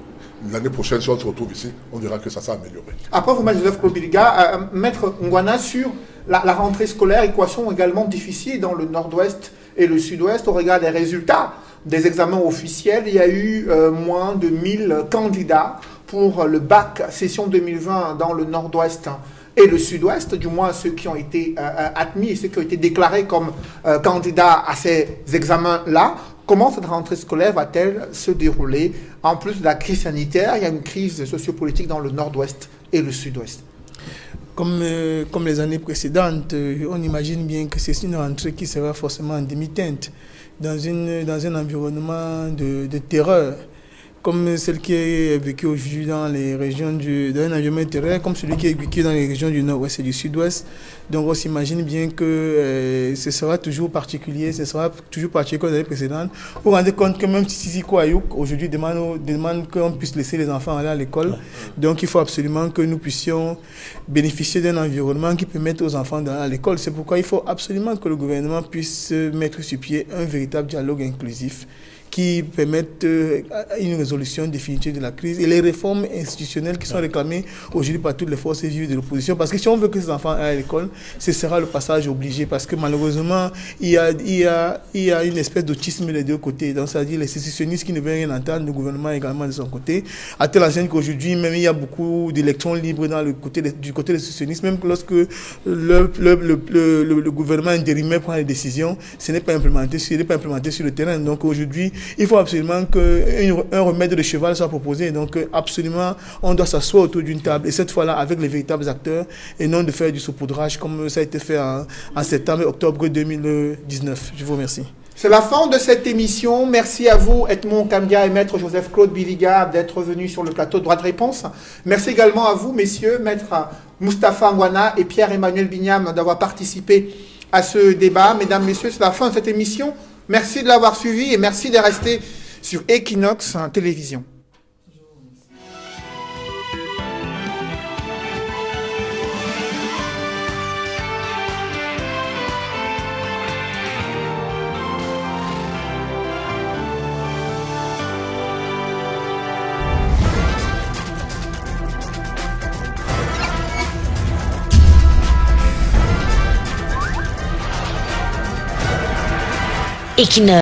l'année prochaine, si on se retrouve ici, on verra que ça s'est amélioré. Après, vous, Joseph Klobiliga, Maître Ngwana, sur la rentrée scolaire, équation également difficile dans le nord-ouest et le sud-ouest au regard des résultats des examens officiels. Il y a eu moins de 1000 candidats pour le bac session 2020 dans le nord-ouest et le sud-ouest, du moins ceux qui ont été admis et ceux qui ont été déclarés comme candidats à ces examens-là. Comment cette rentrée scolaire va-t-elle se dérouler? En plus de la crise sanitaire, il y a une crise sociopolitique dans le nord-ouest et le sud-ouest. Comme les années précédentes, on imagine bien que c'est une rentrée qui sera forcément en demi-teinte, dans un environnement de terreur, comme celle qui est vécue aujourd'hui dans les régions dans un environnement terrestre, comme celui qui est vécu dans les régions du nord-ouest et du sud-ouest. Donc on s'imagine bien que ce sera toujours particulier, ce sera toujours particulier comme l'année précédente. Vous vous rendez compte que même Sisi Kouayouk aujourd'hui demande qu'on puisse laisser les enfants aller à l'école. Donc il faut absolument que nous puissions bénéficier d'un environnement qui permette aux enfants d'aller à l'école. C'est pourquoi il faut absolument que le gouvernement puisse mettre sur pied un véritable dialogue inclusif qui permettent une résolution définitive de la crise et les réformes institutionnelles qui sont réclamées aujourd'hui par toutes les forces vives de l'opposition. Parce que si on veut que ces enfants aillent à l'école, ce sera le passage obligé. Parce que malheureusement, il y a une espèce d'autisme des deux côtés. Donc, c'est-à-dire les sécessionnistes qui ne veulent rien entendre, le gouvernement également de son côté. À telle enseigne qu'aujourd'hui, même il y a beaucoup d'électrons libres du côté des sécessionnistes. Même lorsque le gouvernement intérimaire prend les décisions, ce n'est pas implémenté sur le terrain. Donc aujourd'hui, il faut absolument qu'un remède de cheval soit proposé. Donc, absolument, on doit s'asseoir autour d'une table. Et cette fois-là, avec les véritables acteurs, et non de faire du saupoudrage comme ça a été fait en septembre et octobre 2019. Je vous remercie. C'est la fin de cette émission. Merci à vous, Edmond Kambia et Maître Joseph-Claude Biliga, d'être venus sur le plateau de Droit de Réponse. Merci également à vous, messieurs, Maître Moustapha Ngwana et Pierre-Emmanuel Bignam, d'avoir participé à ce débat. Mesdames, messieurs, c'est la fin de cette émission. Merci de l'avoir suivi et merci de rester sur Equinox Télévision. Equinox.